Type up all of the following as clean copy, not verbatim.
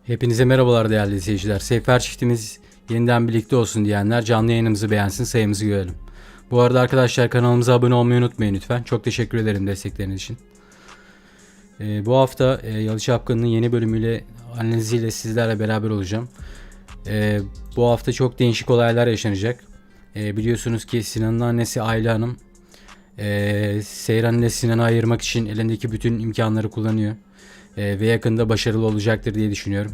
Hepinize merhabalar değerli izleyiciler. Seyfer çiftimiz yeniden birlikte olsun diyenler canlı yayınımızı beğensin, sayımızı görelim. Bu arada arkadaşlar kanalımıza abone olmayı unutmayın lütfen. Çok teşekkür ederim destekleriniz için. Bu hafta Yalı Çapkını'nın yeni bölümüyle analiziyle sizlerle beraber olacağım. Bu hafta çok değişik olaylar yaşanacak. Biliyorsunuz ki Sinan'ın annesi Ayla Hanım Seyran ile Sinan'ı ayırmak için elindeki bütün imkanları kullanıyor. Ve yakında başarılı olacaktır diye düşünüyorum.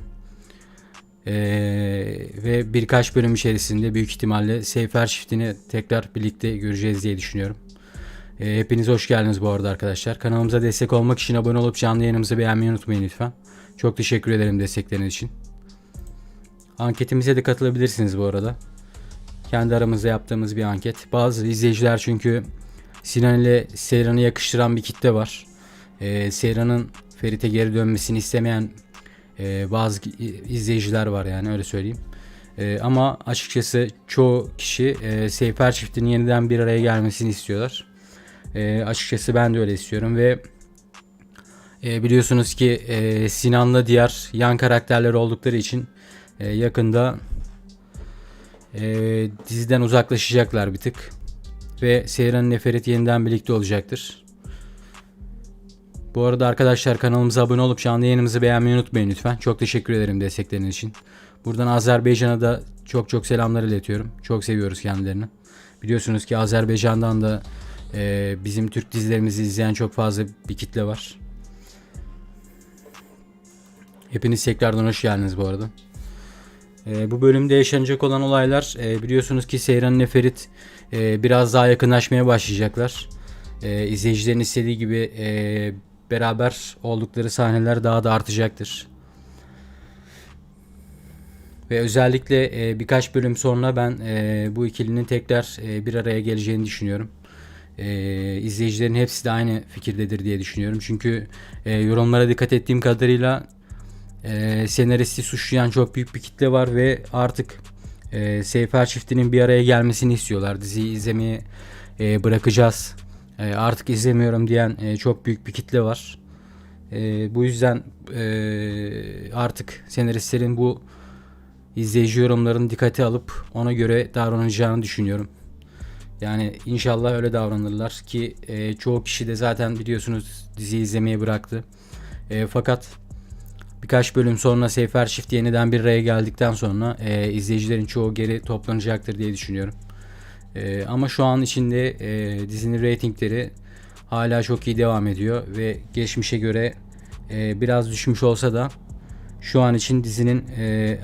Ve birkaç bölüm içerisinde büyük ihtimalle Seyfer çiftini tekrar birlikte göreceğiz diye düşünüyorum. Hepiniz hoş geldiniz bu arada arkadaşlar. Kanalımıza destek olmak için abone olup canlı yayınımızı beğenmeyi unutmayın lütfen. Çok teşekkür ederim destekleriniz için. Anketimize de katılabilirsiniz bu arada. Kendi aramızda yaptığımız bir anket. Bazı izleyiciler çünkü Sinan ile Seyran'ı yakıştıran bir kitle var. Seyran'ın Ferit'e geri dönmesini istemeyen bazı izleyiciler var, yani öyle söyleyeyim. Ama açıkçası çoğu kişi Seyfer çiftinin yeniden bir araya gelmesini istiyorlar. Açıkçası ben de öyle istiyorum ve biliyorsunuz ki Sinan'la diğer yan karakterler oldukları için yakında diziden uzaklaşacaklar bir tık. Ve Seyran ile Ferit yeniden birlikte olacaktır. Bu arada arkadaşlar kanalımıza abone olup canlı yayınımızı beğenmeyi unutmayın lütfen. Çok teşekkür ederim destekleriniz için. Buradan Azerbaycan'a da çok selamlar iletiyorum. Çok seviyoruz kendilerini. Biliyorsunuz ki Azerbaycan'dan da bizim Türk dizilerimizi izleyen çok fazla bir kitle var. Hepiniz tekrardan hoş geldiniz bu arada. Bu bölümde yaşanacak olan olaylar biliyorsunuz ki Seyran ile Ferit biraz daha yakınlaşmaya başlayacaklar. İzleyicilerin istediği gibi beraber oldukları sahneler daha da artacaktır. Ve özellikle birkaç bölüm sonra ben bu ikilinin tekrar bir araya geleceğini düşünüyorum. İzleyicilerin hepsi de aynı fikirdedir diye düşünüyorum. Çünkü yorumlara dikkat ettiğim kadarıyla senaristi suçlayan çok büyük bir kitle var ve artık Seyfer çiftinin bir araya gelmesini istiyorlar. Diziyi izlemeyi bırakacağız, artık izlemiyorum diyen çok büyük bir kitle var. Bu yüzden artık senaristlerin bu izleyici yorumlarını dikkate alıp ona göre davranacağını düşünüyorum. Yani inşallah öyle davranırlar ki çoğu kişi de zaten biliyorsunuz diziyi izlemeyi bıraktı. Fakat birkaç bölüm sonra Seyfer çift yeniden bir araya geldikten sonra izleyicilerin çoğu geri toplanacaktır diye düşünüyorum. Ama şu an içinde dizinin reytingleri hala çok iyi devam ediyor ve geçmişe göre biraz düşmüş olsa da şu an için dizinin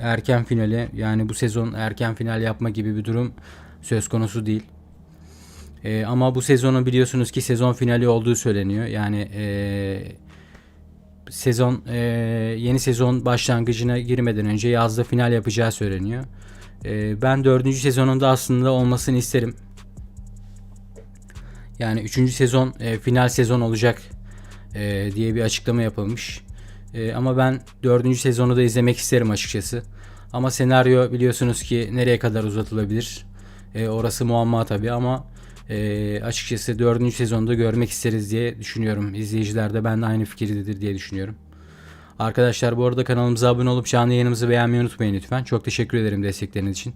erken finali, yani bu sezon erken final yapma gibi bir durum söz konusu değil. Ama bu sezonu biliyorsunuz ki sezon finali olduğu söyleniyor. Yani yeni sezon başlangıcına girmeden önce yazda final yapacağı söyleniyor. Ben 4. sezonunda aslında olmasını isterim. Yani 3. sezon final sezon olacak diye bir açıklama yapılmış. Ama ben 4. sezonu da izlemek isterim açıkçası. Ama senaryo biliyorsunuz ki nereye kadar uzatılabilir? Orası muamma tabii ama açıkçası 4. sezonda görmek isteriz diye düşünüyorum. İzleyiciler de benimle aynı fikirdedir diye düşünüyorum. Arkadaşlar bu arada kanalımıza abone olup canlı yayınımızı beğenmeyi unutmayın lütfen. Çok teşekkür ederim destekleriniz için.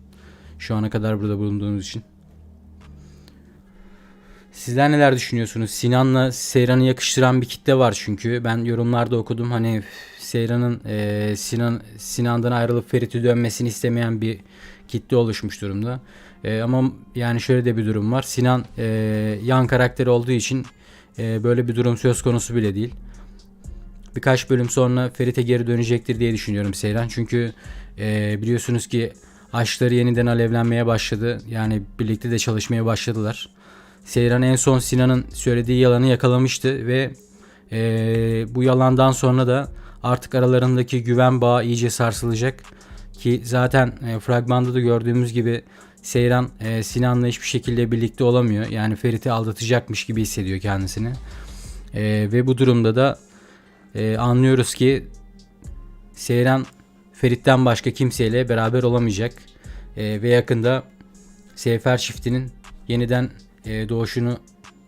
Şu ana kadar burada bulunduğunuz için. Sizler neler düşünüyorsunuz? Sinan'la Seyran'ı yakıştıran bir kitle var çünkü. Ben yorumlarda okudum. Hani Seyran'ın Sinan'dan ayrılıp Ferit'e dönmesini istemeyen bir kitle oluşmuş durumda. Ama yani şöyle de bir durum var. Sinan yan karakter olduğu için böyle bir durum söz konusu bile değil. Birkaç bölüm sonra Ferit'e geri dönecektir diye düşünüyorum Seyran. Çünkü biliyorsunuz ki aşkları yeniden alevlenmeye başladı. Yani birlikte de çalışmaya başladılar. Seyran en son Sinan'ın söylediği yalanı yakalamıştı ve bu yalandan sonra da artık aralarındaki güven bağı iyice sarsılacak. Ki zaten fragmanda da gördüğümüz gibi Seyran Sinan'la hiçbir şekilde birlikte olamıyor. Yani Ferit'i aldatacakmış gibi hissediyor kendisini. Ve bu durumda da anlıyoruz ki Seyran Ferit'ten başka kimseyle beraber olamayacak. Ve yakında Seyfer çiftinin yeniden doğuşunu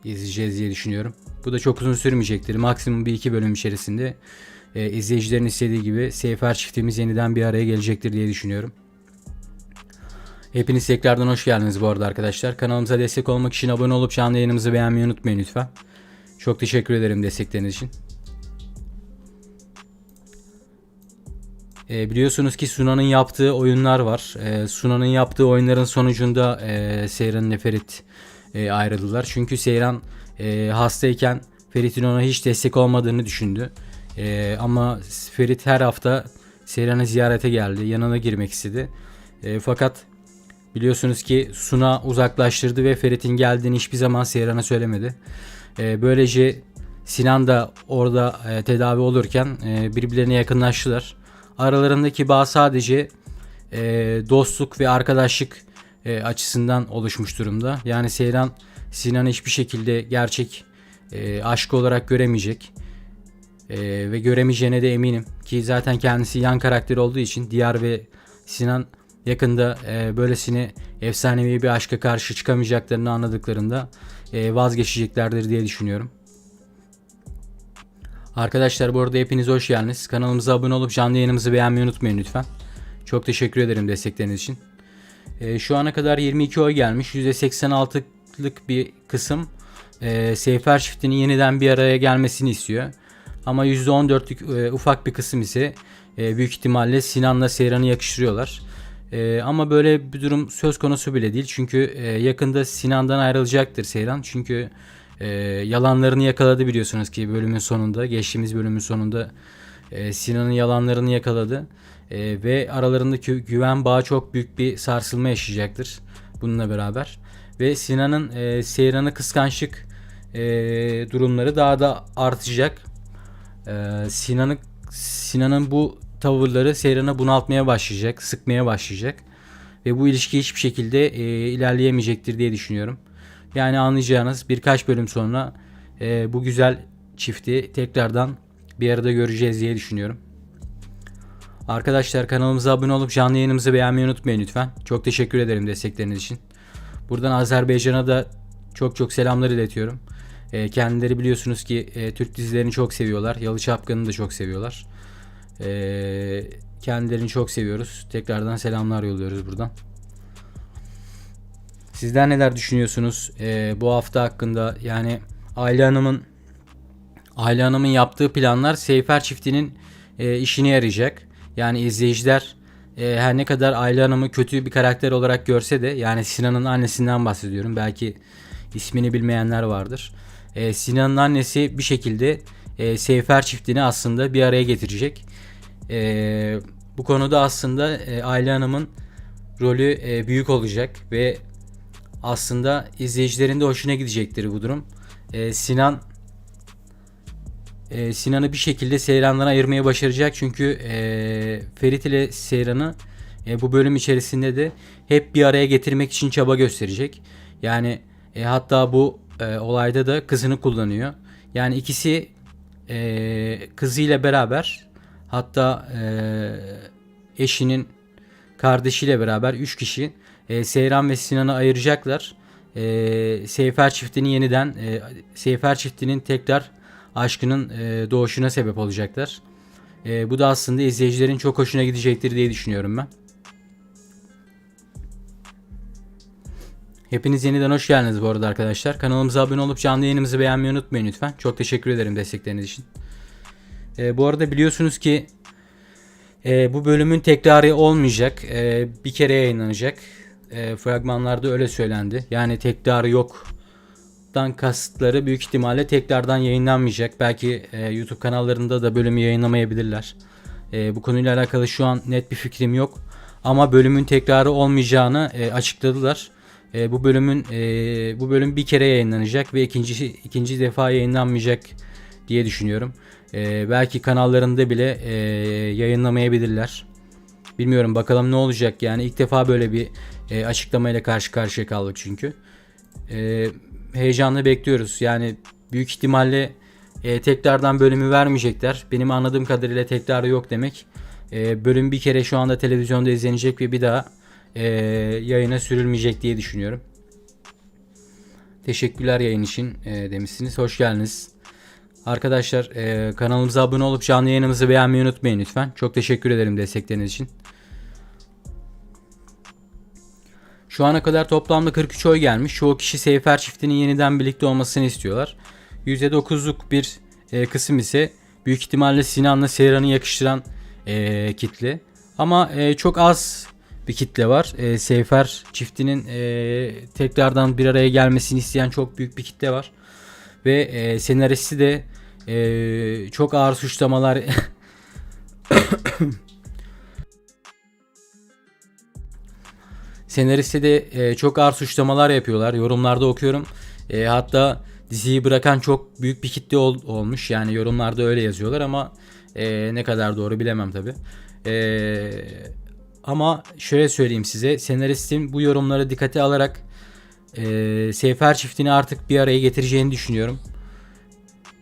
izleyeceğiz diye düşünüyorum. Bu da çok uzun sürmeyecektir. Maksimum bir iki bölüm içerisinde izleyicilerin istediği gibi Seyfer çiftimiz yeniden bir araya gelecektir diye düşünüyorum. Hepiniz tekrardan hoş geldiniz bu arada arkadaşlar. Kanalımıza destek olmak için abone olup canlı yayınımızı beğenmeyi unutmayın lütfen. Çok teşekkür ederim destekleriniz için. Biliyorsunuz ki Suna'nın yaptığı oyunlar var. Suna'nın yaptığı oyunların sonucunda Seyran ile Ferit ayrıldılar. Çünkü Seyran hastayken Ferit'in ona hiç destek olmadığını düşündü. Ama Ferit her hafta Seyran'ı ziyarete geldi. Yanına girmek istedi. Fakat biliyorsunuz ki Suna uzaklaştırdı ve Ferit'in geldiğini hiçbir zaman Seyran'a söylemedi. Böylece Sinan da orada tedavi olurken birbirlerine yakınlaştılar. Aralarındaki bağ sadece dostluk ve arkadaşlık açısından oluşmuş durumda. Yani Seyran Sinan'ı hiçbir şekilde gerçek aşk olarak göremeyecek. Ve göremeyeceğine de eminim ki zaten kendisi yan karakter olduğu için Diyar ve Sinan yakında böylesine efsanevi bir aşka karşı çıkamayacaklarını anladıklarında vazgeçeceklerdir diye düşünüyorum. Arkadaşlar bu arada hepiniz hoş geldiniz. Kanalımıza abone olup canlı yayınımızı beğenmeyi unutmayın lütfen. Çok teşekkür ederim destekleriniz için. Şu ana kadar 22 oy gelmiş. %86'lık bir kısım Seyfer çiftinin yeniden bir araya gelmesini istiyor. Ama %14'lük ufak bir kısım ise büyük ihtimalle Sinan'la Seyran'ı yakıştırıyorlar. Ama böyle bir durum söz konusu bile değil. Çünkü yakında Sinan'dan ayrılacaktır Seyran. Çünkü yalanlarını yakaladı biliyorsunuz ki bölümün sonunda. Geçtiğimiz bölümün sonunda Sinan'ın yalanlarını yakaladı. Ve aralarındaki güven bağı çok büyük bir sarsılma yaşayacaktır bununla beraber. Ve Sinan'ın Seyran'ı kıskançlık durumları daha da artacak. Sinan'ın bu tavırları Seyran'ı bunaltmaya başlayacak, sıkmaya başlayacak ve bu ilişki hiçbir şekilde ilerleyemeyecektir diye düşünüyorum. Yani anlayacağınız birkaç bölüm sonra bu güzel çifti tekrardan bir arada göreceğiz diye düşünüyorum. Arkadaşlar kanalımıza abone olup canlı yayınımızı beğenmeyi unutmayın lütfen. Çok teşekkür ederim destekleriniz için. Buradan Azerbaycan'a da çok selamlar iletiyorum. Kendileri biliyorsunuz ki Türk dizilerini çok seviyorlar. Yalı Çapkın'ı da çok seviyorlar. Kendilerini çok seviyoruz. Tekrardan selamlar yolluyoruz buradan. Sizler neler düşünüyorsunuz bu hafta hakkında? Yani Ayla Hanım'ın yaptığı planlar Seyfer çiftinin işine yarayacak. Yani izleyiciler her ne kadar Ayla Hanım'ı kötü bir karakter olarak görse de, yani Sinan'ın annesinden bahsediyorum. Belki ismini bilmeyenler vardır. Sinan'ın annesi bir şekilde Seyfer çiftini aslında bir araya getirecek. Bu konuda aslında Ayla Hanım'ın rolü büyük olacak ve aslında izleyicilerin de hoşuna gidecektir bu durum. Sinan'ı bir şekilde Seyran'dan ayırmaya başaracak çünkü Ferit ile Seyran'ı bu bölüm içerisinde de hep bir araya getirmek için çaba gösterecek. Yani hatta bu olayda da kızını kullanıyor. Yani ikisi kızıyla beraber, hatta eşinin kardeşiyle beraber 3 kişi Seyran ve Sinan'ı ayıracaklar. Seyfer çiftinin tekrar aşkının doğuşuna sebep olacaklar. Bu da aslında izleyicilerin çok hoşuna gidecektir diye düşünüyorum ben. Hepiniz yeniden hoş geldiniz bu arada arkadaşlar. Kanalımıza abone olup canlı yayınımızı beğenmeyi unutmayın lütfen. Çok teşekkür ederim destekleriniz için. Bu arada biliyorsunuz ki bu bölümün tekrarı olmayacak. Bir kere yayınlanacak. Fragmanlarda öyle söylendi. Yani tekrarı yoktan kasıtları büyük ihtimalle tekrardan yayınlanmayacak. Belki YouTube kanallarında da bölümü yayınlamayabilirler. Bu konuyla alakalı şu an net bir fikrim yok. Ama bölümün tekrarı olmayacağını açıkladılar. Bu bölüm bir kere yayınlanacak ve ikinci defa yayınlanmayacak diye düşünüyorum. Belki kanallarında bile yayınlamayabilirler. Bilmiyorum, bakalım ne olacak. Yani ilk defa böyle bir açıklamayla karşı karşıya kaldık çünkü. Heyecanla bekliyoruz. Yani büyük ihtimalle tekrardan bölümü vermeyecekler. Benim anladığım kadarıyla tekrarı yok demek. Bölüm bir kere şu anda televizyonda izlenecek ve bir daha yayına sürülmeyecek diye düşünüyorum. Teşekkürler yayın için demişsiniz. Hoş geldiniz. Arkadaşlar kanalımıza abone olup canlı yayınımızı beğenmeyi unutmayın lütfen. Çok teşekkür ederim destekleriniz için. Şu ana kadar toplamda 43 oy gelmiş. Çoğu kişi Seyfer çiftinin yeniden birlikte olmasını istiyorlar. %9'luk bir kısım ise büyük ihtimalle Sinan'la Seyran'ı yakıştıran kitle. Ama çok az bir kitle var. Seyfer çiftinin tekrardan bir araya gelmesini isteyen çok büyük bir kitle var. Ve senaristi de çok ağır suçlamalar senariste de çok ağır suçlamalar yapıyorlar. Yorumlarda okuyorum. Hatta diziyi bırakan çok büyük bir kitle olmuş. Yani yorumlarda öyle yazıyorlar ama ne kadar doğru bilemem tabi. Ama şöyle söyleyeyim size. Senaristin bu yorumları dikkate alarak Seyfer çiftini artık bir araya getireceğini düşünüyorum.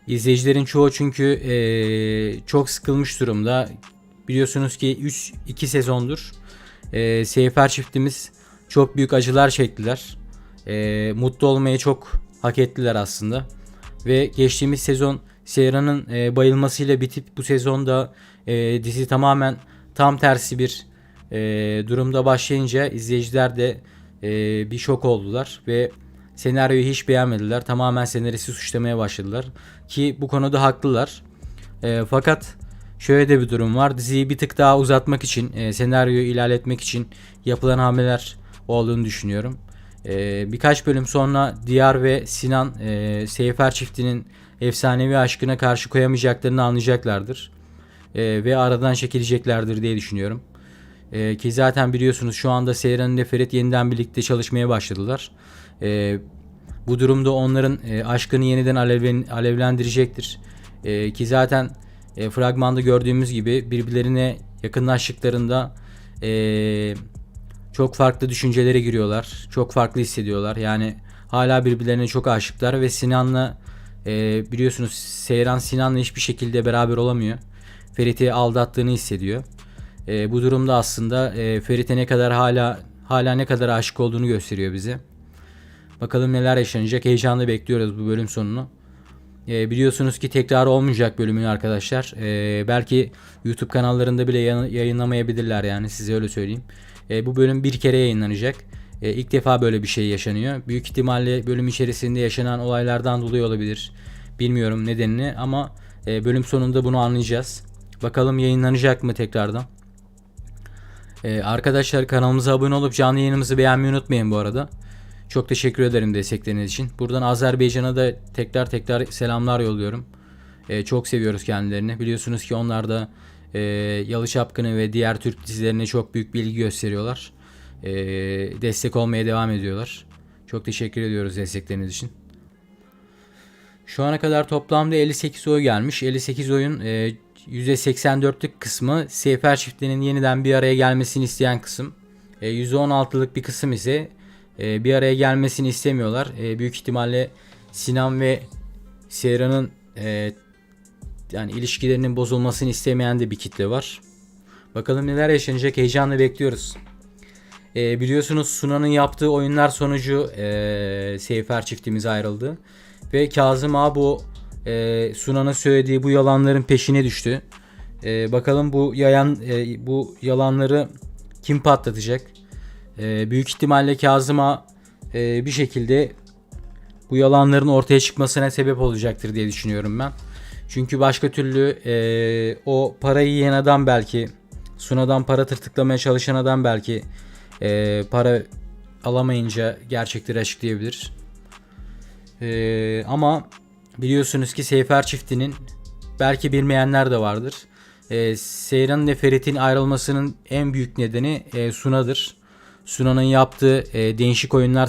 İzleyicilerin çoğu çünkü çok sıkılmış durumda. Biliyorsunuz ki 2 sezondur Seyfer çiftimiz çok büyük acılar çektiler. Mutlu olmayı çok hak ettiler aslında. Ve geçtiğimiz sezon Seyran'ın bayılmasıyla bitip bu sezonda dizi tamamen tam tersi bir durumda başlayınca izleyiciler de bir şok oldular ve senaryoyu hiç beğenmediler. Tamamen senaristi suçlamaya başladılar. Ki bu konuda haklılar. Fakat şöyle de bir durum var. Diziyi bir tık daha uzatmak için, senaryoyu ilerletmek için yapılan hamleler olduğunu düşünüyorum. Birkaç bölüm sonra Diyar ve Sinan Seyfer çiftinin efsanevi aşkına karşı koyamayacaklarını anlayacaklardır. Ve aradan çekileceklerdir diye düşünüyorum. Ki zaten biliyorsunuz şu anda Seyran ile Ferit yeniden birlikte çalışmaya başladılar. Bu durumda onların aşkını yeniden alevlendirecektir. Ki zaten fragmanda gördüğümüz gibi birbirlerine yakınlaştıklarında çok farklı düşüncelere giriyorlar. Çok farklı hissediyorlar. Yani hala birbirlerine çok aşıklar ve Sinan'la biliyorsunuz Seyran Sinan'la hiçbir şekilde beraber olamıyor. Ferit'i aldattığını hissediyor. Bu durumda aslında Ferit'e ne kadar hala ne kadar aşık olduğunu gösteriyor bize. Bakalım neler yaşanacak. Heyecanla bekliyoruz bu bölüm sonunu. Biliyorsunuz ki tekrar olmayacak bölümün arkadaşlar. Belki YouTube kanallarında bile yayınlamayabilirler yani size öyle söyleyeyim. Bu bölüm bir kere yayınlanacak. İlk defa böyle bir şey yaşanıyor. Büyük ihtimalle bölüm içerisinde yaşanan olaylardan dolayı olabilir. Bilmiyorum nedenini ama bölüm sonunda bunu anlayacağız. Bakalım yayınlanacak mı tekrardan. Arkadaşlar kanalımıza abone olup canlı yayınımızı beğenmeyi unutmayın bu arada. Çok teşekkür ederim destekleriniz için. Buradan Azerbaycan'a da tekrar selamlar yolluyorum. Çok seviyoruz kendilerini. Biliyorsunuz ki onlar da Yalı Çapkını ve diğer Türk dizilerine çok büyük bir ilgi gösteriyorlar. Destek olmaya devam ediyorlar. Çok teşekkür ediyoruz destekleriniz için. Şu ana kadar toplamda 58 oy gelmiş. 58 oyun %84'lük kısmı Seyfer çiftlerinin yeniden bir araya gelmesini isteyen kısım. %16'lık bir kısım ise bir araya gelmesini istemiyorlar. Büyük ihtimalle Sinan ve Seyran'ın yani ilişkilerinin bozulmasını istemeyen de bir kitle var. Bakalım neler yaşanacak, heyecanla bekliyoruz. Biliyorsunuz Sunan'ın yaptığı oyunlar sonucu Seyfer çiftimiz ayrıldı. Ve Kazım Ağa bu Sunan'ın söylediği bu yalanların peşine düştü. Bakalım bu yalanları kim patlatacak? Büyük ihtimalle Kazım Ağa bir şekilde bu yalanların ortaya çıkmasına sebep olacaktır diye düşünüyorum ben. Çünkü başka türlü o parayı yiyen adam belki Suna'dan para tırtıklamaya çalışan adam belki para alamayınca gerçekleri açıklayabilir. Ama biliyorsunuz ki Seyfer çiftinin belki bilmeyenler de vardır. Seyran ile Ferit'in ayrılmasının en büyük nedeni Suna'dır. Suna'nın yaptığı değişik oyunlar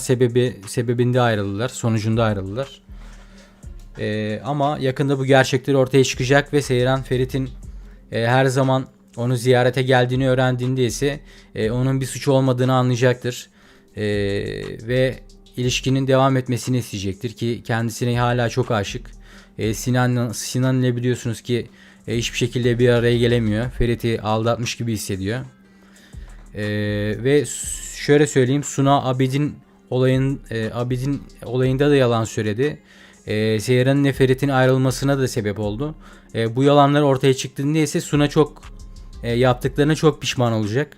sebebinde ayrıldılar. Sonucunda ayrıldılar. Ama yakında bu gerçekler ortaya çıkacak ve Seyran Ferit'in her zaman onu ziyarete geldiğini öğrendiğinde ise onun bir suçu olmadığını anlayacaktır. Ve ilişkinin devam etmesini isteyecektir ki kendisine hala çok aşık. Sinan ile biliyorsunuz ki hiçbir şekilde bir araya gelemiyor. Ferit'i aldatmış gibi hissediyor. Ve şöyle söyleyeyim, Suna Abidin olayında da yalan söyledi. Seyran'ın ile Ferit'in ayrılmasına da sebep oldu. Bu yalanlar ortaya çıktığında ise Suna yaptıklarına çok pişman olacak.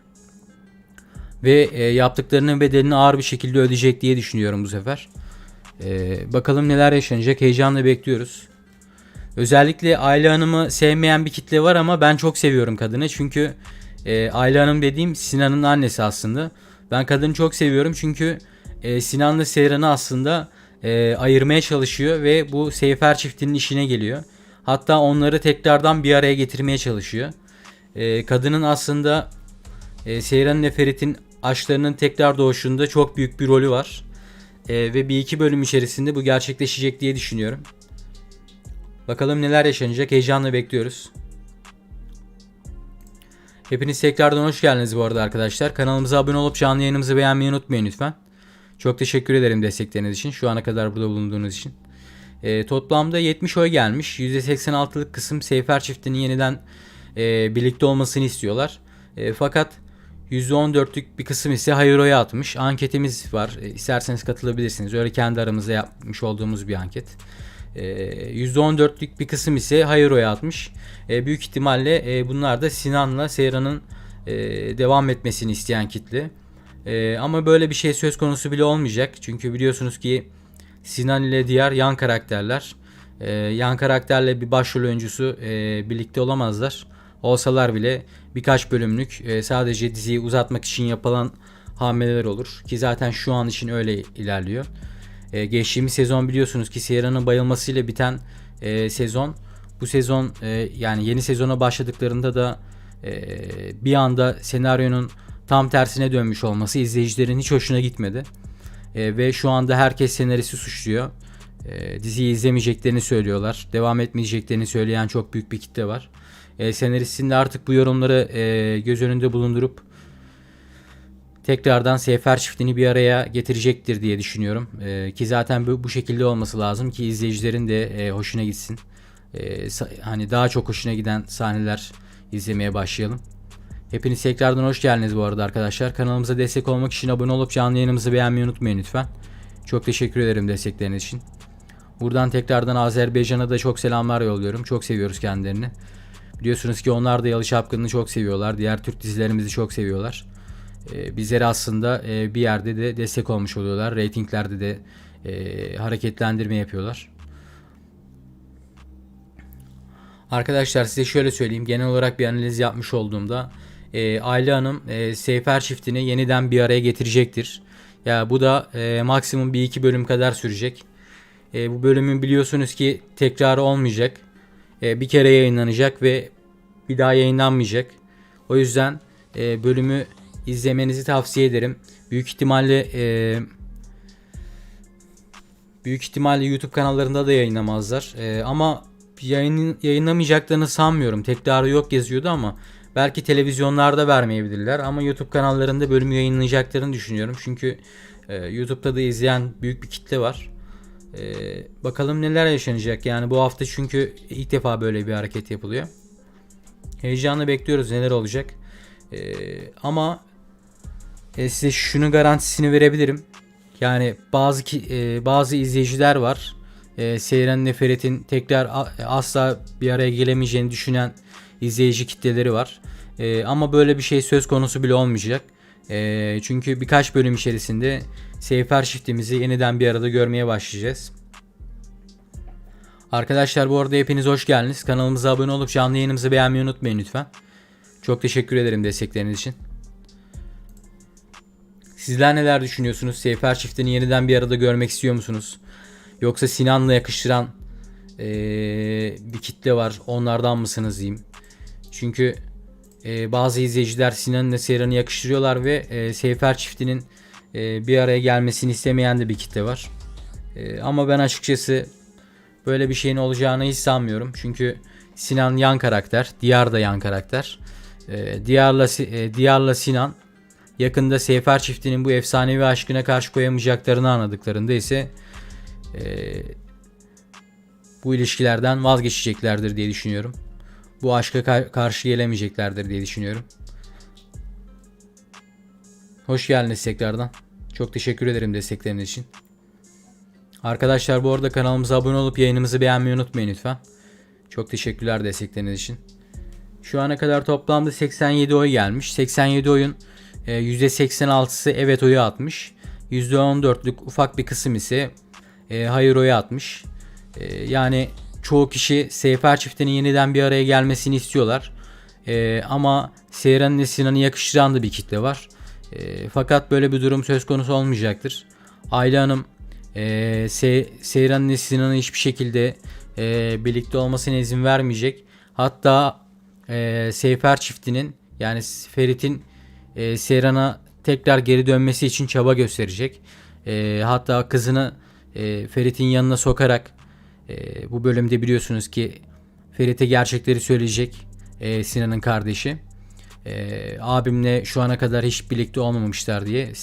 Ve yaptıklarının bedelini ağır bir şekilde ödeyecek diye düşünüyorum bu sefer. Bakalım neler yaşanacak, heyecanla bekliyoruz. Özellikle Ayla Hanım'ı sevmeyen bir kitle var ama ben çok seviyorum kadını. Çünkü Ayla Hanım dediğim Sinan'ın annesi aslında. Ben kadını çok seviyorum çünkü Sinan'la Seyran'ı aslında ayırmaya çalışıyor ve bu Seyfer çiftinin işine geliyor. Hatta onları tekrardan bir araya getirmeye çalışıyor. Kadının aslında Seyran'ın ve Ferit'in aşklarının tekrar doğuşunda çok büyük bir rolü var. Ve bir iki bölüm içerisinde bu gerçekleşecek diye düşünüyorum. Bakalım neler yaşanacak, heyecanla bekliyoruz. Hepiniz tekrardan hoş geldiniz bu arada arkadaşlar. Kanalımıza abone olup canlı yayınımızı beğenmeyi unutmayın lütfen. Çok teşekkür ederim destekleriniz için. Şu ana kadar burada bulunduğunuz için. Toplamda 70 oy gelmiş. %86'lık kısım Seyfer çiftinin yeniden birlikte olmasını istiyorlar. Fakat %14'lük bir kısım ise hayır oyu atmış. Anketimiz var. İsterseniz katılabilirsiniz. Öyle kendi aramızda yapmış olduğumuz bir anket. %14'lük bir kısım ise hayır oyu atmış. Büyük ihtimalle bunlar da Sinan'la Seyran'ın devam etmesini isteyen kitle. Ama böyle bir şey söz konusu bile olmayacak. Çünkü biliyorsunuz ki Sinan ile diğer yan karakterler, yan karakterle bir başrol oyuncusu birlikte olamazlar. Olsalar bile birkaç bölümlük sadece diziyi uzatmak için yapılan hamleler olur. Ki zaten şu an için öyle ilerliyor. Geçtiğimiz sezon biliyorsunuz ki Sierra'nın bayılmasıyla biten sezon. Bu sezon yani yeni sezona başladıklarında da bir anda senaryonun tam tersine dönmüş olması izleyicilerin hiç hoşuna gitmedi. Ve şu anda herkes senaristi suçluyor. Diziyi izlemeyeceklerini söylüyorlar. Devam etmeyeceklerini söyleyen çok büyük bir kitle var. Senaristin de artık bu yorumları göz önünde bulundurup tekrardan Seyfer çiftini bir araya getirecektir diye düşünüyorum. Ki zaten bu şekilde olması lazım ki izleyicilerin de hoşuna gitsin. Hani daha çok hoşuna giden sahneler izlemeye başlayalım. Hepiniz tekrardan hoş geldiniz bu arada arkadaşlar. Kanalımıza destek olmak için abone olup canlı yayınımızı beğenmeyi unutmayın lütfen. Çok teşekkür ederim destekleriniz için. Buradan tekrardan Azerbaycan'a da çok selamlar yolluyorum. Çok seviyoruz kendilerini. Biliyorsunuz ki onlar da Yalı Çapkını'nı çok seviyorlar. Diğer Türk dizilerimizi çok seviyorlar. Bizlere aslında bir yerde de destek olmuş oluyorlar. Ratinglerde de hareketlendirme yapıyorlar. Arkadaşlar size şöyle söyleyeyim. Genel olarak bir analiz yapmış olduğumda Ayla Hanım Seyfer çiftini yeniden bir araya getirecektir. Ya bu da maksimum bir iki bölüm kadar sürecek. Bu bölümün biliyorsunuz ki tekrarı olmayacak. Bir kere yayınlanacak ve bir daha yayınlanmayacak. O yüzden bölümü izlemenizi tavsiye ederim. Büyük ihtimalle YouTube kanallarında da yayınlamazlar. Ama yayınlamayacaklarını sanmıyorum. Tekrarı yok yazıyordu ama belki televizyonlarda vermeyebilirler ama YouTube kanallarında bölümü yayınlayacaklarını düşünüyorum. Çünkü YouTube'da da izleyen büyük bir kitle var. Bakalım neler yaşanacak. Yani bu hafta çünkü ilk defa böyle bir hareket yapılıyor. Heyecanla bekliyoruz neler olacak. Ama size şunu garantisini verebilirim. Yani bazı izleyiciler var. Seyran ile Ferit'in tekrar asla bir araya gelemeyeceğini düşünen izleyici kitleleri var. Ama böyle bir şey söz konusu bile olmayacak. Çünkü birkaç bölüm içerisinde Seyfer çiftimizi yeniden bir arada görmeye başlayacağız. Arkadaşlar bu arada hepiniz hoş geldiniz. Kanalımıza abone olup canlı yayınımızı beğenmeyi unutmayın lütfen. Çok teşekkür ederim destekleriniz için. Sizler neler düşünüyorsunuz? Seyfer çiftini yeniden bir arada görmek istiyor musunuz? Yoksa Sinan'la yakıştıran bir kitle var. Onlardan mısınız diyeyim. Çünkü bazı izleyiciler Sinan'la Seyran'ı yakıştırıyorlar ve Seyfer çiftinin bir araya gelmesini istemeyen de bir kitle var. Ama ben açıkçası böyle bir şeyin olacağını hiç sanmıyorum. Çünkü Sinan yan karakter. Diyar da yan karakter. Diyar'la Sinan yakında Seyfer çiftinin bu efsanevi aşkına karşı koyamayacaklarını anladıklarında ise bu ilişkilerden vazgeçeceklerdir diye düşünüyorum. Bu aşka karşı gelemeyeceklerdir diye düşünüyorum. Hoş geldiniz tekrardan. Çok teşekkür ederim destekleriniz için. Arkadaşlar bu arada kanalımıza abone olup yayınımızı beğenmeyi unutmayın lütfen. Çok teşekkürler destekleriniz için. Şu ana kadar toplamda 87 oy gelmiş. 87 oyun %86'sı evet oyu atmış. %14'lük ufak bir kısım ise hayır oyu atmış. Yani çoğu kişi Seyfer çiftinin yeniden bir araya gelmesini istiyorlar. Ama Seyran'ın ile Sinan'ı yakıştıran da bir kitle var. Fakat böyle bir durum söz konusu olmayacaktır. Ayla Hanım Seyran'ın ile Sinan'ın hiçbir şekilde birlikte olmasına izin vermeyecek. Hatta Seyfer çiftinin yani Ferit'in Seyran'a tekrar geri dönmesi için çaba gösterecek. Hatta kızını Ferit'in yanına sokarak bu bölümde biliyorsunuz ki Ferit'e gerçekleri söyleyecek Sinan'ın kardeşi. Abimle şu ana kadar hiç birlikte olmamışlar diye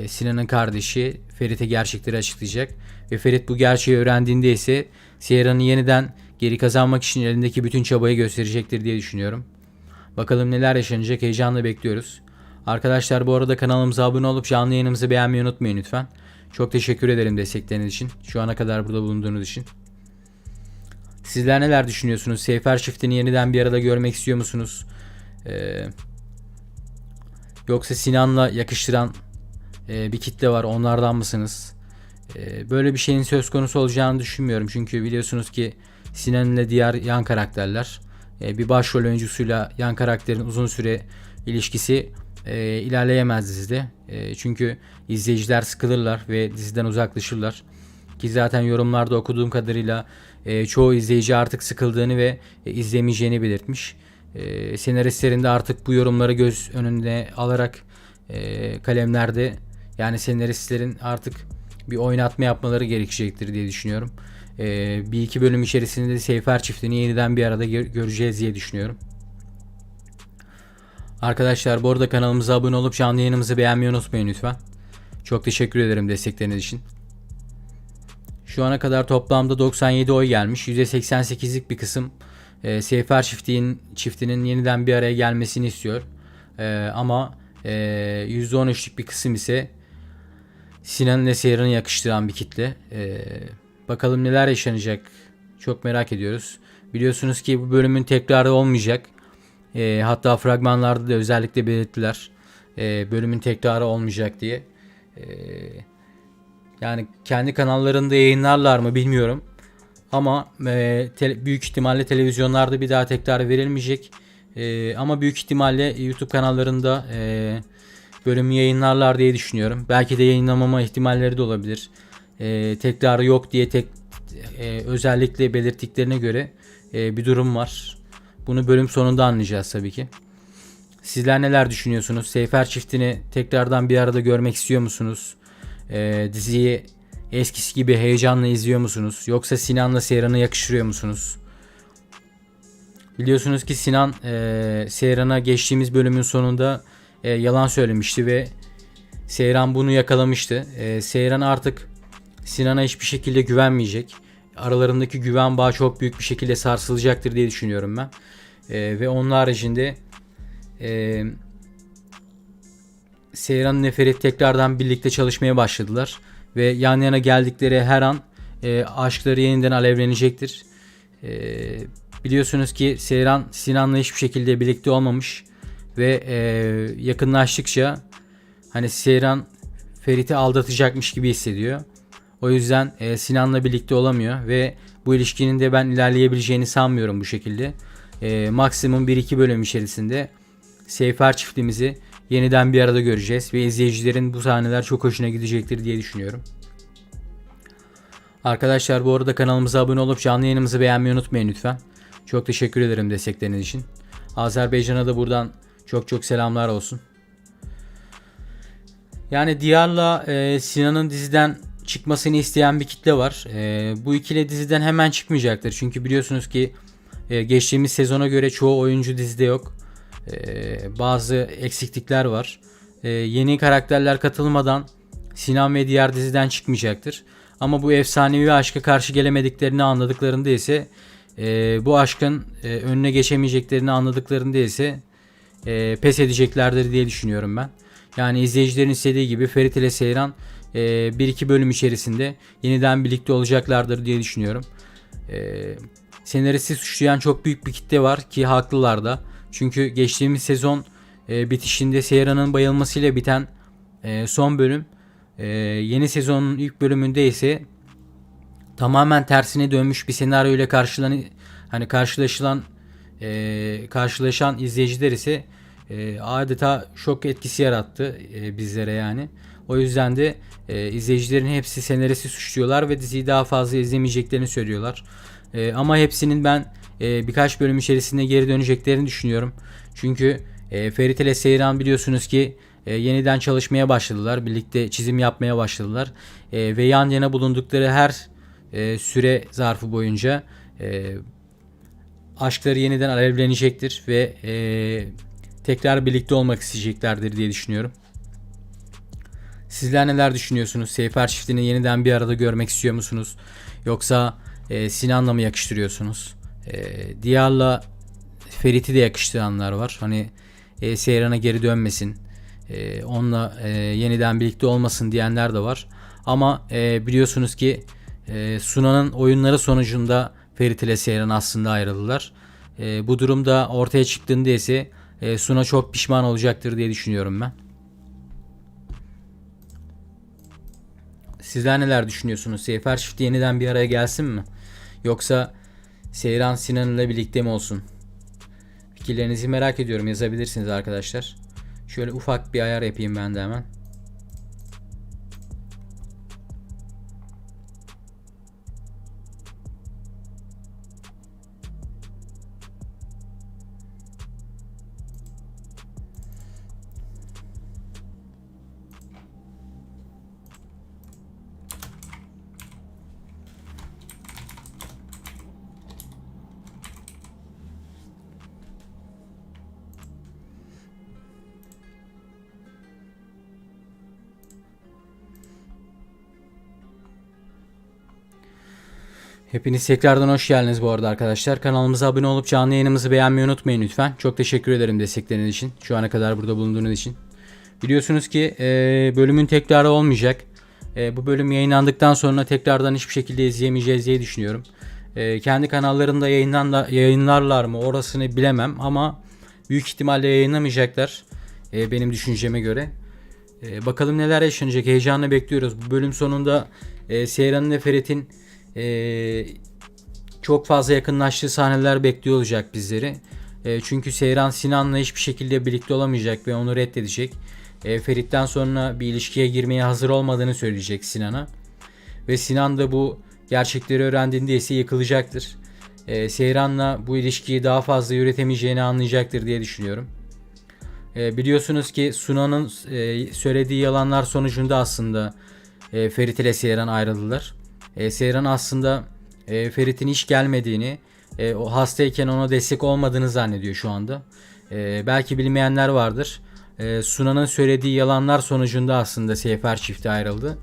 Sinan'ın kardeşi Ferit'e gerçekleri açıklayacak. Ve Ferit bu gerçeği öğrendiğinde ise Seyran'ı yeniden geri kazanmak için elindeki bütün çabayı gösterecektir diye düşünüyorum. Bakalım neler yaşanacak, heyecanla bekliyoruz. Arkadaşlar bu arada kanalımıza abone olup canlı yayınımızı beğenmeyi unutmayın lütfen. Çok teşekkür ederim destekleriniz için. Şu ana kadar burada bulunduğunuz için. Sizler neler düşünüyorsunuz? Seyfer çiftini yeniden bir arada görmek istiyor musunuz? Yoksa Sinan'la yakıştıran bir kitle var, onlardan mısınız? Böyle bir şeyin söz konusu olacağını düşünmüyorum. Çünkü biliyorsunuz ki Sinan ile diğer yan karakterler bir başrol oyuncusuyla yan karakterin uzun süre ilişkisi ilerleyemez dizide. Çünkü izleyiciler sıkılırlar ve diziden uzaklaşırlar. Ki zaten yorumlarda okuduğum kadarıyla çoğu izleyici artık sıkıldığını ve izlemeyeceğini belirtmiş. Senaristlerin de artık bu yorumları göz önünde alarak kalemlerde yani senaristlerin artık bir oynatma yapmaları gerekecektir diye düşünüyorum. Bir iki bölüm içerisinde de Seyfer çiftini yeniden bir arada göreceğiz diye düşünüyorum. Arkadaşlar bu arada kanalımıza abone olup canlı yayınımızı beğenmeyi unutmayın lütfen. Çok teşekkür ederim destekleriniz için. Şu ana kadar toplamda 97 oy gelmiş. %88'lik bir kısım Seyfer çiftinin yeniden bir araya gelmesini istiyor. Ama %13'lük bir kısım ise Sinan ile Seyran'ı yakıştıran bir kitle. Bakalım neler yaşanacak. Çok merak ediyoruz. Biliyorsunuz ki bu bölümün tekrarı olmayacak. Hatta fragmanlarda da özellikle belirttiler. Bölümün tekrarı olmayacak diye. Yani kendi kanallarında yayınlarlar mı bilmiyorum. Ama büyük ihtimalle televizyonlarda bir daha tekrar verilmeyecek. Ama büyük ihtimalle YouTube kanallarında bölümü yayınlarlar diye düşünüyorum. Belki de yayınlamama ihtimalleri de olabilir. Tekrarı yok diye özellikle belirttiklerine göre bir durum var. Bunu bölüm sonunda anlayacağız tabii ki. Sizler neler düşünüyorsunuz? Seyfer çiftini tekrardan bir arada görmek istiyor musunuz? Diziyi eskisi gibi heyecanla izliyor musunuz? Yoksa Sinan'la Seyran'ı yakıştırıyor musunuz? Biliyorsunuz ki Sinan Seyran'a geçtiğimiz bölümün sonunda yalan söylemişti ve Seyran bunu yakalamıştı. Seyran artık Sinan'a hiçbir şekilde güvenmeyecek. Aralarındaki güven bağı çok büyük bir şekilde sarsılacaktır diye düşünüyorum ben. Ve onun haricinde Seyran ile Ferit tekrardan birlikte çalışmaya başladılar. Ve yan yana geldikleri her an aşkları yeniden alevlenecektir. Biliyorsunuz ki Seyran Sinan'la hiçbir şekilde birlikte olmamış. Ve yakınlaştıkça hani Seyran Ferit'i aldatacakmış gibi hissediyor. O yüzden Sinan'la birlikte olamıyor ve bu ilişkinin de ben ilerleyebileceğini sanmıyorum bu şekilde. Maksimum 1-2 bölüm içerisinde Seyfer çiftimizi yeniden bir arada göreceğiz ve izleyicilerin bu sahneler çok hoşuna gidecektir diye düşünüyorum. Arkadaşlar bu arada kanalımıza abone olup canlı yayınımızı beğenmeyi unutmayın lütfen. Çok teşekkür ederim destekleriniz için. Azerbaycan'a da buradan çok selamlar olsun. Yani Diyar'la Sinan'ın diziden çıkmasını isteyen bir kitle var. Bu ikili diziden hemen çıkmayacaktır. Çünkü biliyorsunuz ki geçtiğimiz sezona göre çoğu oyuncu dizide yok. Bazı eksiklikler var. Yeni karakterler katılmadan Sinan ve Diyar diziden çıkmayacaktır. Ama bu efsanevi aşka karşı gelemediklerini anladıklarında ise bu aşkın önüne geçemeyeceklerini anladıklarında ise pes edeceklerdir diye düşünüyorum ben. Yani izleyicilerin istediği gibi Ferit ile Seyran bir iki bölüm içerisinde yeniden birlikte olacaklardır diye düşünüyorum. Senaristi suçlayan çok büyük bir kitle var ki haklılar da. Çünkü geçtiğimiz sezon bitişinde Seyra'nın bayılmasıyla biten son bölüm, yeni sezonun ilk bölümünde ise tamamen tersine dönmüş bir senaryo ile karşılaşan izleyiciler ise adeta şok etkisi yarattı bizlere yani. O yüzden de izleyicilerin hepsi senaristi suçluyorlar ve diziyi daha fazla izlemeyeceklerini söylüyorlar. Ama hepsinin ben birkaç bölüm içerisinde geri döneceklerini düşünüyorum. Çünkü Ferit ile Seyran biliyorsunuz ki yeniden çalışmaya başladılar. Birlikte çizim yapmaya başladılar. Ve yan yana bulundukları her süre zarfı boyunca aşkları yeniden alevlenecektir ve tekrar birlikte olmak isteyeceklerdir diye düşünüyorum. Sizler neler düşünüyorsunuz? Seyfer çiftini yeniden bir arada görmek istiyor musunuz? Yoksa Sinan'la mı yakıştırıyorsunuz? Diyar'la Ferit'i de yakıştıranlar var. Hani Seyran'a geri dönmesin, onunla yeniden birlikte olmasın diyenler de var. Ama biliyorsunuz ki Suna'nın oyunları sonucunda Ferit ile Seyran aslında ayrıldılar. Bu durumda ortaya çıktığında ise Suna çok pişman olacaktır diye düşünüyorum ben. Sizler neler düşünüyorsunuz? Seyfer çifti yeniden bir araya gelsin mi? Yoksa Seyran Sinan ile birlikte mi olsun? Fikirlerinizi merak ediyorum. Yazabilirsiniz arkadaşlar. Şöyle ufak bir ayar yapayım ben de hemen. Hepiniz tekrardan hoş geldiniz bu arada arkadaşlar. Kanalımıza abone olup canlı yayınımızı beğenmeyi unutmayın lütfen. Çok teşekkür ederim destekleriniz için. Şu ana kadar burada bulunduğunuz için. Biliyorsunuz ki bölümün tekrarı olmayacak. Bu bölüm yayınlandıktan sonra tekrardan hiçbir şekilde izleyemeyeceğiz diye düşünüyorum. Kendi kanallarında yayınlarlar mı orasını bilemem ama büyük ihtimalle yayınlamayacaklar. Benim düşünceme göre. Bakalım neler yaşanacak, heyecanla bekliyoruz. Bu bölüm sonunda Seyran'ın ve Ferit'in çok fazla yakınlaştığı sahneler bekliyor olacak bizleri. Çünkü Seyran Sinan'la hiçbir şekilde birlikte olamayacak ve onu reddedecek. Ferit'ten sonra bir ilişkiye girmeye hazır olmadığını söyleyecek Sinan'a. Ve Sinan da bu gerçekleri öğrendiğinde ise yıkılacaktır. Seyran'la bu ilişkiyi daha fazla yürütemeyeceğini anlayacaktır diye düşünüyorum. Biliyorsunuz ki Suna'nın söylediği yalanlar sonucunda aslında Ferit ile Seyran ayrıldılar. Seyran aslında Ferit'in hiç gelmediğini, o hastayken ona destek olmadığını zannediyor şu anda. Belki bilmeyenler vardır. Suna'nın söylediği yalanlar sonucunda aslında Seyfer çifti ayrıldı.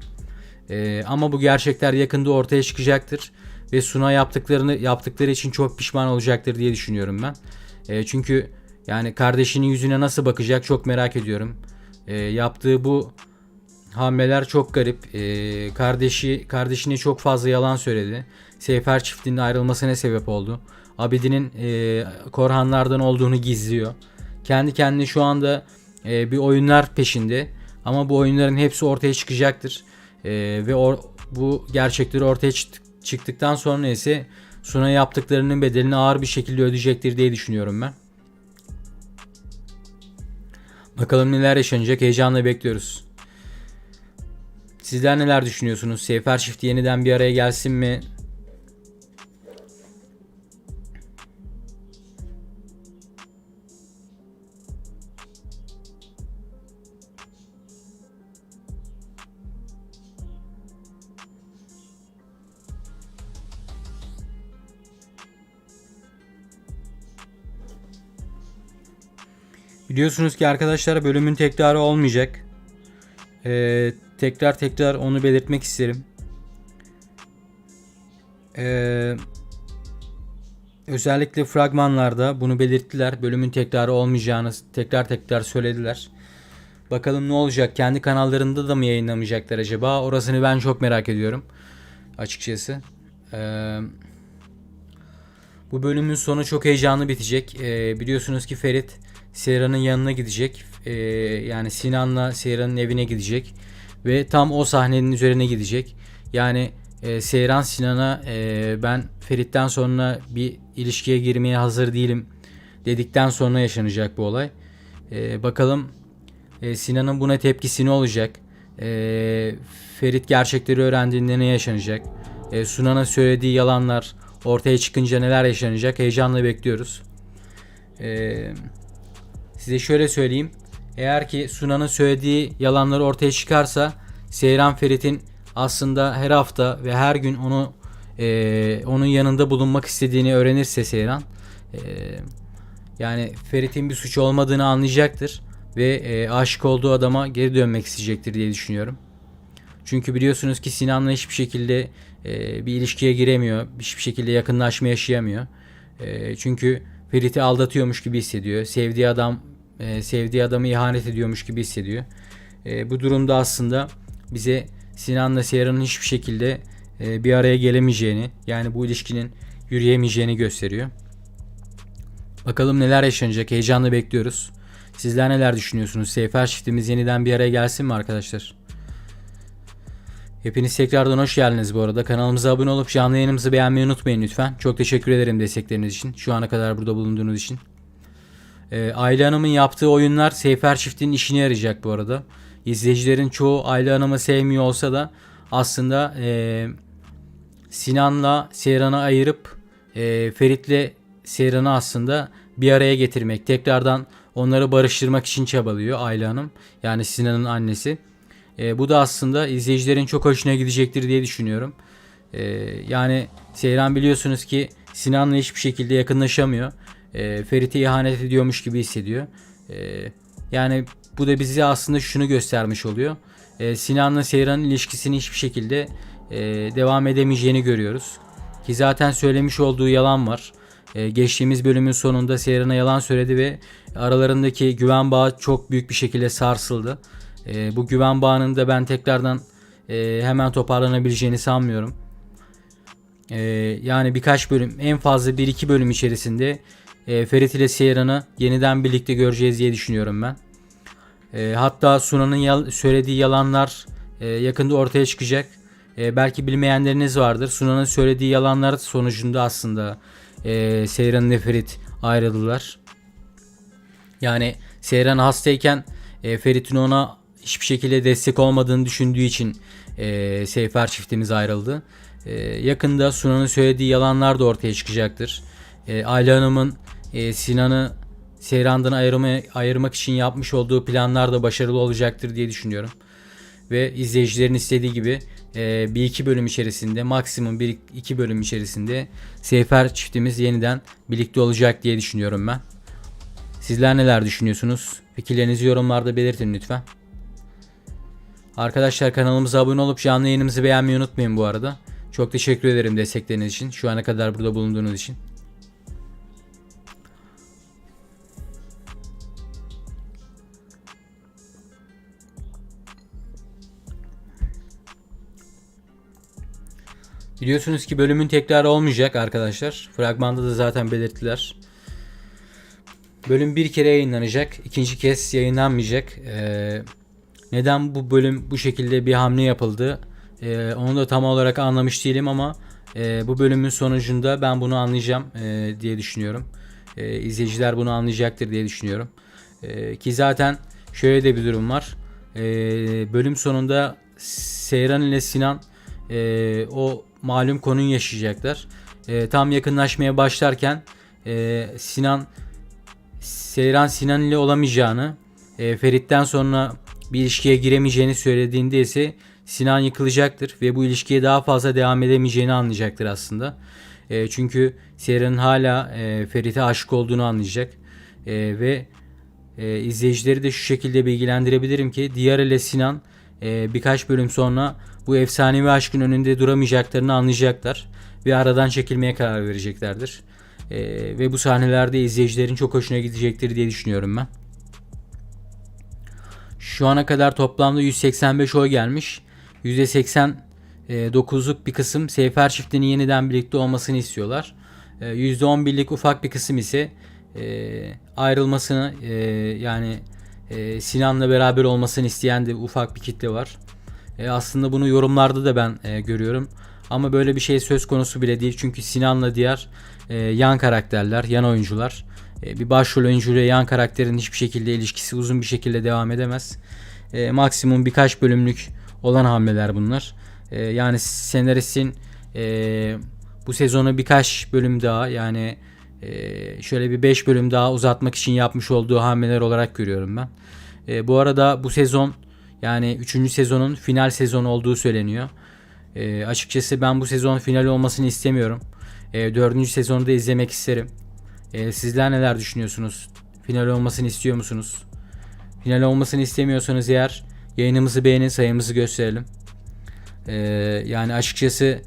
Ama bu gerçekler yakında ortaya çıkacaktır ve Suna yaptıkları için çok pişman olacaktır diye düşünüyorum ben. Çünkü yani kardeşinin yüzüne nasıl bakacak çok merak ediyorum. Yaptığı bu hamleler çok garip. Kardeşine çok fazla yalan söyledi. Seyfer çiftinin ayrılmasına sebep oldu. Abidin'in Korhanlardan olduğunu gizliyor. Kendi kendine şu anda bir oyunlar peşinde. Ama bu oyunların hepsi ortaya çıkacaktır. Ve bu gerçekleri ortaya çıktıktan sonra ise Suna yaptıklarının bedelini ağır bir şekilde ödeyecektir diye düşünüyorum ben. Bakalım neler yaşanacak, heyecanla bekliyoruz. Sizler neler düşünüyorsunuz? Seyfer çifti yeniden bir araya gelsin mi? Biliyorsunuz ki arkadaşlar bölümün tekrarı olmayacak. Tekrar onu belirtmek isterim. Özellikle fragmanlarda bunu belirttiler. Bölümün tekrarı olmayacağını tekrar söylediler. Bakalım ne olacak? Kendi kanallarında da mı yayınlamayacaklar acaba? Orasını ben çok merak ediyorum açıkçası. Bu bölümün sonu çok heyecanlı bitecek. Biliyorsunuz ki Ferit Seyran'ın yanına gidecek. Yani Sinan'la Seyran'ın evine gidecek. Ve tam o sahnenin üzerine gidecek. Yani Seyran Sinan'a ben Ferit'ten sonra bir ilişkiye girmeye hazır değilim dedikten sonra yaşanacak bu olay. Bakalım Sinan'ın buna tepkisi ne olacak? Ferit gerçekleri öğrendiğinde ne yaşanacak? Sunan'a söylediği yalanlar ortaya çıkınca neler yaşanacak? Heyecanla bekliyoruz. Size şöyle söyleyeyim. Eğer ki Sunan'ın söylediği yalanlar ortaya çıkarsa Seyran Ferit'in aslında her hafta ve her gün onun yanında bulunmak istediğini öğrenirse Seyran, yani Ferit'in bir suç olmadığını anlayacaktır ve aşık olduğu adama geri dönmek isteyecektir diye düşünüyorum. Çünkü biliyorsunuz ki Sinan'la hiçbir şekilde bir ilişkiye giremiyor. Hiçbir şekilde yakınlaşma yaşayamıyor. Çünkü Ferit'i aldatıyormuş gibi hissediyor. Sevdiği adamı ihanet ediyormuş gibi hissediyor. Bu durumda aslında bize Sinan'la Seyran'ın hiçbir şekilde bir araya gelemeyeceğini, yani bu ilişkinin yürüyemeyeceğini gösteriyor. Bakalım neler yaşanacak. Heyecanla bekliyoruz. Sizler neler düşünüyorsunuz? Seyfer çiftimiz yeniden bir araya gelsin mi arkadaşlar? Hepiniz tekrardan hoş geldiniz bu arada. Kanalımıza abone olup canlı yayınımızı beğenmeyi unutmayın lütfen. Çok teşekkür ederim destekleriniz için. Şu ana kadar burada bulunduğunuz için. Ayla Hanım'ın yaptığı oyunlar Seyfer çiftinin işine yarayacak bu arada. İzleyicilerin çoğu Ayla Hanım'ı sevmiyor olsa da aslında Sinan'la Seyran'ı ayırıp Ferit'le Seyran'ı aslında bir araya getirmek, tekrardan onları barıştırmak için çabalıyor Ayla Hanım. Yani Sinan'ın annesi. Bu da aslında izleyicilerin çok hoşuna gidecektir diye düşünüyorum. Yani Seyran biliyorsunuz ki Sinan'la hiçbir şekilde yakınlaşamıyor. Ferit'e ihanet ediyormuş gibi hissediyor. Yani bu da bize aslında şunu göstermiş oluyor. Sinan'la Seyran'ın ilişkisini hiçbir şekilde devam edemeyeceğini görüyoruz. Ki zaten söylemiş olduğu yalan var. Geçtiğimiz bölümün sonunda Seyran'a yalan söyledi ve aralarındaki güven bağı çok büyük bir şekilde sarsıldı. Bu güven bağının da ben tekrardan hemen toparlanabileceğini sanmıyorum. Yani birkaç bölüm, en fazla 1-2 bölüm içerisinde Ferit ile Seyran'ı yeniden birlikte göreceğiz diye düşünüyorum ben. Hatta Sunan'ın söylediği yalanlar yakında ortaya çıkacak. Belki bilmeyenleriniz vardır. Sunan'ın söylediği yalanlar sonucunda aslında Seyran ile Ferit ayrıldılar. Yani Seyran hastayken Ferit'in ona hiçbir şekilde destek olmadığını düşündüğü için Seyfer çiftimiz ayrıldı. Yakında Sunan'ın söylediği yalanlar da ortaya çıkacaktır. Ayla Hanım'ın Sinan'ı Seyran'dan ayırmak için yapmış olduğu planlar da başarılı olacaktır diye düşünüyorum. Ve izleyicilerin istediği gibi bir iki bölüm içerisinde, maksimum 1-2 bölüm içerisinde Seyfer çiftimiz yeniden birlikte olacak diye düşünüyorum ben. Sizler neler düşünüyorsunuz? Fikirlerinizi yorumlarda belirtin lütfen. Arkadaşlar kanalımıza abone olup canlı yayınımızı beğenmeyi unutmayın bu arada. Çok teşekkür ederim destekleriniz için. Şu ana kadar burada bulunduğunuz için. Biliyorsunuz ki bölümün tekrarı olmayacak arkadaşlar. Fragmanda da zaten belirttiler. Bölüm bir kere yayınlanacak. İkinci kez yayınlanmayacak. Neden bu bölüm bu şekilde bir hamle yapıldı? Onu da tam olarak anlamış değilim ama bu bölümün sonucunda ben bunu anlayacağım diye düşünüyorum. İzleyiciler bunu anlayacaktır diye düşünüyorum. Ki zaten şöyle de bir durum var. Bölüm sonunda Seyran ile Sinan o malum konuyu yaşayacaklar. Tam yakınlaşmaya başlarken Seyran ile olamayacağını, Ferit'ten sonra bir ilişkiye giremeyeceğini söylediğinde ise Sinan yıkılacaktır ve bu ilişkiye daha fazla devam edemeyeceğini anlayacaktır aslında. Çünkü Seyran'ın hala Ferit'e aşık olduğunu anlayacak. Ve izleyicileri de şu şekilde bilgilendirebilirim ki Diyar ile Sinan birkaç bölüm sonra bu efsanevi aşkın önünde duramayacaklarını anlayacaklar ve aradan çekilmeye karar vereceklerdir. Ve bu sahnelerde izleyicilerin çok hoşuna gidecektir diye düşünüyorum ben. Şu ana kadar toplamda 185 oy gelmiş. %89'luk bir kısım Seyfer çiftinin yeniden birlikte olmasını istiyorlar. %11'lik ufak bir kısım ise ayrılmasını yani Sinan'la beraber olmasını isteyen de ufak bir kitle var. Aslında bunu yorumlarda da ben görüyorum. Ama böyle bir şey söz konusu bile değil. Çünkü Sinan'la diğer yan karakterler, yan oyuncular, bir başrol oyuncuyla yan karakterin hiçbir şekilde ilişkisi uzun bir şekilde devam edemez. Maksimum birkaç bölümlük olan hamleler bunlar. Yani senaristin bu sezonu birkaç bölüm daha, yani şöyle bir 5 bölüm daha uzatmak için yapmış olduğu hamleler olarak görüyorum ben. Bu arada bu sezon, yani 3. sezonun final sezonu olduğu söyleniyor. Açıkçası ben bu sezon final olmasını istemiyorum. 4. sezonu da izlemek isterim. Sizler neler düşünüyorsunuz? Final olmasını istiyor musunuz? Final olmasını istemiyorsanız eğer yayınımızı beğenin, sayımızı gösterelim. Yani açıkçası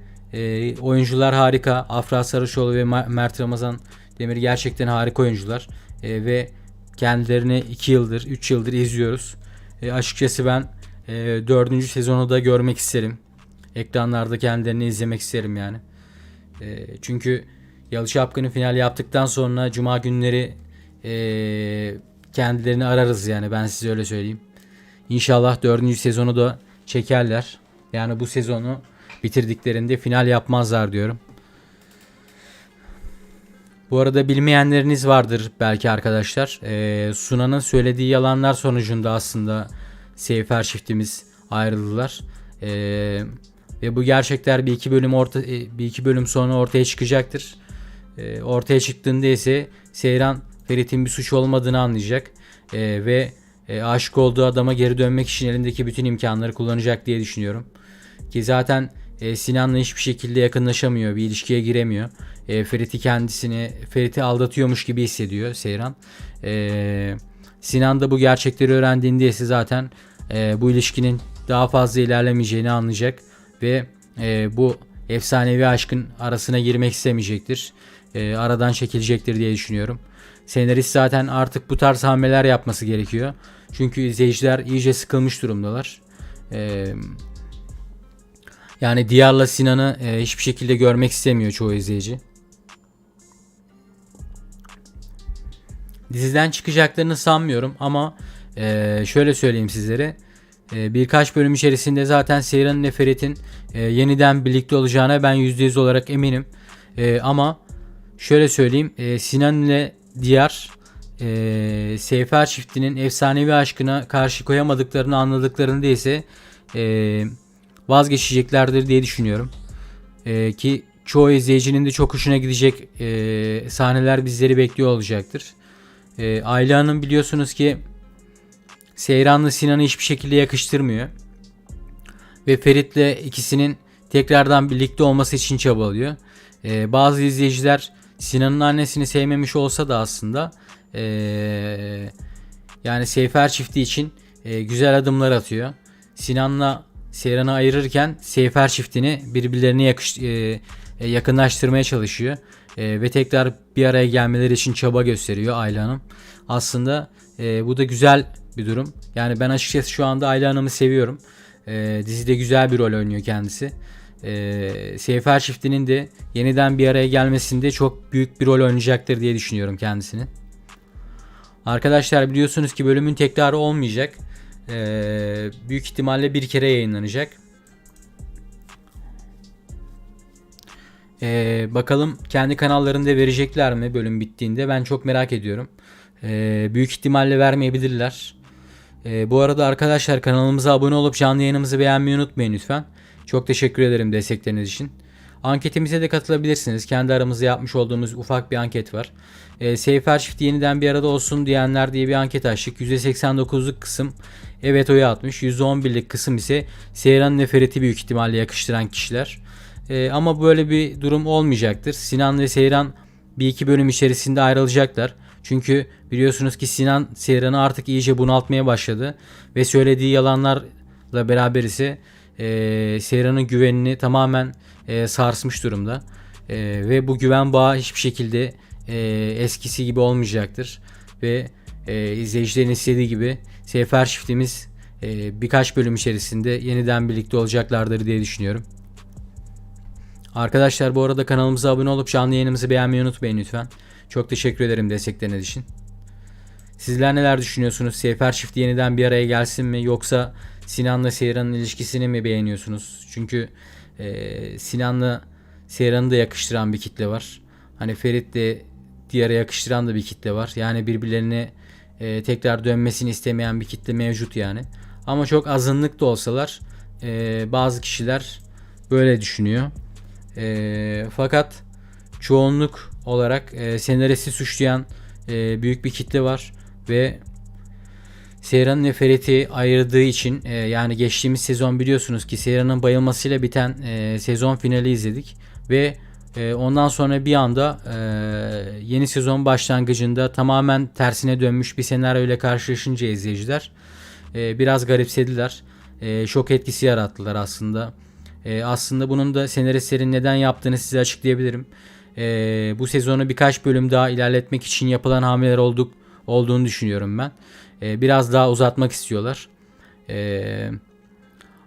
oyuncular harika. Afra Sarıçoğlu ve Mert Ramazan Demir gerçekten harika oyuncular. Ve kendilerini 2 yıldır, 3 yıldır izliyoruz. Açıkçası ben 4. sezonu da görmek isterim. Ekranlarda kendilerini izlemek isterim yani. Çünkü Yalı Çapkını final yaptıktan sonra Cuma günleri kendilerini ararız yani, ben size öyle söyleyeyim. İnşallah 4. sezonu da çekerler. Yani bu sezonu bitirdiklerinde final yapmazlar diyorum. Bu arada bilmeyenleriniz vardır belki arkadaşlar. Sunan'ın söylediği yalanlar sonucunda aslında Seyfer çiftimiz ayrıldılar. Ve bu gerçekler bir iki bölüm sonra ortaya çıkacaktır. Ortaya çıktığında ise Seyran Ferit'in bir suç olmadığını anlayacak ve aşık olduğu adama geri dönmek için elindeki bütün imkanları kullanacak diye düşünüyorum. Ki zaten Sinan'la hiçbir şekilde yakınlaşamıyor, bir ilişkiye giremiyor. Ferit'i aldatıyormuş gibi hissediyor Seyran. Sinan da bu gerçekleri öğrendiğinde ise zaten bu ilişkinin daha fazla ilerlemeyeceğini anlayacak ve bu efsanevi aşkın arasına girmek istemeyecektir. Aradan çekilecektir diye düşünüyorum. Senarist zaten artık bu tarz hamleler yapması gerekiyor. Çünkü izleyiciler iyice sıkılmış durumdalar. Yani Diyar'la Sinan'ı hiçbir şekilde görmek istemiyor çoğu izleyici. Diziden çıkacaklarını sanmıyorum ama şöyle söyleyeyim sizlere. Birkaç bölüm içerisinde zaten Seyran'ın ve Ferit'in yeniden birlikte olacağına ben %100 olarak eminim. Ama şöyle söyleyeyim, Sinan ile Diyar Seyfer çiftinin efsanevi aşkına karşı koyamadıklarını anladıklarında ise vazgeçeceklerdir diye düşünüyorum. Ki çoğu izleyicinin de çok hoşuna gidecek sahneler bizleri bekliyor olacaktır. Ayla Hanım biliyorsunuz ki Seyran'la Sinan'ı hiçbir şekilde yakıştırmıyor. Ve Ferit'le ikisinin tekrardan birlikte olması için çabalıyor. Bazı izleyiciler Sinan'ın annesini sevmemiş olsa da aslında yani Seyfer çifti için güzel adımlar atıyor. Sinan'la Seyran'ı ayırırken Seyfer çiftini birbirlerine yakınlaştırmaya çalışıyor. Ve tekrar bir araya gelmeleri için çaba gösteriyor Ayla Hanım. Aslında bu da güzel bir durum. Yani ben açıkçası şu anda Ayla Hanım'ı seviyorum. Dizide güzel bir rol oynuyor kendisi. Seyfer çiftinin de yeniden bir araya gelmesinde çok büyük bir rol oynayacaktır diye düşünüyorum kendisini. Arkadaşlar biliyorsunuz ki bölümün tekrarı olmayacak. Büyük ihtimalle bir kere yayınlanacak. Bakalım kendi kanallarında verecekler mi bölüm bittiğinde, ben çok merak ediyorum. Büyük ihtimalle vermeyebilirler. Bu arada arkadaşlar kanalımıza abone olup canlı yayınımızı beğenmeyi unutmayın lütfen. Çok teşekkür ederim destekleriniz için. Anketimize de katılabilirsiniz. Kendi aramızda yapmış olduğumuz ufak bir anket var. Seyfer çifti yeniden bir arada olsun diyenler diye bir anket açtık. %89'luk kısım evet oyu atmış. %11'lik kısım ise Seyran ve Ferit'i büyük ihtimalle yakıştıran kişiler. Ama böyle bir durum olmayacaktır. Sinan ve Seyran bir iki bölüm içerisinde ayrılacaklar. Çünkü biliyorsunuz ki Sinan Seyran'ı artık iyice bunaltmaya başladı. Ve söylediği yalanlarla beraber ise Seyran'ın güvenini tamamen sarsmış durumda. Ve bu güven bağı hiçbir şekilde eskisi gibi olmayacaktır. Ve izleyicilerin istediği gibi Sefer çiftimiz birkaç bölüm içerisinde yeniden birlikte olacaklardır diye düşünüyorum. Arkadaşlar bu arada kanalımıza abone olup canlı yayınımızı beğenmeyi unutmayın lütfen. Çok teşekkür ederim destekleriniz için. Sizler neler düşünüyorsunuz? Sefer çifti yeniden bir araya gelsin mi, yoksa Sinan'la Seyran'ın ilişkisini mi beğeniyorsunuz? Çünkü Sinan'la Seyran'ı da yakıştıran bir kitle var. Hani Ferit'le Diyar'a yakıştıran da bir kitle var. Yani birbirlerine tekrar dönmesini istemeyen bir kitle mevcut yani. Ama çok azınlık da olsalar bazı kişiler böyle düşünüyor. Fakat çoğunluk olarak senaristi suçlayan büyük bir kitle var ve Seyran'ın ve Ferit'i ayırdığı için yani geçtiğimiz sezon biliyorsunuz ki Seyran'ın bayılmasıyla biten sezon finali izledik ve ondan sonra bir anda yeni sezon başlangıcında tamamen tersine dönmüş bir senaryo ile karşılaşınca izleyiciler biraz garipsediler. Şok etkisi yarattılar aslında. Aslında bunun da senaristlerin neden yaptığını size açıklayabilirim. Bu sezonu birkaç bölüm daha ilerletmek için yapılan hamleler olduğunu düşünüyorum ben. Biraz daha uzatmak istiyorlar.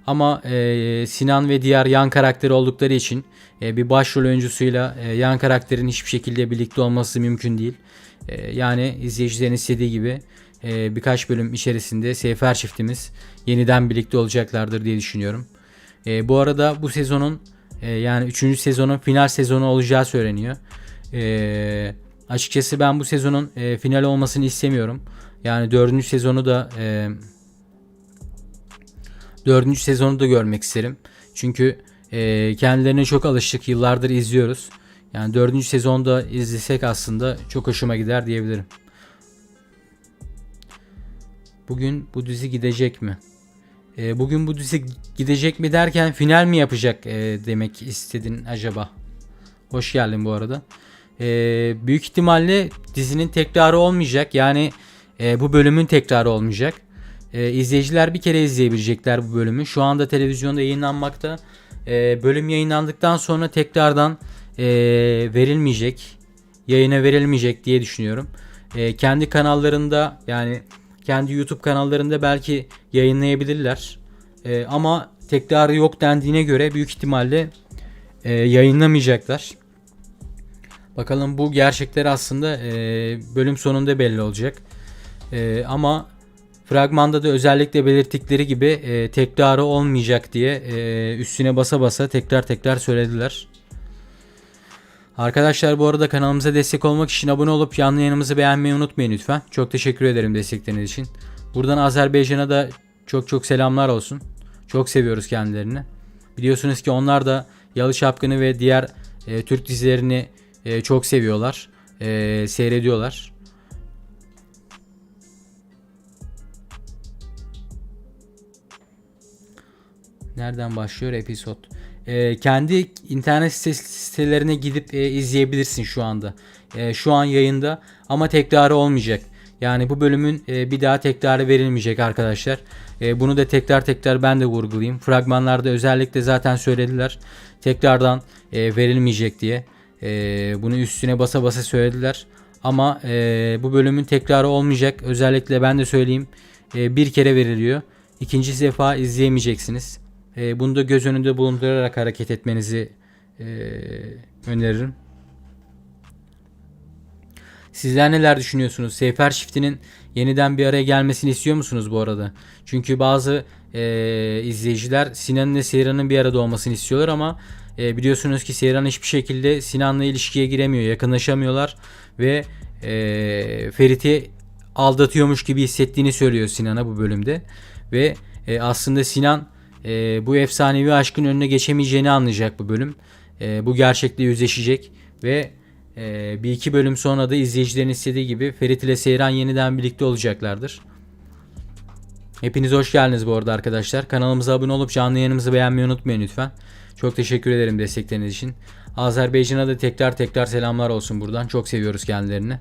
Ama Sinan ve diğer yan karakteri oldukları için bir başrol oyuncusuyla yan karakterin hiçbir şekilde birlikte olması mümkün değil. Yani izleyicilerin istediği gibi birkaç bölüm içerisinde Sefer çiftimiz yeniden birlikte olacaklardır diye düşünüyorum. Bu arada bu sezonun yani 3. sezonun final sezonu olacağı söyleniyor. Açıkçası ben bu sezonun final olmasını istemiyorum. Yani 4. sezonu da görmek isterim. Çünkü kendilerine çok alıştık. Yıllardır izliyoruz. Yani 4. sezonda izlesek aslında çok hoşuma gider diyebilirim. Bugün bu dizi gidecek mi? Bugün bu dizi gidecek mi derken final mi yapacak demek istedin acaba? Hoş geldin bu arada. Büyük ihtimalle dizinin tekrarı olmayacak. Yani bu bölümün tekrarı olmayacak. İzleyiciler bir kere izleyebilecekler bu bölümü. Şu anda televizyonda yayınlanmakta. Bölüm yayınlandıktan sonra tekrardan verilmeyecek. Yayına verilmeyecek diye düşünüyorum. Kendi kanallarında yani kendi YouTube kanallarında belki yayınlayabilirler. Ama tekrarı yok dendiğine göre büyük ihtimalle yayınlamayacaklar. Bakalım bu gerçekler aslında bölüm sonunda belli olacak. Ama fragmanda da özellikle belirttikleri gibi tekrarı olmayacak diye üstüne basa basa tekrar söylediler. Arkadaşlar bu arada kanalımıza destek olmak için abone olup canlı yayınımızı beğenmeyi unutmayın lütfen. Çok teşekkür ederim destekleriniz için. Buradan Azerbaycan'a da çok selamlar olsun. Çok seviyoruz kendilerini. Biliyorsunuz ki onlar da Yalı Çapkını ve diğer Türk dizilerini çok seviyorlar. Seyrediyorlar. Nereden başlıyor episod? Kendi internet sitelerine gidip izleyebilirsin şu anda. Şu an yayında ama tekrarı olmayacak. Yani bu bölümün bir daha tekrarı verilmeyecek arkadaşlar. Bunu da tekrar ben de vurgulayayım. Fragmanlarda özellikle zaten söylediler. Tekrardan verilmeyecek diye. Bunu üstüne basa basa söylediler. Ama bu bölümün tekrarı olmayacak. Özellikle ben de söyleyeyim. Bir kere veriliyor. İkinci defa izleyemeyeceksiniz. Bunu da göz önünde bulundurarak hareket etmenizi öneririm. Sizler neler düşünüyorsunuz? Sefer çiftinin yeniden bir araya gelmesini istiyor musunuz bu arada? Çünkü bazı izleyiciler Sinan'ın ve Seyran'ın bir arada olmasını istiyorlar ama biliyorsunuz ki Seyran hiçbir şekilde Sinan'la ilişkiye giremiyor, yakınlaşamıyorlar ve Ferit'i aldatıyormuş gibi hissettiğini söylüyor Sinan'a bu bölümde ve aslında Sinan bu efsanevi aşkın önüne geçemeyeceğini anlayacak bu bölüm. Bu gerçekle yüzleşecek ve bir iki bölüm sonra da izleyicilerin istediği gibi Ferit ile Seyran yeniden birlikte olacaklardır. Hepiniz hoş geldiniz bu arada arkadaşlar. Kanalımıza abone olup canlı yayınımızı beğenmeyi unutmayın lütfen. Çok teşekkür ederim destekleriniz için. Azerbaycan'a da tekrar selamlar olsun buradan. Çok seviyoruz kendilerini.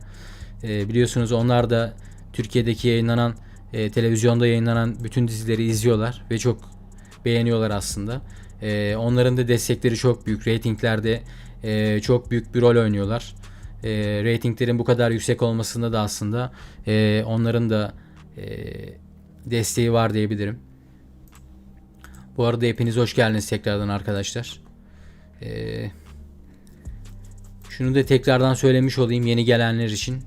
Biliyorsunuz onlar da Türkiye'deki yayınlanan televizyonda yayınlanan bütün dizileri izliyorlar ve çok beğeniyorlar aslında. Onların da destekleri çok büyük. Ratinglerde çok büyük bir rol oynuyorlar. Ratinglerin bu kadar yüksek olmasında da aslında onların da desteği var diyebilirim. Bu arada hepiniz hoş geldiniz tekrardan arkadaşlar. Şunu da tekrardan söylemiş olayım yeni gelenler için.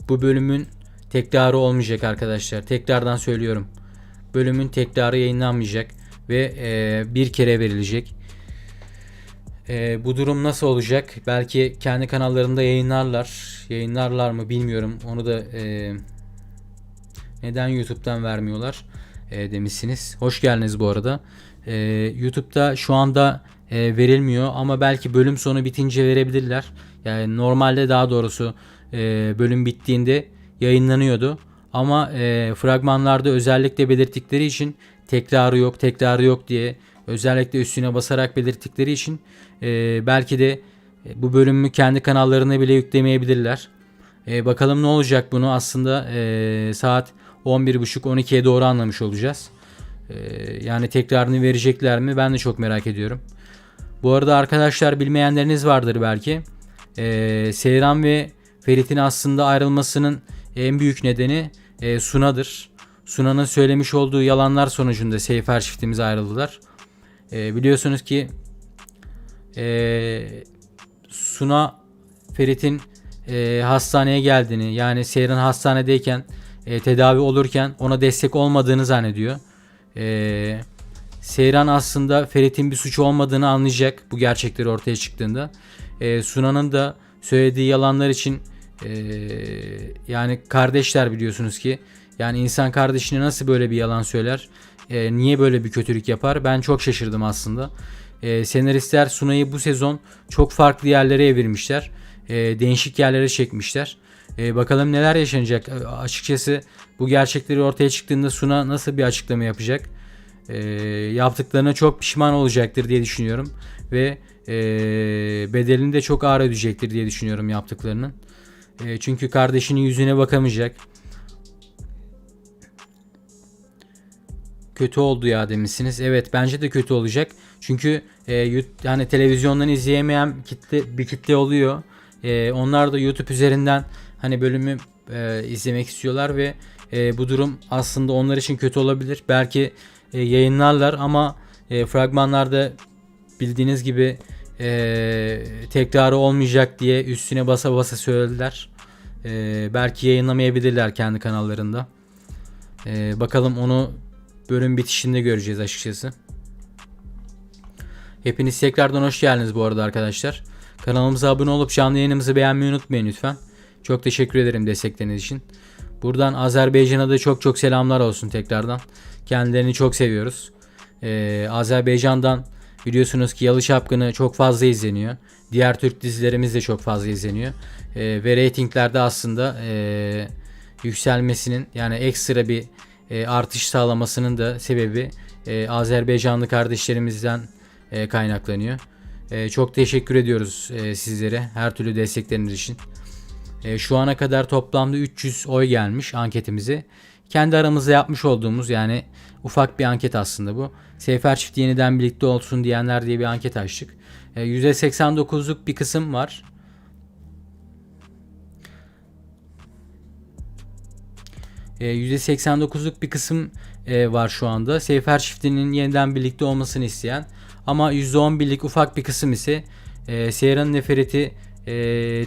Bu bölümün tekrarı olmayacak arkadaşlar. Tekrardan söylüyorum. Bölümün tekrarı yayınlanmayacak ve bir kere verilecek. Bu durum nasıl olacak? Belki kendi kanallarında yayınlarlar. Yayınlarlar mı bilmiyorum. Onu da neden YouTube'dan vermiyorlar demişsiniz. Hoş geldiniz bu arada. YouTube'da şu anda verilmiyor ama belki bölüm sonu bitince verebilirler. Yani normalde daha doğrusu bölüm bittiğinde yayınlanıyordu. Ama fragmanlarda özellikle belirttikleri için tekrarı yok diye özellikle üstüne basarak belirttikleri için belki de bu bölümü kendi kanallarına bile yüklemeyebilirler. Bakalım ne olacak, bunu aslında saat 11.30-12'ye doğru anlamış olacağız. Yani tekrarını verecekler mi? Ben de çok merak ediyorum. Bu arada arkadaşlar, bilmeyenleriniz vardır belki. Seyran ve Ferit'in aslında ayrılmasının en büyük nedeni Suna'dır. Suna'nın söylemiş olduğu yalanlar sonucunda Seyfer çiftimiz ayrıldılar. Biliyorsunuz ki Suna Ferit'in hastaneye geldiğini, yani Seyran hastanedeyken tedavi olurken ona destek olmadığını zannediyor. Seyran aslında Ferit'in bir suçu olmadığını anlayacak bu gerçekleri ortaya çıktığında. Suna'nın da söylediği yalanlar için yani kardeşler, biliyorsunuz ki yani insan kardeşine nasıl böyle bir yalan söyler, niye böyle bir kötülük yapar, ben çok şaşırdım aslında. Senaristler Suna'yı bu sezon çok farklı yerlere evirmişler, değişik yerlere çekmişler. Bakalım neler yaşanacak. Açıkçası bu gerçekleri ortaya çıktığında Suna nasıl bir açıklama yapacak? Yaptıklarına çok pişman olacaktır diye düşünüyorum ve bedelini de çok ağır ödeyecektir diye düşünüyorum yaptıklarının. Çünkü kardeşinin yüzüne bakamayacak. Kötü oldu ya demişsiniz. Evet, bence de kötü olacak. Çünkü yani televizyondan izleyemeyen bir kitle oluyor. Onlar da YouTube üzerinden hani bölümü izlemek istiyorlar ve bu durum aslında onlar için kötü olabilir. Belki yayınlarlar ama fragmanlarda bildiğiniz gibi tekrarı olmayacak diye üstüne basa basa söylediler. Belki yayınlamayabilirler kendi kanallarında. Bakalım, onu bölüm bitişinde göreceğiz açıkçası. Hepiniz tekrardan hoş geldiniz bu arada arkadaşlar. Kanalımıza abone olup canlı yayınımızı beğenmeyi unutmayın lütfen. Çok teşekkür ederim destekleriniz için. Buradan Azerbaycan'a da çok selamlar olsun tekrardan. Kendilerini çok seviyoruz. Azerbaycan'dan biliyorsunuz ki Yalı Çapkını çok fazla izleniyor. Diğer Türk dizilerimiz de çok fazla izleniyor. Ve reytinglerde aslında yükselmesinin, yani ekstra bir artış sağlamasının da sebebi Azerbaycanlı kardeşlerimizden kaynaklanıyor. Çok teşekkür ediyoruz sizlere her türlü destekleriniz için. Şu ana kadar toplamda 300 oy gelmiş anketimize. Kendi aramızda yapmış olduğumuz, yani ufak bir anket aslında bu. Seyfer çifti yeniden birlikte olsun diyenler diye bir anket açtık. %89'luk bir kısım var. %89'luk bir kısım var şu anda. Seyfer çiftinin yeniden birlikte olmasını isteyen. Ama %11'lik ufak bir kısım ise Seyran'ın ve Ferit'i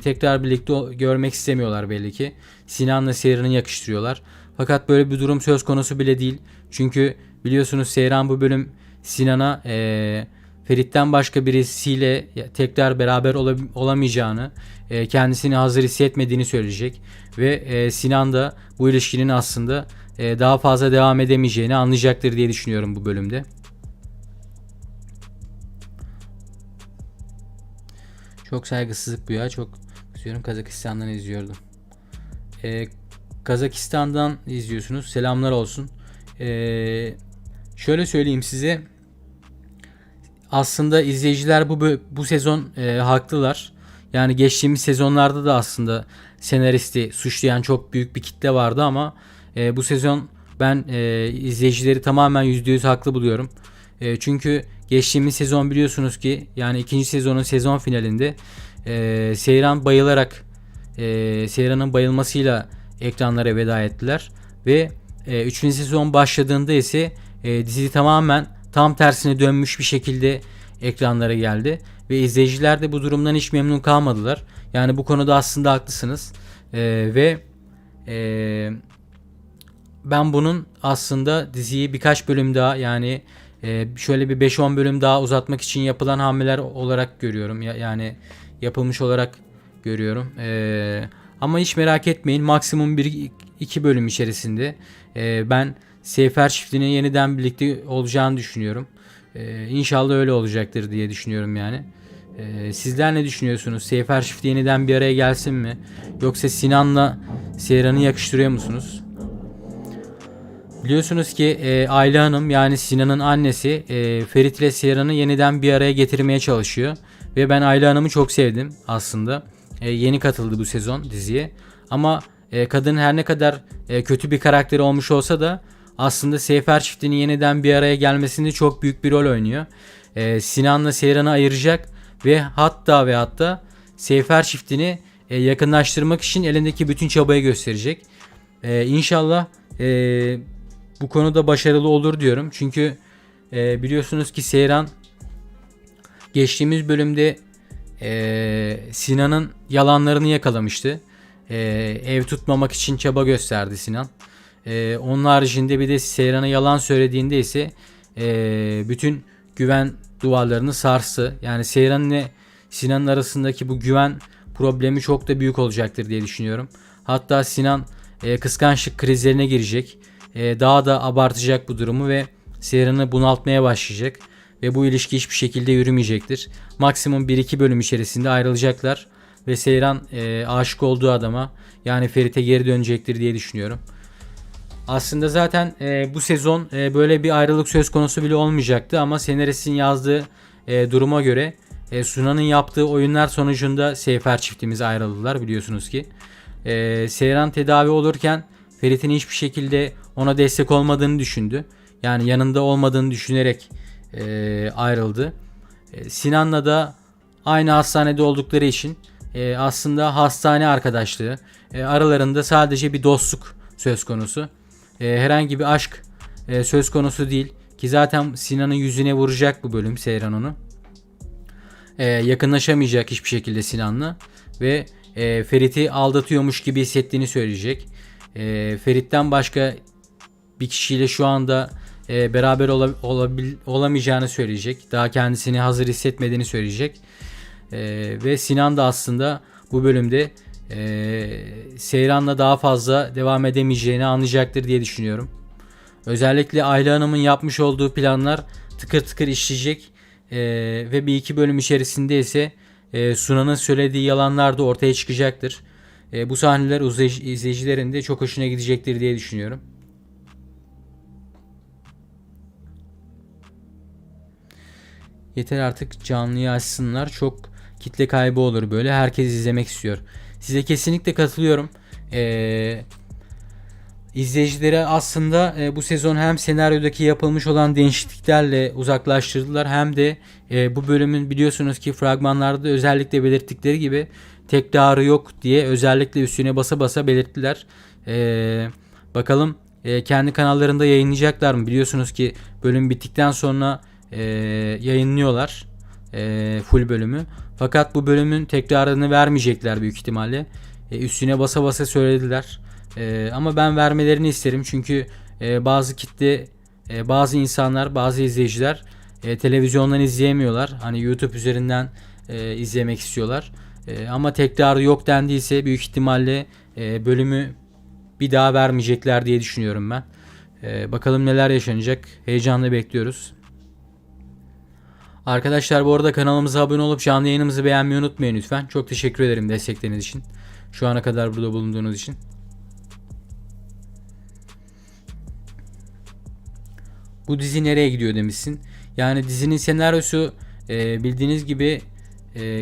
tekrar birlikte görmek istemiyorlar belli ki. Sinan'la Seyran'ı yakıştırıyorlar. Fakat böyle bir durum söz konusu bile değil. Çünkü biliyorsunuz Seyran bu bölüm Sinan'a Ferit'ten başka birisiyle tekrar beraber olamayacağını, kendisini hazır hissetmediğini söyleyecek. Ve Sinan da bu ilişkinin aslında daha fazla devam edemeyeceğini anlayacaktır diye düşünüyorum bu bölümde. Çok saygısızlık bu ya. Çok üzüyorum. Kazakistan'dan izliyordum. Kazakistan'dan izliyorsunuz. Selamlar olsun. Şöyle söyleyeyim size. Aslında izleyiciler bu sezon haklılar. Yani geçtiğimiz sezonlarda da aslında senaristi suçlayan çok büyük bir kitle vardı ama bu sezon ben izleyicileri tamamen %100 haklı buluyorum. Çünkü geçtiğimiz sezon biliyorsunuz ki, yani ikinci sezonun sezon finalinde Seyran bayılarak Seyran'ın bayılmasıyla ekranlara veda ettiler ve 3. sezon başladığında ise dizi tamamen tam tersine dönmüş bir şekilde ekranlara geldi ve izleyiciler de bu durumdan hiç memnun kalmadılar. Yani bu konuda aslında haklısınız. Ve ben bunun aslında diziyi birkaç bölüm daha, yani şöyle bir 5-10 bölüm daha uzatmak için yapılan hamleler olarak görüyorum. Yani yapılmış olarak görüyorum. Ama hiç merak etmeyin, maksimum 1-2 bölüm içerisinde ben Seyfer çiftliğine yeniden birlikte olacağını düşünüyorum. İnşallah öyle olacaktır diye düşünüyorum yani. Sizler ne düşünüyorsunuz? Seyfer çiftliği yeniden bir araya gelsin mi? Yoksa Sinan'la Seyran'ı yakıştırıyor musunuz? Biliyorsunuz ki Ayla Hanım, yani Sinan'ın annesi, Ferit ile Seyran'ı yeniden bir araya getirmeye çalışıyor. Ve ben Ayla Hanım'ı çok sevdim aslında. Yeni katıldı bu sezon diziye. Ama kadın her ne kadar kötü bir karakter olmuş olsa da aslında Seyfer çiftliğinin yeniden bir araya gelmesinde çok büyük bir rol oynuyor. Sinan'la Seyran'ı ayıracak ve hatta Seyfer çiftini yakınlaştırmak için elindeki bütün çabayı gösterecek. İnşallah bu konuda başarılı olur diyorum. Çünkü biliyorsunuz ki Seyran geçtiğimiz bölümde Sinan'ın yalanlarını yakalamıştı. Ev tutmamak için çaba gösterdi Sinan. Onun haricinde bir de Seyran'a yalan söylediğinde ise bütün güven duvarlarını sarstı. Yani Seyran ile Sinan'ın arasındaki bu güven problemi çok da büyük olacaktır diye düşünüyorum. Hatta Sinan kıskançlık krizlerine girecek. Daha da abartacak bu durumu ve Seyran'ı bunaltmaya başlayacak. Ve bu ilişki hiçbir şekilde yürümeyecektir. Maksimum 1-2 bölüm içerisinde ayrılacaklar. Ve Seyran aşık olduğu adama, yani Ferit'e geri dönecektir diye düşünüyorum. Aslında zaten bu sezon böyle bir ayrılık söz konusu bile olmayacaktı. Ama senaristin yazdığı duruma göre Sunan'ın yaptığı oyunlar sonucunda Seyfer çiftimiz ayrıldılar, biliyorsunuz ki. Seyran tedavi olurken Ferit'in hiçbir şekilde ona destek olmadığını düşündü. Yani yanında olmadığını düşünerek ayrıldı. Sinan'la da aynı hastanede oldukları için aslında hastane arkadaşlığı, aralarında sadece bir dostluk söz konusu. Herhangi bir aşk söz konusu değil ki zaten Sinan'ın yüzüne vuracak bu bölüm Seyran onu. Yakınlaşamayacak hiçbir şekilde Sinan'la ve Ferit'i aldatıyormuş gibi hissettiğini söyleyecek. Ferit'ten başka bir kişiyle şu anda beraber olamayacağını söyleyecek. Daha kendisini hazır hissetmediğini söyleyecek. Ve Sinan da aslında bu bölümde Seyran'la daha fazla devam edemeyeceğini anlayacaktır diye düşünüyorum. Özellikle Ayla Hanım'ın yapmış olduğu planlar tıkır tıkır işleyecek. Ve bir iki bölüm içerisinde ise Sunan'ın söylediği yalanlar da ortaya çıkacaktır. Bu sahneler izleyicilerin de çok hoşuna gidecektir diye düşünüyorum. Yeter artık canlıyı açsınlar. Çok kitle kaybı olur böyle. Herkes izlemek istiyor. Size kesinlikle katılıyorum. İzleyicilere aslında bu sezon hem senaryodaki yapılmış olan değişikliklerle uzaklaştırdılar, hem de bu bölümün biliyorsunuz ki fragmanlarda da özellikle belirttikleri gibi tekrarı yok diye özellikle üstüne basa basa belirttiler. Bakalım kendi kanallarında yayınlayacaklar mı? Biliyorsunuz ki bölüm bittikten sonra yayınlıyorlar full bölümü. Fakat bu bölümün tekrarını vermeyecekler büyük ihtimalle. Üstüne basa basa söylediler. Ama ben vermelerini isterim çünkü bazı kitle, bazı insanlar, bazı izleyiciler televizyondan izleyemiyorlar. Hani YouTube üzerinden izlemek istiyorlar. Ama tekrarı yok dendiyse büyük ihtimalle bölümü bir daha vermeyecekler diye düşünüyorum ben. Bakalım neler yaşanacak. Heyecanla bekliyoruz. Arkadaşlar bu arada kanalımıza abone olup canlı yayınımızı beğenmeyi unutmayın lütfen. Çok teşekkür ederim destekleriniz için. Şu ana kadar burada bulunduğunuz için. Bu dizi nereye gidiyor demişsin. Yani dizinin senaryosu bildiğiniz gibi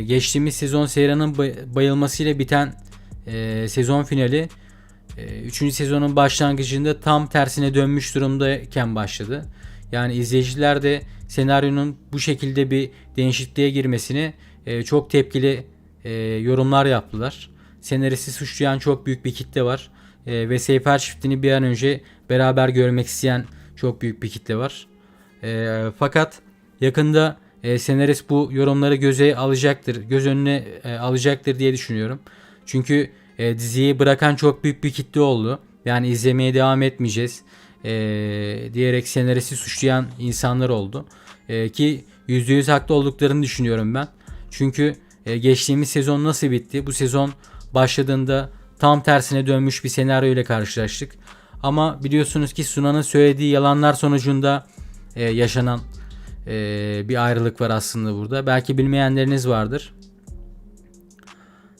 geçtiğimiz sezon Seyran'ın bayılmasıyla biten sezon finali 3. sezonun başlangıcında tam tersine dönmüş durumdayken başladı. Yani izleyiciler de senaryonun bu şekilde bir değişikliğe girmesini çok tepkili yorumlar yaptılar. Senaristi suçlayan çok büyük bir kitle var. Ve Seyfer çiftini bir an önce beraber görmek isteyen çok büyük bir kitle var. Fakat yakında senarist bu yorumları göze alacaktır, göz önüne alacaktır diye düşünüyorum. Çünkü diziyi bırakan çok büyük bir kitle oldu. Yani izlemeye devam etmeyeceğiz diyerek senaristi suçlayan insanlar oldu. Ki %100 haklı olduklarını düşünüyorum ben. Çünkü geçtiğimiz sezon nasıl bitti? Bu sezon başladığında tam tersine dönmüş bir senaryo ile karşılaştık. Ama biliyorsunuz ki Suna'nın söylediği yalanlar sonucunda yaşanan bir ayrılık var aslında burada. Belki bilmeyenleriniz vardır.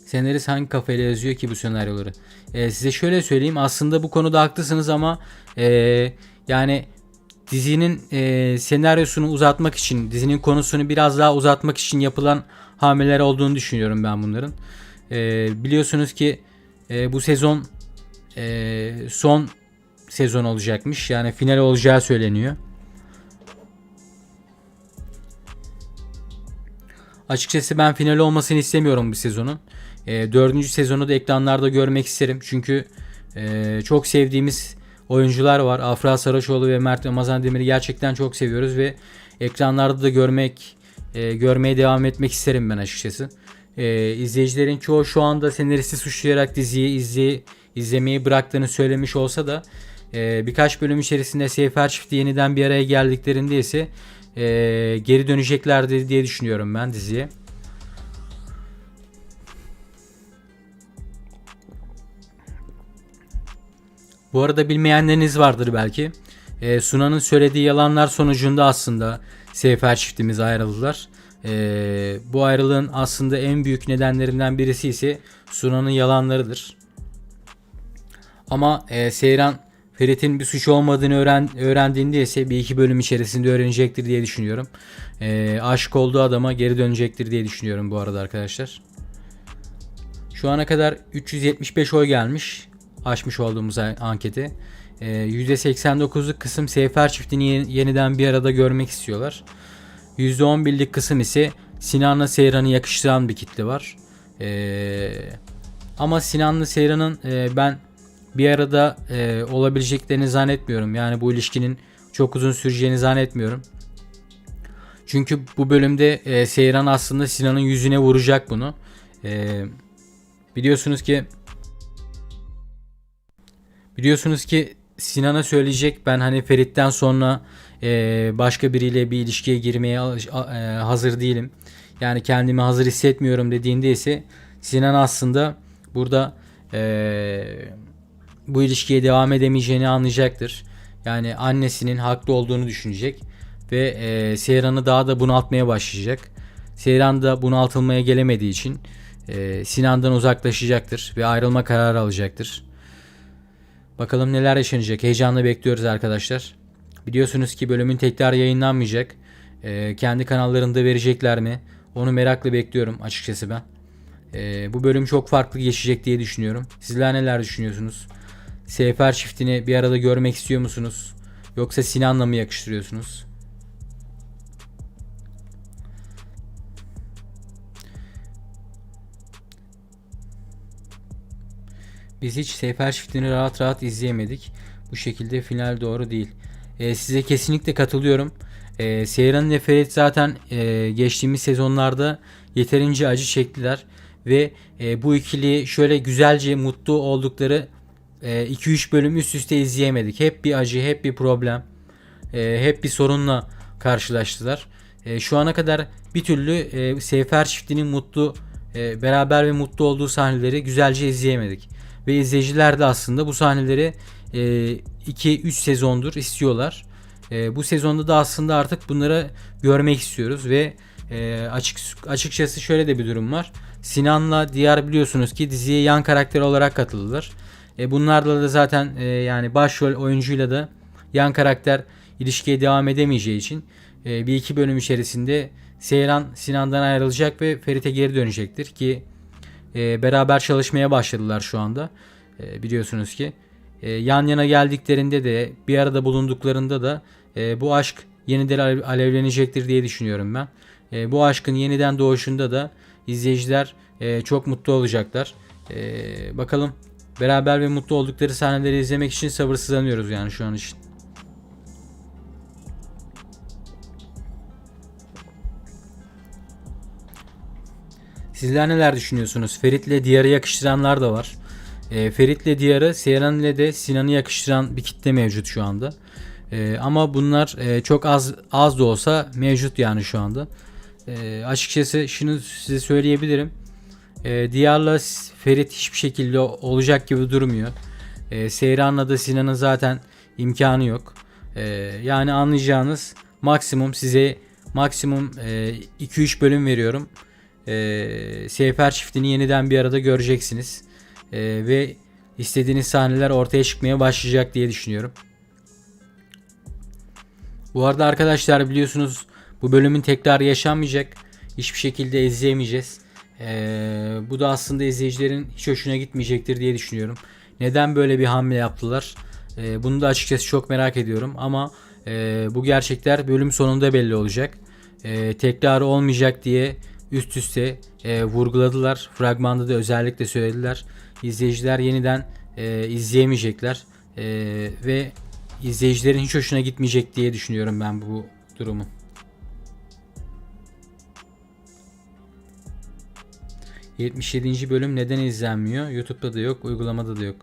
Senarist hangi kafayla yazıyor ki bu senaryoları? Size şöyle söyleyeyim. Aslında bu konuda haklısınız ama yani dizinin senaryosunu uzatmak için, dizinin konusunu biraz daha uzatmak için yapılan hamleler olduğunu düşünüyorum ben bunların. Biliyorsunuz ki bu sezon son sezon olacakmış. Yani final olacağı söyleniyor. Açıkçası ben final olmasını istemiyorum bu sezonun. 4. sezonu da ekranlarda görmek isterim. Çünkü çok sevdiğimiz oyuncular var. Afra Saraçoğlu ve Mert Ramazan Demir'i gerçekten çok seviyoruz ve ekranlarda da görmeye devam etmek isterim ben açıkçası. İzleyicilerin çoğu şu anda senaristi suçlayarak diziyi izlemeyi bıraktığını söylemiş olsa da birkaç bölüm içerisinde Seyfer çifti yeniden bir araya geldiklerinde ise geri döneceklerdir diye düşünüyorum ben diziye. Bu arada bilmeyenleriniz vardır belki. Suna'nın söylediği yalanlar sonucunda aslında Seyfer çiftimiz ayrıldılar. Bu ayrılığın aslında en büyük nedenlerinden birisi ise Suna'nın yalanlarıdır. Ama Seyran Ferit'in bir suç olmadığını öğrendiğinde ise bir iki bölüm içerisinde öğrenecektir diye düşünüyorum. Aşık olduğu adama geri dönecektir diye düşünüyorum bu arada arkadaşlar. Şu ana kadar 375 oy gelmiş. Açmış olduğumuz anketi. %89'luk kısım Seyfer çiftini yeniden bir arada görmek istiyorlar. %11'lik kısım ise Sinan'la Seyran'ı yakıştıran bir kitle var. Ama Sinan'la Seyran'ın ben bir arada olabileceklerini zannetmiyorum. Yani bu ilişkinin çok uzun süreceğini zannetmiyorum. Çünkü bu bölümde Seyran aslında Sinan'ın yüzüne vuracak bunu. Biliyorsunuz ki Sinan'a söyleyecek, ben hani Ferit'ten sonra başka biriyle bir ilişkiye girmeye hazır değilim. Yani kendimi hazır hissetmiyorum dediğinde ise Sinan aslında burada bu ilişkiye devam edemeyeceğini anlayacaktır. Yani annesinin haklı olduğunu düşünecek ve Seyran'ı daha da bunaltmaya başlayacak. Seyran da bunaltılmaya gelemediği için Sinan'dan uzaklaşacaktır ve ayrılma kararı alacaktır. Bakalım neler yaşanacak. Heyecanla bekliyoruz arkadaşlar. Biliyorsunuz ki bölümün tekrar yayınlanmayacak. Kendi kanallarında verecekler mi? Onu merakla bekliyorum açıkçası ben. Bu bölüm çok farklı geçecek diye düşünüyorum. Sizler neler düşünüyorsunuz? Seyfer çiftini bir arada görmek istiyor musunuz? Yoksa Sinan'la mı yakıştırıyorsunuz? Biz hiç Seyfer çiftini rahat rahat izleyemedik. Bu şekilde final doğru değil. Size kesinlikle katılıyorum. Seyran ile Ferit zaten geçtiğimiz sezonlarda yeterince acı çektiler. Ve bu ikili şöyle güzelce mutlu oldukları 2-3 bölüm üst üste izleyemedik. Hep bir acı, hep bir problem, hep bir sorunla karşılaştılar. Şu ana kadar bir türlü Seyfer çiftinin beraber ve mutlu olduğu sahneleri güzelce izleyemedik. Ve izleyiciler de aslında bu sahneleri 2-3 sezondur istiyorlar. Bu sezonda da aslında artık bunları görmek istiyoruz ve açıkçası şöyle de bir durum var. Sinan'la Diyar biliyorsunuz ki diziye yan karakter olarak katıldılar. Bunlarla da zaten yani başrol oyuncuyla da yan karakter ilişkiye devam edemeyeceği için bir iki bölüm içerisinde Seyran Sinan'dan ayrılacak ve Ferit'e geri dönecektir ki beraber çalışmaya başladılar şu anda. Biliyorsunuz ki yan yana geldiklerinde de bir arada bulunduklarında da bu aşk yeniden alevlenecektir diye düşünüyorum ben. Bu aşkın yeniden doğuşunda da izleyiciler çok mutlu olacaklar. Bakalım, beraber ve mutlu oldukları sahneleri izlemek için sabırsızlanıyoruz yani şu an için. Sizler neler düşünüyorsunuz? Ferit'le Diyar'ı yakıştıranlar da var. Ferit'le Diyar'ı, Seyran ile de Sinan'ı yakıştıran bir kitle mevcut şu anda. Ama bunlar çok az da olsa mevcut yani şu anda. Açıkçası şunu size söyleyebilirim. Diyar'la Ferit hiçbir şekilde olacak gibi durmuyor. Seyran'la da Sinan'ın zaten imkanı yok. Yani anlayacağınız, maksimum 2-3 bölüm veriyorum. Seyfer çiftini yeniden bir arada göreceksiniz. Ve istediğiniz sahneler ortaya çıkmaya başlayacak diye düşünüyorum. Bu arada arkadaşlar, biliyorsunuz bu bölümün tekrarı yaşanmayacak. Hiçbir şekilde izleyemeyeceğiz. Bu da aslında izleyicilerin hiç hoşuna gitmeyecektir diye düşünüyorum. Neden böyle bir hamle yaptılar? Bunu da açıkçası çok merak ediyorum. Ama bu gerçekler bölüm sonunda belli olacak. Tekrarı olmayacak diye üst üste vurguladılar. Fragmanda da özellikle söylediler. İzleyiciler yeniden izleyemeyecekler. Ve izleyicilerin hiç hoşuna gitmeyecek diye düşünüyorum ben bu durumu. ...77. bölüm neden izlenmiyor? YouTube'da da yok, uygulamada da yok.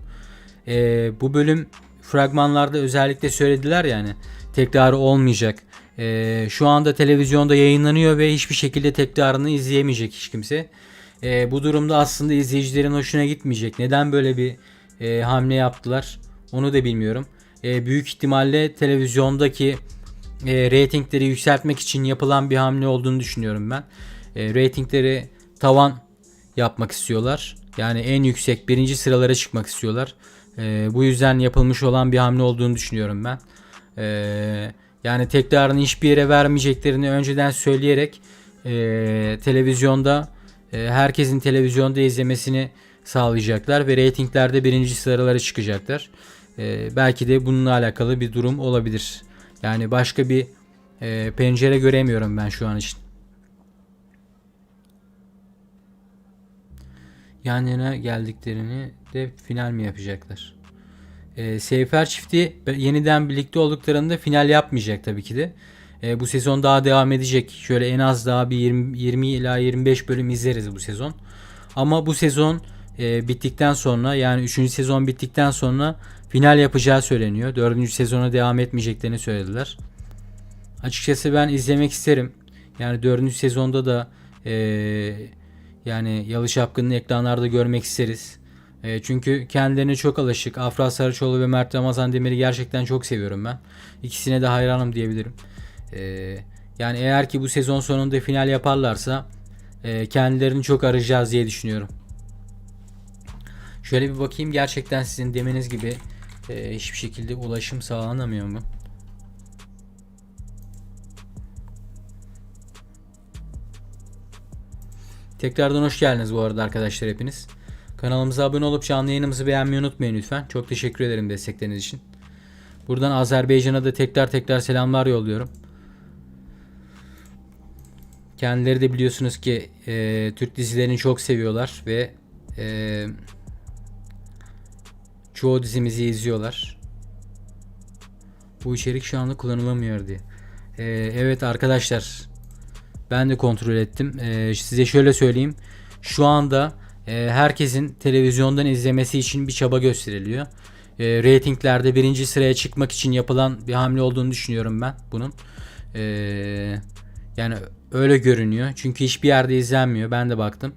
Bu bölüm fragmanlarda özellikle söylediler yani. Tekrarı olmayacak. Şu anda televizyonda yayınlanıyor ve hiçbir şekilde tekrarını izleyemeyecek hiç kimse. Bu durumda aslında izleyicilerin hoşuna gitmeyecek. Neden böyle bir hamle yaptılar? Onu da bilmiyorum. Büyük ihtimalle televizyondaki reytingleri yükseltmek için yapılan bir hamle olduğunu düşünüyorum ben. Reytingleri tavan yapmak istiyorlar. Yani en yüksek birinci sıralara çıkmak istiyorlar. Bu yüzden yapılmış olan bir hamle olduğunu düşünüyorum ben. Yani tekrarını hiçbir yere vermeyeceklerini önceden söyleyerek televizyonda herkesin televizyonda izlemesini sağlayacaklar ve reytinglerde birinci sıralara çıkacaklar. Belki de bununla alakalı bir durum olabilir. Yani başka bir pencere göremiyorum ben şu an için. Yan yana geldiklerini de final mi yapacaklar? Seyfer çifti yeniden birlikte olduklarında final yapmayacak tabii ki de. Bu sezon daha devam edecek. Şöyle en az daha bir 20 ila 25 bölüm izleriz bu sezon. Ama bu sezon bittikten sonra, yani 3. sezon bittikten sonra final yapacağı söyleniyor. 4. sezona devam etmeyeceklerini söylediler. Açıkçası ben izlemek isterim. Yani 4. sezonda da yani Yalı Çapkın'ın ekranlarda görmek isteriz. Çünkü kendilerine çok alışık. Afra Saraçoğlu ve Mert Ramazan Demir'i gerçekten çok seviyorum ben. İkisine de hayranım diyebilirim. Yani eğer ki bu sezon sonunda final yaparlarsa kendilerini çok arayacağız diye düşünüyorum. Şöyle bir bakayım, gerçekten sizin demeniz gibi hiçbir şekilde ulaşım sağlanamıyor mu? Tekrardan hoş geldiniz bu arada arkadaşlar hepiniz. Kanalımıza abone olup canlı yayınımızı beğenmeyi unutmayın lütfen. Çok teşekkür ederim destekleriniz için. Buradan Azerbaycan'a da tekrar selamlar yolluyorum. Kendileri de biliyorsunuz ki Türk dizilerini çok seviyorlar ve çoğu dizimizi izliyorlar. Bu içerik şu anda kullanılamıyor diye. Evet arkadaşlar, ben de kontrol ettim. Size şöyle söyleyeyim. Şu anda herkesin televizyondan izlemesi için bir çaba gösteriliyor. Reytinglerde birinci sıraya çıkmak için yapılan bir hamle olduğunu düşünüyorum ben bunun. Yani öyle görünüyor. Çünkü hiçbir yerde izlenmiyor. Ben de baktım.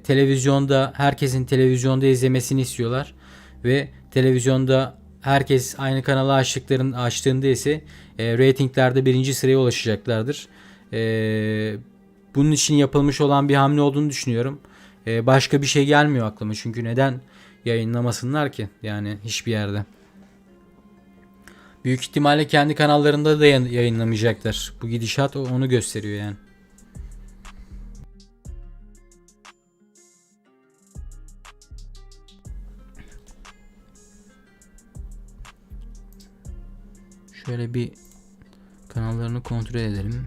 Televizyonda herkesin televizyonda izlemesini istiyorlar. Ve televizyonda herkes aynı kanalı açtığında ise reytinglerde birinci sıraya ulaşacaklardır. Bunun için yapılmış olan bir hamle olduğunu düşünüyorum. Başka bir şey gelmiyor aklıma. Çünkü neden yayınlamasınlar ki? Yani hiçbir yerde. Büyük ihtimalle kendi kanallarında da yayınlamayacaklar. Bu gidişat onu gösteriyor yani. Şöyle bir kanallarını kontrol edelim.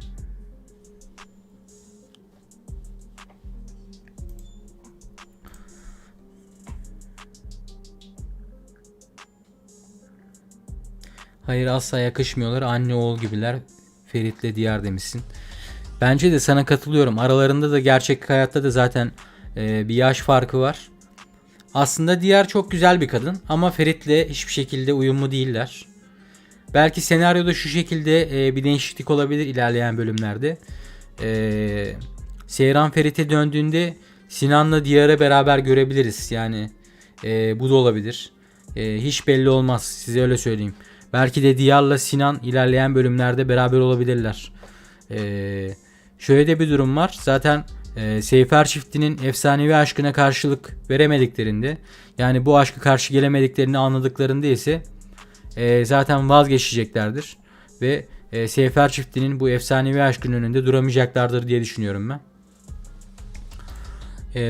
Hayır, asla yakışmıyorlar. Anne oğul gibiler. Ferit'le Diyar demişsin. Bence de sana katılıyorum. Aralarında da gerçek hayatta da zaten bir yaş farkı var. Aslında Diyar çok güzel bir kadın ama Ferit'le hiçbir şekilde uyumlu değiller. Belki senaryoda şu şekilde bir değişiklik olabilir ilerleyen bölümlerde. Seyran Ferit'e döndüğünde Sinan'la Diyar'ı beraber görebiliriz. Yani bu da olabilir. Hiç belli olmaz, size öyle söyleyeyim. Belki de Diyar'la Sinan ilerleyen bölümlerde beraber olabilirler. Şöyle de bir durum var. Zaten Seyfer çiftinin efsanevi aşkına karşılık veremediklerinde, yani bu aşkı karşı gelemediklerini anladıklarında ise zaten vazgeçeceklerdir. Ve Seyfer çiftinin bu efsanevi aşkın önünde duramayacaklardır diye düşünüyorum ben.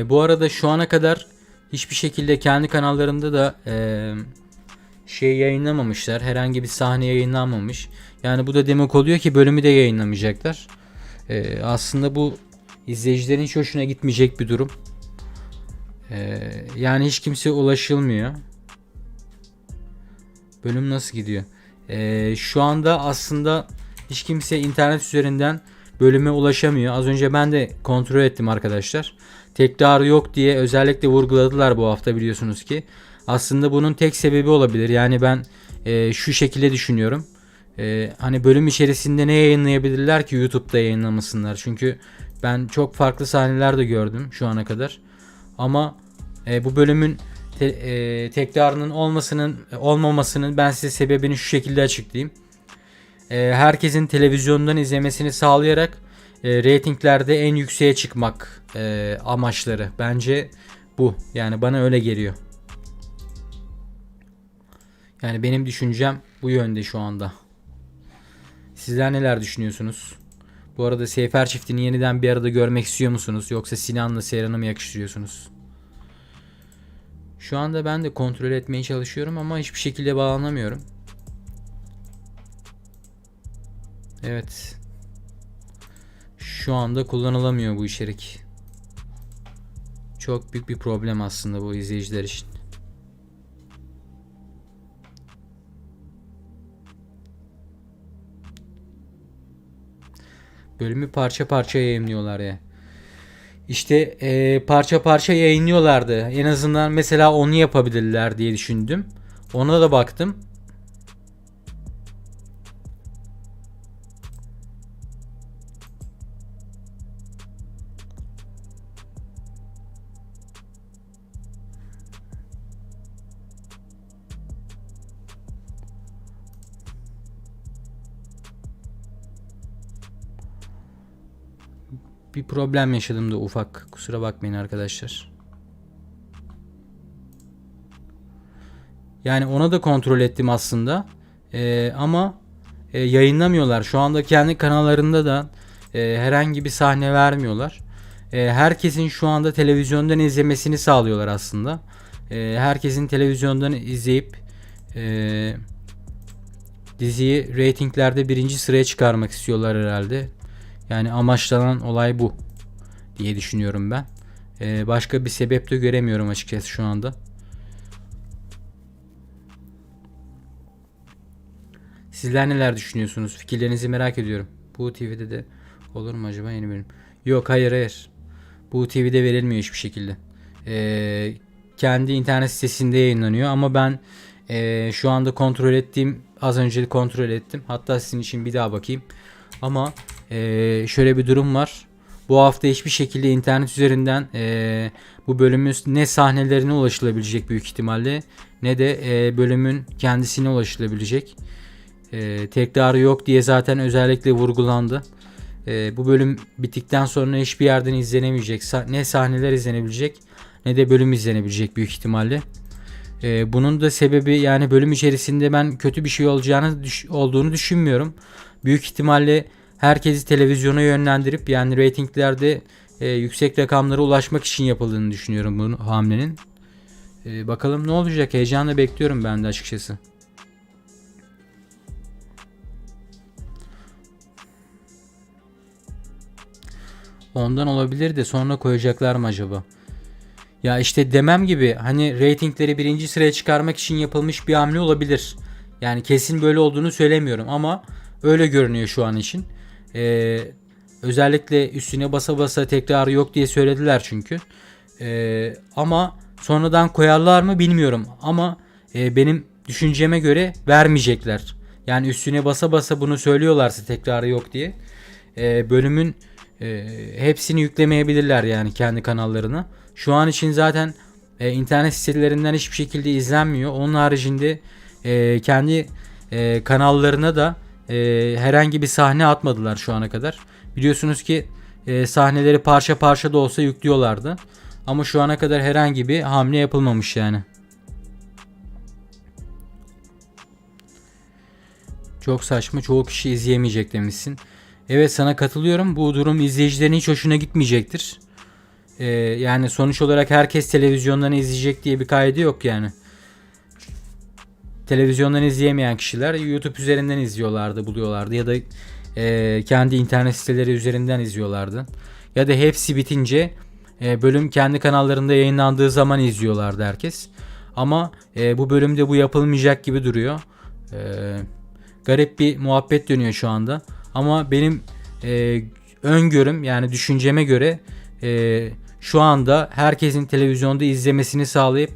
Bu arada şu ana kadar hiçbir şekilde kendi kanallarında da şey yayınlamamışlar. Herhangi bir sahne yayınlanmamış. Yani bu da demek oluyor ki bölümü de yayınlamayacaklar. Aslında bu izleyicilerin hiç hoşuna gitmeyecek bir durum. Yani hiç kimse ulaşılmıyor. Bölüm nasıl gidiyor? Şu anda aslında hiç kimse internet üzerinden bölüme ulaşamıyor. Az önce ben de kontrol ettim arkadaşlar. Tekrar yok diye özellikle vurguladılar bu hafta, biliyorsunuz ki. Aslında bunun tek sebebi olabilir. Yani ben şu şekilde düşünüyorum. Hani bölüm içerisinde ne yayınlayabilirler ki YouTube'da yayınlamasınlar? Çünkü ben çok farklı sahneler de gördüm şu ana kadar. Ama bu bölümün tekrarının olmamasının ben size sebebini şu şekilde açıklayayım. Herkesin televizyondan izlemesini sağlayarak reytinglerde en yükseğe çıkmak amaçları. Bence bu. Yani bana öyle geliyor. Yani benim düşüncem bu yönde şu anda. Sizler neler düşünüyorsunuz? Bu arada Seyfer çiftini yeniden bir arada görmek istiyor musunuz? Yoksa Sinan'la Seyran'ı mı yakıştırıyorsunuz? Şu anda ben de kontrol etmeye çalışıyorum ama hiçbir şekilde bağlanamıyorum. Evet. Şu anda kullanılamıyor bu içerik. Çok büyük bir problem aslında bu izleyiciler için. Bölümü parça parça yayınlıyorlar ya. İşte parça parça yayınlıyorlardı. En azından mesela onu yapabilirler diye düşündüm. Ona da baktım. Bir problem yaşadım da ufak. Kusura bakmayın arkadaşlar. Yani ona da kontrol ettim aslında. Ama yayınlamıyorlar. Şu anda kendi kanallarında da herhangi bir sahne vermiyorlar. Herkesin şu anda televizyondan izlemesini sağlıyorlar aslında. Herkesin televizyondan izleyip diziyi reytinglerde birinci sıraya çıkarmak istiyorlar herhalde. Yani amaçlanan olay bu diye düşünüyorum ben. Başka bir sebep de göremiyorum açıkçası şu anda. Sizler neler düşünüyorsunuz? Fikirlerinizi merak ediyorum. Bu TV'de de olur mu acaba yeni bölüm? Yok, hayır. Bu TV'de verilmiyor hiçbir şekilde. Kendi internet sitesinde yayınlanıyor ama ben şu anda az önce kontrol ettim. Hatta sizin için bir daha bakayım. Ama şöyle bir durum var. Bu hafta hiçbir şekilde internet üzerinden bu bölümün ne sahnelerine ulaşılabilecek büyük ihtimalle, ne de bölümün kendisine ulaşılabilecek. Tekrarı yok diye zaten özellikle vurgulandı. Bu bölüm bittikten sonra hiçbir yerden izlenemeyecek. Ne sahneler izlenebilecek ne de bölüm izlenebilecek büyük ihtimalle. Bunun da sebebi, yani bölüm içerisinde ben kötü bir şey olduğunu düşünmüyorum. Büyük ihtimalle herkesi televizyona yönlendirip yani reytinglerde yüksek rakamlara ulaşmak için yapıldığını düşünüyorum bu hamlenin. Bakalım ne olacak, heyecanla bekliyorum ben de açıkçası. Ondan olabilir de sonra koyacaklar mı acaba? Ya işte demem gibi, hani reytingleri birinci sıraya çıkarmak için yapılmış bir hamle olabilir. Yani kesin böyle olduğunu söylemiyorum ama öyle görünüyor şu an için. Özellikle üstüne basa basa tekrarı yok diye söylediler çünkü. Ama sonradan koyarlar mı bilmiyorum ama benim düşünceme göre vermeyecekler. Yani üstüne basa basa bunu söylüyorlarsa tekrarı yok diye bölümün hepsini yüklemeyebilirler yani kendi kanallarına. Şu an için zaten internet sitelerinden hiçbir şekilde izlenmiyor. Onun haricinde kendi kanallarına da herhangi bir sahne atmadılar şu ana kadar. Biliyorsunuz ki sahneleri parça parça da olsa yüklüyorlardı. Ama şu ana kadar herhangi bir hamle yapılmamış yani. Çok saçma, çoğu kişi izleyemeyecek demişsin. Evet, sana katılıyorum. Bu durum izleyicilerin hiç hoşuna gitmeyecektir. Yani sonuç olarak herkes televizyondan izleyecek diye bir kaydı yok yani. Televizyondan izleyemeyen kişiler YouTube üzerinden izliyorlardı, buluyorlardı ya da kendi internet siteleri üzerinden izliyorlardı. Ya da hepsi bitince bölüm kendi kanallarında yayınlandığı zaman izliyorlardı herkes. Ama bu bölümde bu yapılmayacak gibi duruyor. E, Garip bir muhabbet dönüyor şu anda. Ama benim öngörüm, yani düşünceme göre şu anda herkesin televizyonda izlemesini sağlayıp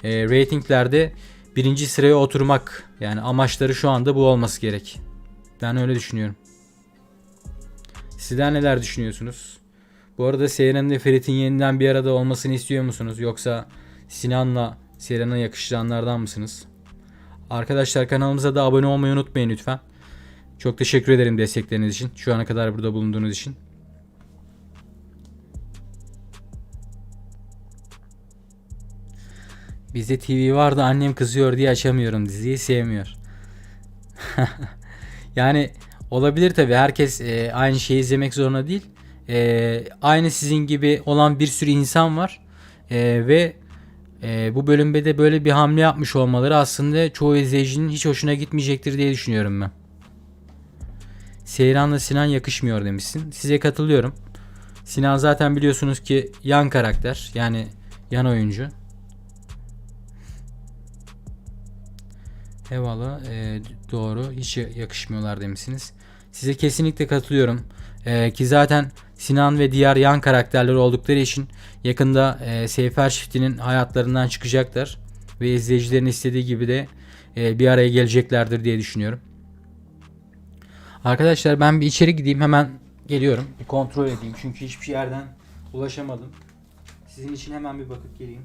reytinglerde birinci sıraya oturmak, yani amaçları şu anda bu olması gerek. Ben öyle düşünüyorum. Sizler neler düşünüyorsunuz? Bu arada Seyran ile Ferit'in yeniden bir arada olmasını istiyor musunuz? Yoksa Sinan'la Seyran'a yakıştıranlardan mısınız? Arkadaşlar, kanalımıza da abone olmayı unutmayın lütfen. Çok teşekkür ederim destekleriniz için. Şu ana kadar burada bulunduğunuz için. Bizde TV vardı, annem kızıyor diye açamıyorum, diziyi sevmiyor. Yani olabilir tabi, herkes aynı şeyi izlemek zorunda değil. Aynı sizin gibi olan bir sürü insan var. Ve bu bölümde de böyle bir hamle yapmış olmaları aslında çoğu izleyicinin hiç hoşuna gitmeyecektir diye düşünüyorum ben. Seyran'la Sinan yakışmıyor demişsin. Size katılıyorum. Sinan zaten biliyorsunuz ki yan karakter, yani yan oyuncu. Eyvallah, doğru, hiç yakışmıyorlar demişsiniz. Size kesinlikle katılıyorum. Ki zaten Sinan ve diğer yan karakterler oldukları için yakında Seyfer çiftinin hayatlarından çıkacaklar. Ve izleyicilerin istediği gibi de bir araya geleceklerdir diye düşünüyorum. Arkadaşlar, ben bir içeri gideyim, hemen geliyorum. Bir kontrol edeyim çünkü hiçbir yerden ulaşamadım. Sizin için hemen bir bakıp geleyim.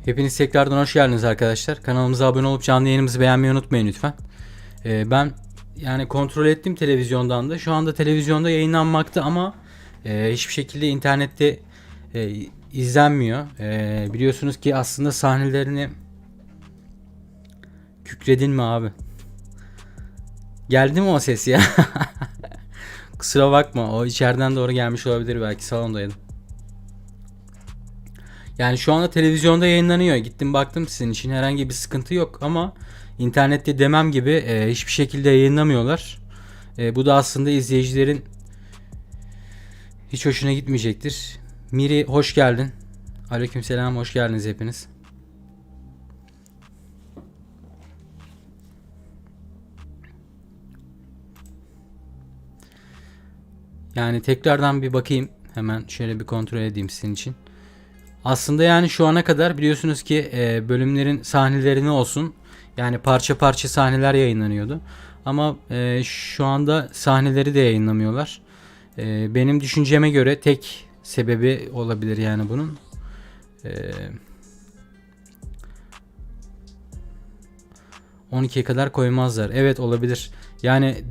Hepiniz tekrardan hoş geldiniz arkadaşlar. Kanalımıza abone olup canlı yayınımızı beğenmeyi unutmayın lütfen. Ben yani kontrol ettim televizyondan da. Şu anda televizyonda yayınlanmakta ama hiçbir şekilde internette izlenmiyor. Biliyorsunuz ki aslında sahnelerini kükredin mi abi? Geldi mi o ses ya? Kusura bakma, o içeriden doğru gelmiş olabilir, belki salondaydım. Yani şu anda televizyonda yayınlanıyor. Gittim baktım, sizin için herhangi bir sıkıntı yok ama internette demem gibi hiçbir şekilde yayınlamıyorlar. Bu da aslında izleyicilerin hiç hoşuna gitmeyecektir. Miri hoş geldin. Aleykümselam, hoş geldiniz hepiniz. Yani tekrardan bir bakayım. Hemen şöyle bir kontrol edeyim sizin için. Aslında yani şu ana kadar biliyorsunuz ki bölümlerin sahnelerini olsun, yani parça parça sahneler yayınlanıyordu. Ama şu anda sahneleri de yayınlamıyorlar. Benim düşünceme göre tek sebebi olabilir yani bunun. 12'ye kadar koymazlar. Evet, olabilir. Yani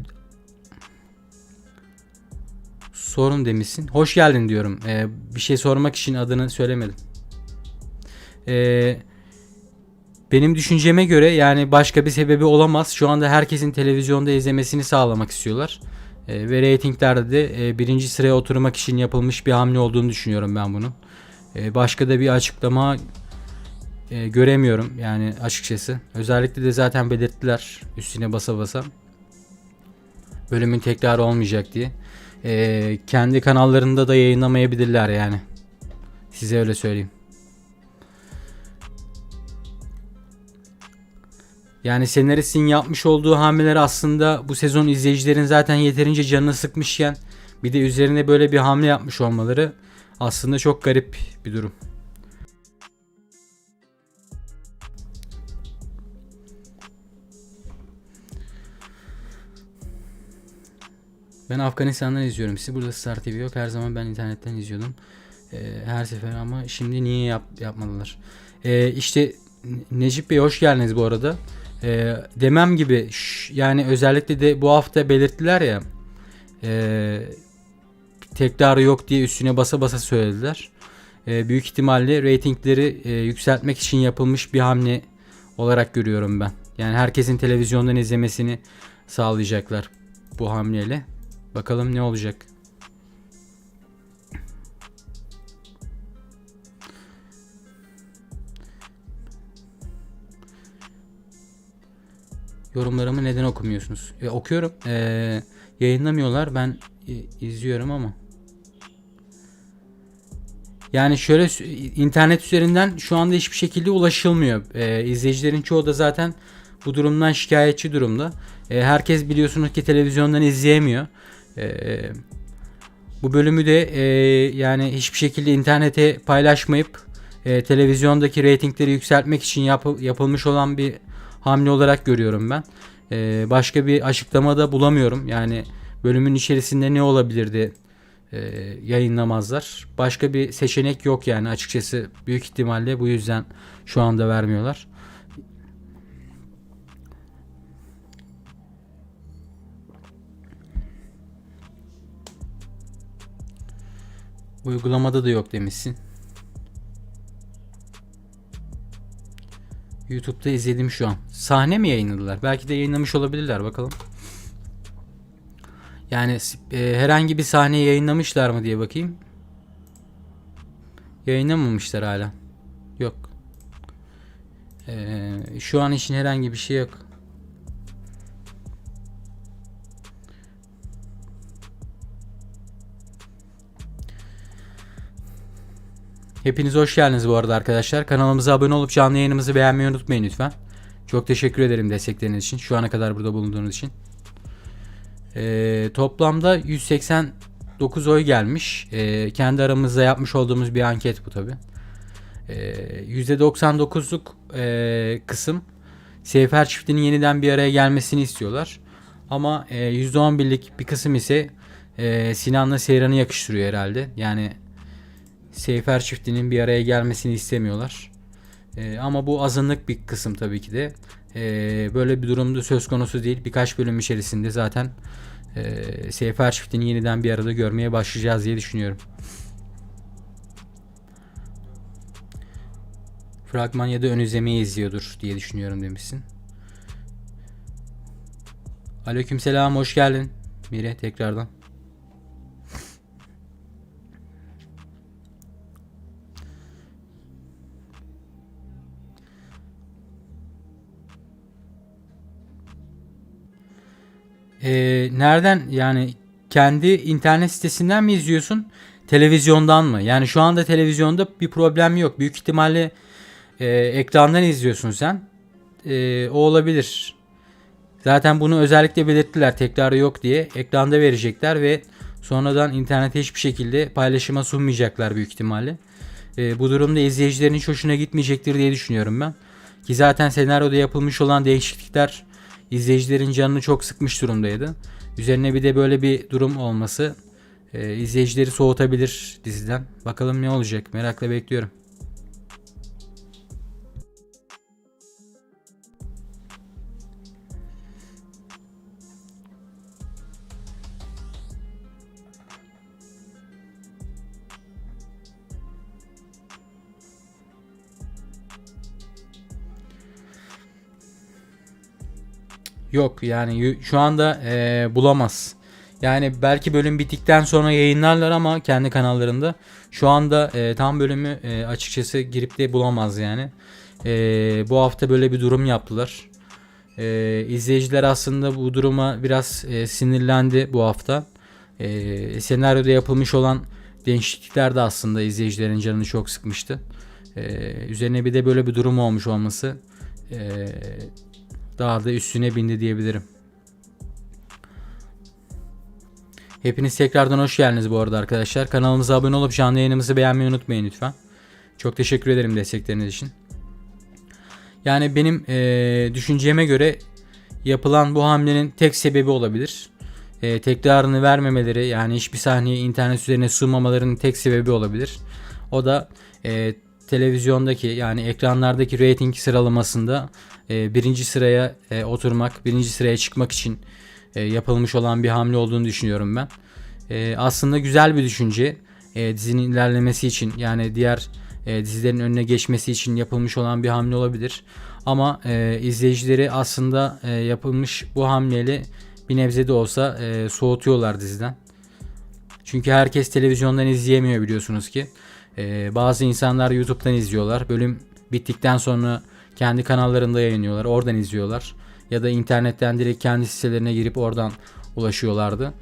sorun demişsin. Hoş geldin diyorum. Bir şey sormak için adını söylemedim. Benim düşünceme göre yani başka bir sebebi olamaz. Şu anda herkesin televizyonda izlemesini sağlamak istiyorlar. Ve reytinglerde de birinci sıraya oturmak için yapılmış bir hamle olduğunu düşünüyorum ben bunun. Başka da bir açıklama göremiyorum yani açıkçası. Özellikle de zaten belirttiler üstüne basa basa. Bölümün tekrarı olmayacak diye. Kendi kanallarında da yayınlamayabilirler yani. Size öyle söyleyeyim. Yani senaristin yapmış olduğu hamleler aslında bu sezon izleyicilerin zaten yeterince canını sıkmışken bir de üzerine böyle bir hamle yapmış olmaları aslında çok garip bir durum. Ben Afganistan'dan izliyorum sizi. Burada Star TV yok. Her zaman ben internetten izliyordum. Her sefer ama şimdi niye yapmadılar? İşte Necip Bey hoş geldiniz bu arada. Demem gibi yani özellikle de bu hafta belirttiler ya, tekrarı yok diye üstüne basa basa söylediler. Büyük ihtimalle reytingleri yükseltmek için yapılmış bir hamle olarak görüyorum ben. Yani herkesin televizyondan izlemesini sağlayacaklar bu hamleyle. Bakalım ne olacak. Yorumlarımı neden okumuyorsunuz? Okuyorum. Yayınlamıyorlar. Ben izliyorum ama. Yani şöyle, internet üzerinden şu anda hiçbir şekilde ulaşılmıyor. İzleyicilerin çoğu da zaten bu durumdan şikayetçi durumda. Herkes biliyorsunuz ki televizyondan izleyemiyor. Bu bölümü de yani hiçbir şekilde internete paylaşmayıp televizyondaki reytingleri yükseltmek için yapılmış olan bir hamle olarak görüyorum ben. Başka bir açıklama da bulamıyorum. Yani bölümün içerisinde ne olabilirdi yayınlamazlar. Başka bir seçenek yok yani açıkçası. Büyük ihtimalle bu yüzden şu anda vermiyorlar. Uygulamada da yok demişsin. YouTube'da izledim şu an. Sahne mi yayınladılar? Belki de yayınlamış olabilirler, bakalım. Yani herhangi bir sahne yayınlamışlar mı diye bakayım. Yayınlamamışlar hala. Yok. Şu an için herhangi bir şey yok. Hepiniz hoş geldiniz bu arada arkadaşlar. Kanalımıza abone olup canlı yayınımızı beğenmeyi unutmayın lütfen. Çok teşekkür ederim destekleriniz için. Şu ana kadar burada bulunduğunuz için. Toplamda 189 oy gelmiş. Kendi aramızda yapmış olduğumuz bir anket bu tabi. %99'luk kısım Seyfer çiftinin yeniden bir araya gelmesini istiyorlar. Ama %11'lik bir kısım ise Sinan'la Seyran'ı yakıştırıyor herhalde. Yani Seyfer çiftinin bir araya gelmesini istemiyorlar. Ama bu azınlık bir kısım tabii ki de. Böyle bir durumda söz konusu değil. Birkaç bölüm içerisinde zaten Seyfer çiftini yeniden bir arada görmeye başlayacağız diye düşünüyorum. Fragman ya da ön izlemeyi izliyordur diye düşünüyorum demişsin. Aleykümselam, hoş geldin Mire tekrardan. Nereden, yani kendi internet sitesinden mi izliyorsun? Televizyondan mı? Yani şu anda televizyonda bir problem yok. Büyük ihtimalle ekrandan izliyorsun sen. O olabilir. Zaten bunu özellikle belirttiler, tekrarı yok diye. Ekranda verecekler ve sonradan internete hiçbir şekilde paylaşıma sunmayacaklar büyük ihtimalle. Bu durumda izleyicilerin hiç hoşuna gitmeyecektir diye düşünüyorum ben. Ki zaten senaryoda yapılmış olan değişiklikler izleyicilerin canını çok sıkmış durumdaydı. Üzerine bir de böyle bir durum olması izleyicileri soğutabilir diziden. Bakalım ne olacak, merakla bekliyorum. Yok yani şu anda bulamaz. Yani belki bölüm bittikten sonra yayınlarlar ama kendi kanallarında. Şu anda tam bölümü açıkçası girip de bulamaz yani. Bu hafta böyle bir durum yaptılar. İzleyiciler aslında bu duruma biraz sinirlendi bu hafta. Senaryoda yapılmış olan değişiklikler de aslında izleyicilerin canını çok sıkmıştı. Üzerine bir de böyle bir durum olmuş olması daha da üstüne bindi diyebilirim. Hepiniz tekrardan hoş geldiniz bu arada arkadaşlar. Kanalımıza abone olup canlı yayınımızı beğenmeyi unutmayın lütfen. Çok teşekkür ederim destekleriniz için. Yani benim düşünceme göre yapılan bu hamlenin tek sebebi olabilir. Tekrarını vermemeleri, yani hiçbir sahneyi internet üzerine sunmamalarının tek sebebi olabilir. O da televizyondaki, yani ekranlardaki reyting sıralamasında birinci sıraya oturmak, birinci sıraya çıkmak için yapılmış olan bir hamle olduğunu düşünüyorum ben. Aslında güzel bir düşünce. Dizinin ilerlemesi için, yani diğer dizilerin önüne geçmesi için yapılmış olan bir hamle olabilir. Ama izleyicileri aslında yapılmış bu hamleyle bir nebze de olsa soğutuyorlar diziden. Çünkü herkes televizyondan izleyemiyor biliyorsunuz ki. Bazı insanlar YouTube'dan izliyorlar. Bölüm bittikten sonra kendi kanallarında yayınlıyorlar. Oradan izliyorlar. Ya da internetten direkt kendi sitelerine girip oradan ulaşıyorlardı.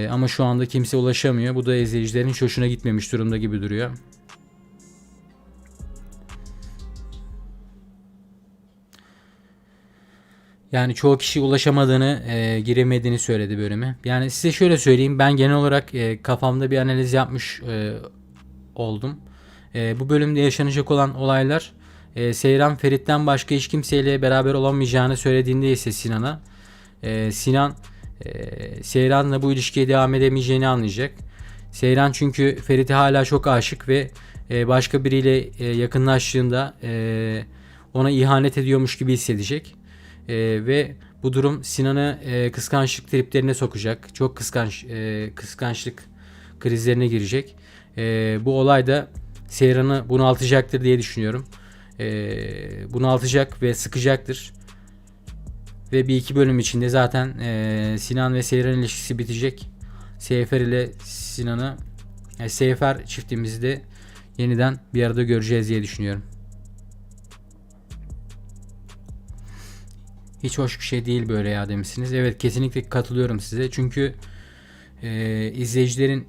Ama şu anda kimse ulaşamıyor. Bu da izleyicilerin hiç hoşuna gitmemiş durumda gibi duruyor. Yani çoğu kişi ulaşamadığını, giremediğini söyledi bölüme. Yani size şöyle söyleyeyim. Ben genel olarak kafamda bir analiz yapmış oldum. Bu bölümde yaşanacak olan olaylar, Seyran Ferit'ten başka hiç kimseyle beraber olamayacağını söylediğinde ise Sinan'a, Sinan Seyran'la bu ilişkiye devam edemeyeceğini anlayacak. Seyran çünkü Ferit'e hala çok aşık ve başka biriyle yakınlaştığında ona ihanet ediyormuş gibi hissedecek. Ve bu durum Sinan'ı kıskançlık triplerine sokacak. Çok kıskançlık krizlerine girecek. Bu olay da Seyran'ı bunaltacaktır diye düşünüyorum. Bunaltacak ve sıkacaktır. Ve bir iki bölüm içinde zaten Sinan ve Seyran ilişkisi bitecek. Seyfer ile Sinan'ı, Seyfer çiftimizi de yeniden bir arada göreceğiz diye düşünüyorum. Hiç hoş bir şey değil böyle ya demişsiniz. Evet, kesinlikle katılıyorum size. Çünkü izleyicilerin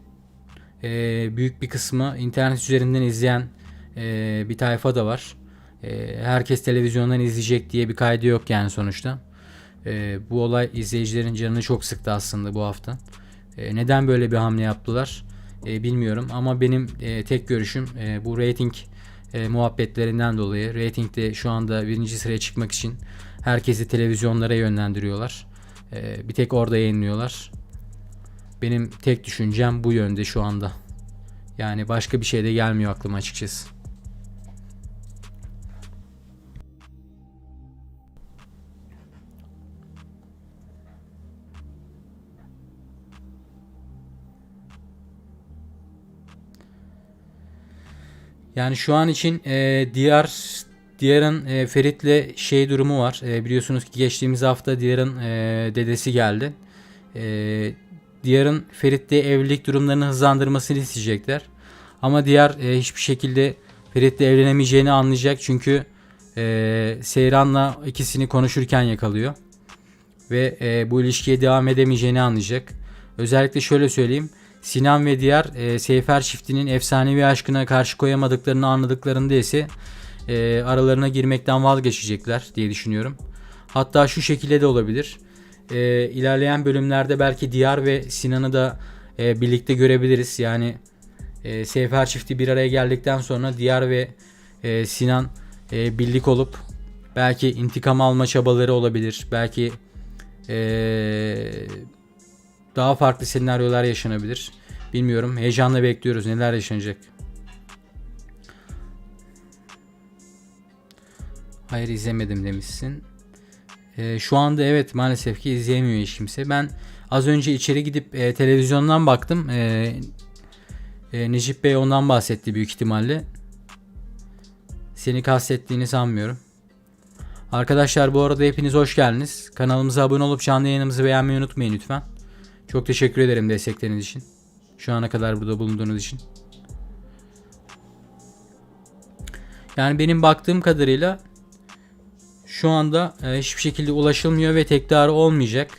büyük bir kısmı internet üzerinden izleyen bir tayfa da var. Herkes televizyondan izleyecek diye bir kaydı yok yani sonuçta. Bu olay izleyicilerin canını çok sıktı aslında bu hafta. Neden böyle bir hamle yaptılar bilmiyorum ama benim tek görüşüm bu rating muhabbetlerinden dolayı. Ratingde şu anda birinci sıraya çıkmak için herkesi televizyonlara yönlendiriyorlar. Bir tek orada yayınlıyorlar. Benim tek düşüncem bu yönde şu anda. Yani başka bir şey de gelmiyor aklıma açıkçası. Yani şu an için Diyar'ın Ferit'le şey durumu var. Biliyorsunuz ki geçtiğimiz hafta Diyar'ın dedesi geldi. Diyar'ın Ferit'le evlilik durumlarını hızlandırmasını isteyecekler. Ama Diyar hiçbir şekilde Ferit'le evlenemeyeceğini anlayacak. Çünkü Seyran'la ikisini konuşurken yakalıyor. Ve bu ilişkiye devam edemeyeceğini anlayacak. Özellikle şöyle söyleyeyim. Sinan ve Diyar Seyfer çiftinin efsanevi aşkına karşı koyamadıklarını anladıklarında ise aralarına girmekten vazgeçecekler diye düşünüyorum. Hatta şu şekilde de olabilir. İlerleyen bölümlerde belki Diyar ve Sinan'ı da birlikte görebiliriz. Yani Seyfer çifti bir araya geldikten sonra Diyar ve Sinan birlik olup belki intikam alma çabaları olabilir. Belki daha farklı senaryolar yaşanabilir. Bilmiyorum. Heyecanla bekliyoruz. Neler yaşanacak. Hayır, izlemedim demişsin. Şu anda evet, maalesef ki izleyemiyor hiç kimse. Ben az önce içeri gidip televizyondan baktım. Necip Bey ondan bahsetti büyük ihtimalle. Seni kastettiğini sanmıyorum. Arkadaşlar, bu arada hepiniz hoş geldiniz. Kanalımıza abone olup canlı yayınımızı beğenmeyi unutmayın lütfen. Çok teşekkür ederim destekleriniz için. Şu ana kadar burada bulunduğunuz için. Yani benim baktığım kadarıyla şu anda hiçbir şekilde ulaşılmıyor ve tekrarı olmayacak.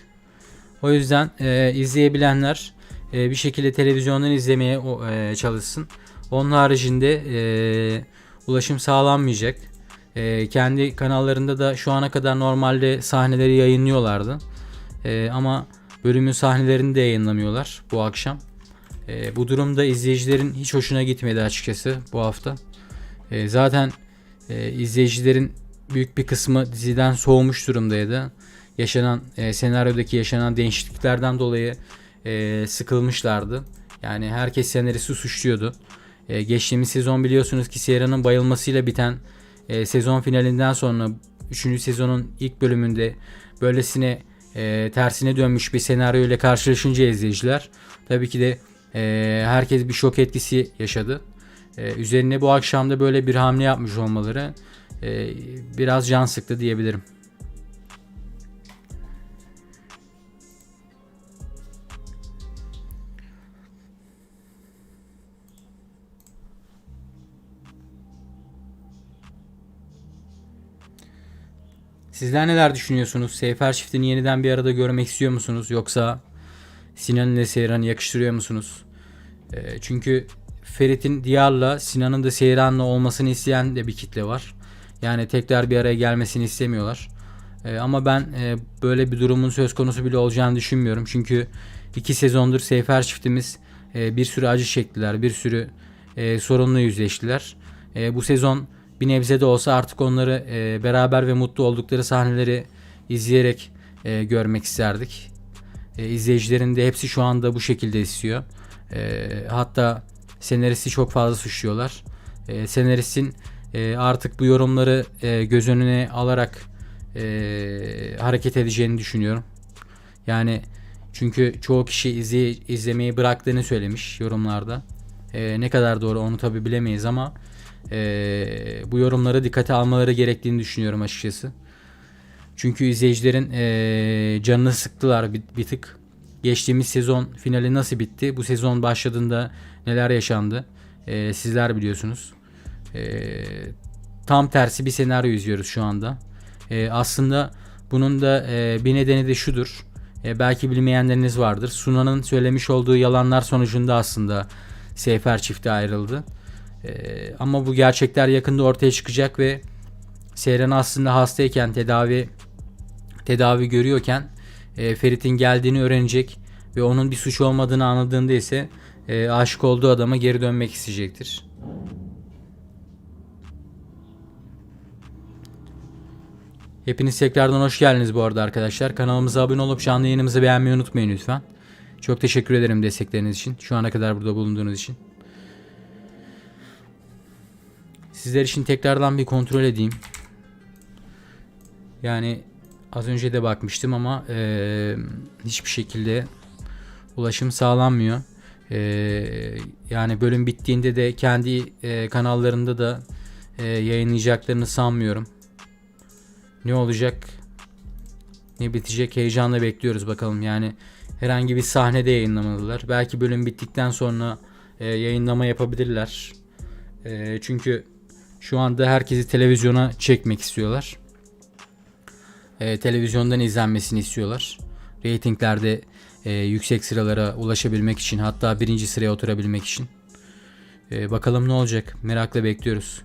O yüzden izleyebilenler bir şekilde televizyondan izlemeye çalışsın. Onun haricinde ulaşım sağlanmayacak. Kendi kanallarında da şu ana kadar normalde sahneleri yayınlıyorlardı. Ama bölümün sahnelerini de yayınlamıyorlar bu akşam. Bu durumda izleyicilerin hiç hoşuna gitmedi açıkçası bu hafta. Zaten izleyicilerin büyük bir kısmı diziden soğumuş durumdaydı. Senaryodaki yaşanan değişikliklerden dolayı sıkılmışlardı. Yani herkes senaristi suçluyordu. Geçtiğimiz sezon biliyorsunuz ki Seyran'ın bayılmasıyla biten sezon finalinden sonra 3. sezonun ilk bölümünde böylesine tersine dönmüş bir senaryo ile karşılaşınca izleyiciler tabii ki de herkes bir şok etkisi yaşadı. Üzerine bu akşam da böyle bir hamle yapmış olmaları biraz can sıktı diyebilirim. Sizler neler düşünüyorsunuz? Seyfer çiftini yeniden bir arada görmek istiyor musunuz? Yoksa Sinan ile Seyran'ı yakıştırıyor musunuz? Çünkü Ferit'in Diyar'la, Sinan'ın da Seyran'la olmasını isteyen de bir kitle var. Yani tekrar bir araya gelmesini istemiyorlar. Ama ben böyle bir durumun söz konusu bile olacağını düşünmüyorum. Çünkü 2 sezondur Seyfer çiftimiz bir sürü acı çektiler. Bir sürü sorunla yüzleştiler. Bu sezon bir nebze de olsa artık onları beraber ve mutlu oldukları sahneleri izleyerek görmek isterdik. İzleyicilerin de hepsi şu anda bu şekilde istiyor. Hatta senaristi çok fazla suçluyorlar. Senaristin artık bu yorumları göz önüne alarak hareket edeceğini düşünüyorum. Yani çünkü çoğu kişi izlemeyi bıraktığını söylemiş yorumlarda. Ne kadar doğru onu tabi bilemeyiz ama bu yorumları dikkate almaları gerektiğini düşünüyorum açıkçası. Çünkü izleyicilerin canını sıktılar bir tık. Geçtiğimiz sezon finali nasıl bitti? Bu sezon başladığında neler yaşandı? Sizler biliyorsunuz. Tam tersi bir senaryo izliyoruz şu anda. Aslında bunun da bir nedeni de şudur. Belki bilmeyenleriniz vardır. Sunan'ın söylemiş olduğu yalanlar sonucunda aslında Seyfer çifti ayrıldı. Ama bu gerçekler yakında ortaya çıkacak ve Seyran aslında hastayken tedavi görüyorken Ferit'in geldiğini öğrenecek ve onun bir suç olmadığını anladığında ise aşık olduğu adama geri dönmek isteyecektir. Hepiniz tekrardan hoş geldiniz bu arada arkadaşlar. Kanalımıza abone olup canlı yayınımızı beğenmeyi unutmayın lütfen. Çok teşekkür ederim destekleriniz için. Şu ana kadar burada bulunduğunuz için. Sizler için tekrardan bir kontrol edeyim. Yani az önce de bakmıştım ama hiçbir şekilde ulaşım sağlanmıyor. Yani bölüm bittiğinde de kendi kanallarında da yayınlayacaklarını sanmıyorum. Ne olacak, ne bitecek, heyecanla bekliyoruz bakalım. Yani herhangi bir sahnede yayınlamadılar. Belki bölüm bittikten sonra yayınlama yapabilirler. Çünkü şu anda herkesi televizyona çekmek istiyorlar. Televizyondan izlenmesini istiyorlar. Ratinglerde yüksek sıralara ulaşabilmek için, hatta birinci sıraya oturabilmek için. Bakalım ne olacak, merakla bekliyoruz.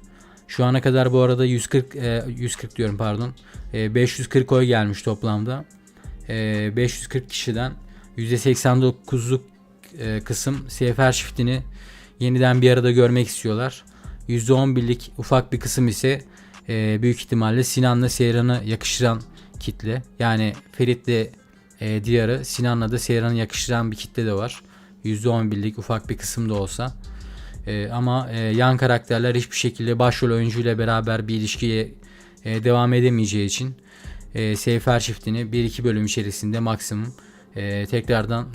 Şu ana kadar bu arada 140 diyorum, pardon. 540 oy gelmiş toplamda. 540 kişiden %89'luk kısım Sefer çiftini yeniden bir arada görmek istiyorlar. %11'lik ufak bir kısım ise büyük ihtimalle Sinan'la Seyran'ı yakıştıran kitle. Yani Ferit'le Diyar'ı, Sinan'la da Seyran'ı yakıştıran bir kitle de var. %11'lik ufak bir kısım da olsa. Ama yan karakterler hiçbir şekilde başrol oyuncuyla beraber bir ilişkiye devam edemeyeceği için Seyfer çiftini 1-2 bölüm içerisinde maksimum tekrardan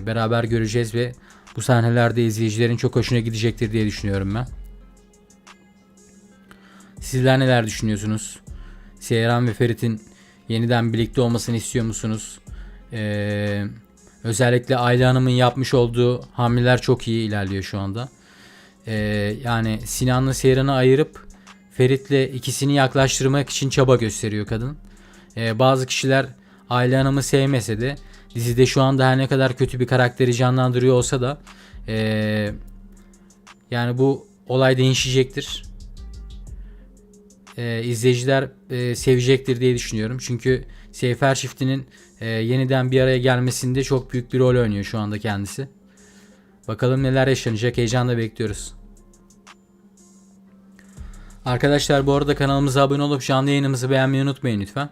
beraber göreceğiz ve bu sahnelerde izleyicilerin çok hoşuna gidecektir diye düşünüyorum ben. Sizler neler düşünüyorsunuz? Seyran ve Ferit'in yeniden birlikte olmasını istiyor musunuz? Özellikle Ayla Hanım'ın yapmış olduğu hamleler çok iyi ilerliyor şu anda. Yani Sinan'la Seyran'ı ayırıp Ferit'le ikisini yaklaştırmak için çaba gösteriyor kadın. Bazı kişiler Ayla Hanım'ı sevmese de dizide şu anda her ne kadar kötü bir karakteri canlandırıyor olsa da yani bu olay değişecektir. İzleyiciler sevecektir diye düşünüyorum. Çünkü Seyfer çiftinin yeniden bir araya gelmesinde çok büyük bir rol oynuyor şu anda kendisi. Bakalım neler yaşanacak, heyecanla bekliyoruz. Arkadaşlar bu arada kanalımıza abone olup canlı yayınımızı beğenmeyi unutmayın lütfen.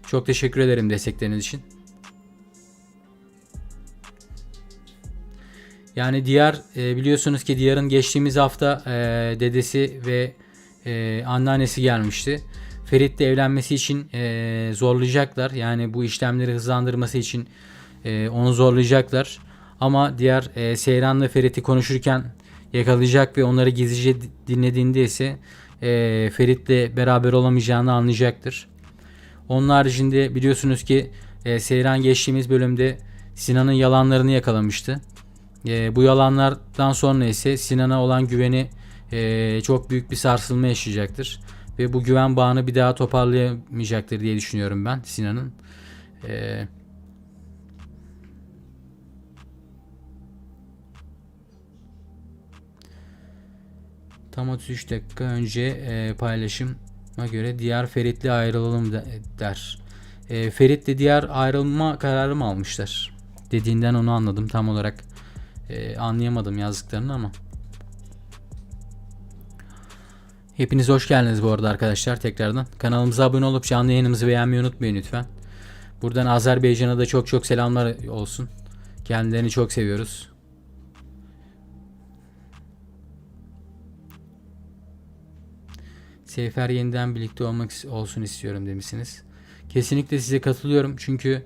Çok teşekkür ederim destekleriniz için. Yani Diyar, biliyorsunuz ki Diyar'ın geçtiğimiz hafta dedesi ve anneannesi gelmişti. Ferit'le evlenmesi için zorlayacaklar. Yani bu işlemleri hızlandırması için onu zorlayacaklar. Ama Diyar Seyran'la Ferit'i konuşurken yakalayacak ve onları gizlice dinlediğinde ise Ferit'le beraber olamayacağını anlayacaktır. Onun haricinde biliyorsunuz ki Seyran geçtiğimiz bölümde Sinan'ın yalanlarını yakalamıştı. Bu yalanlardan sonra ise Sinan'a olan güveni çok büyük bir sarsılma yaşayacaktır. Ve bu güven bağını bir daha toparlayamayacaktır diye düşünüyorum ben Sinan'ın. Tam 33 dakika önce paylaşıma göre Diyar Ferit'le ayrılalım der. Ferit'le Diyar ayrılma kararı mı almışlar? Dediğinden onu anladım. Tam olarak anlayamadım yazdıklarını ama. Hepiniz hoş geldiniz bu arada arkadaşlar tekrardan. Kanalımıza abone olup canlı yayınımızı beğenmeyi unutmayın lütfen. Buradan Azerbaycan'a da çok selamlar olsun. Kendilerini çok seviyoruz. Seyfer yeniden birlikte olsun istiyorum demişsiniz. Kesinlikle size katılıyorum. Çünkü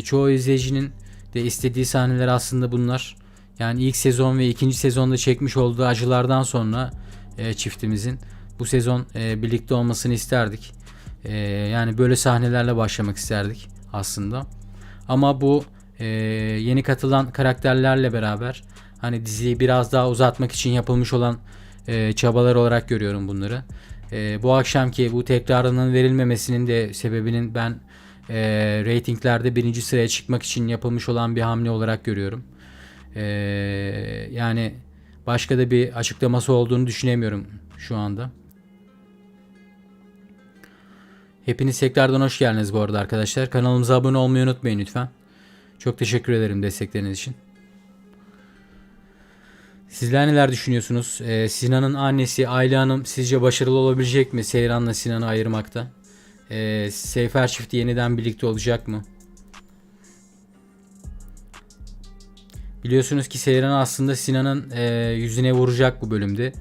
çoğu izleyicinin de istediği sahneler aslında bunlar. Yani ilk sezon ve ikinci sezonda çekmiş olduğu acılardan sonra çiftimizin bu sezon birlikte olmasını isterdik. Yani böyle sahnelerle başlamak isterdik aslında. Ama bu yeni katılan karakterlerle beraber hani diziyi biraz daha uzatmak için yapılmış olan çabalar olarak görüyorum bunları. Bu akşamki bu tekrarının verilmemesinin de sebebinin ben reytinglerde birinci sıraya çıkmak için yapılmış olan bir hamle olarak görüyorum. Yani başka da bir açıklaması olduğunu düşünemiyorum şu anda. Hepiniz tekrardan hoş geldiniz bu arada arkadaşlar. Kanalımıza abone olmayı unutmayın lütfen. Çok teşekkür ederim destekleriniz için. Sizler neler düşünüyorsunuz? Sinan'ın annesi Ayla Hanım sizce başarılı olabilecek mi Seyran'la Sinan'ı ayırmakta? Seyfer çifti yeniden birlikte olacak mı? Biliyorsunuz ki Seyran aslında Sinan'ın yüzüne vuracak bu bölümde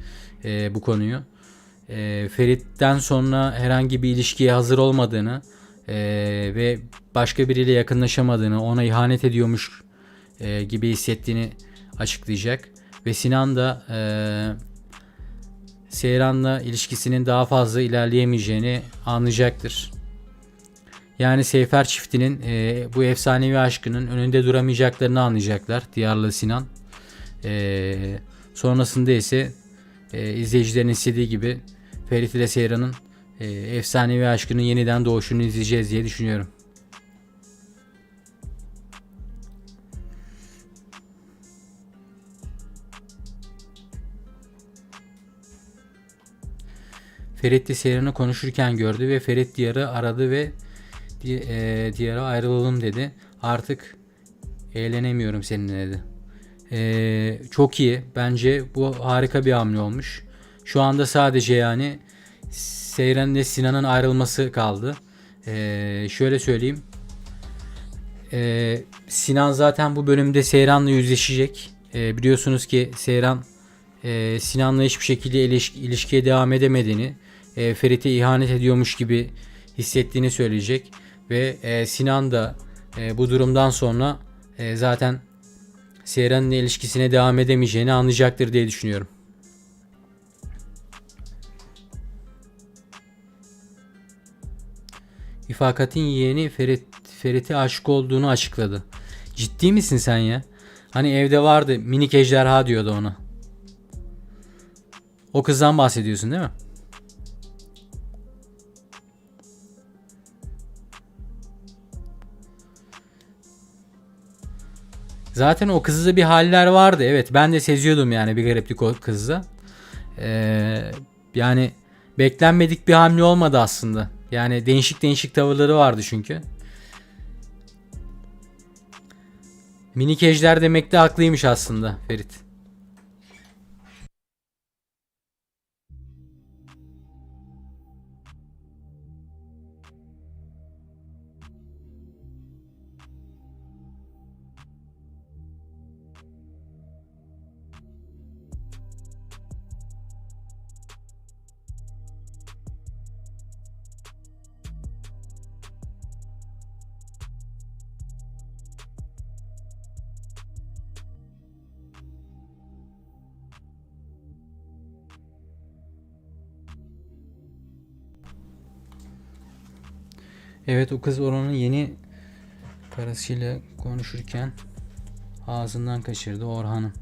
bu konuyu. Ferit'ten sonra herhangi bir ilişkiye hazır olmadığını ve başka biriyle yakınlaşamadığını, ona ihanet ediyormuş gibi hissettiğini açıklayacak ve Sinan da Seyran'la ilişkisinin daha fazla ilerleyemeyeceğini anlayacaktır. Yani Seyfer çiftinin bu efsanevi aşkının önünde duramayacaklarını anlayacaklar Diyar'la Sinan. Sonrasında ise izleyicilerin istediği gibi Ferit ile Seyran'ın efsanevi aşkının yeniden doğuşunu izleyeceğiz diye düşünüyorum. Ferit de Seyran'ı konuşurken gördü ve Ferit Diyar'ı aradı ve Diyar'a ayrılalım dedi. Artık eğlenemiyorum seninle dedi. Çok iyi. Bence bu harika bir hamle olmuş. Şu anda sadece yani Seyran ile Sinan'ın ayrılması kaldı. Şöyle söyleyeyim. Sinan zaten bu bölümde Seyran'la yüzleşecek. Biliyorsunuz ki Seyran Sinan'la hiçbir şekilde ilişkiye devam edemediğini, Ferit'e ihanet ediyormuş gibi hissettiğini söyleyecek. Ve Sinan da bu durumdan sonra zaten Seyran'ın ilişkisine devam edemeyeceğini anlayacaktır diye düşünüyorum. İfakat'in yeğeni Ferit'e aşık olduğunu açıkladı. Ciddi misin sen ya? Hani evde vardı, minik ejderha diyordu ona. O kızdan bahsediyorsun değil mi? Zaten o kızda bir haller vardı. Evet, ben de seziyordum yani bir gariplik o kızda. Yani beklenmedik bir hamle olmadı aslında. Yani değişik değişik tavırları vardı çünkü. Minik ejder demekte haklıymış aslında Ferit. Evet, o kız oranın yeni karısıyla konuşurken ağzından kaçırdı Orhan'ın.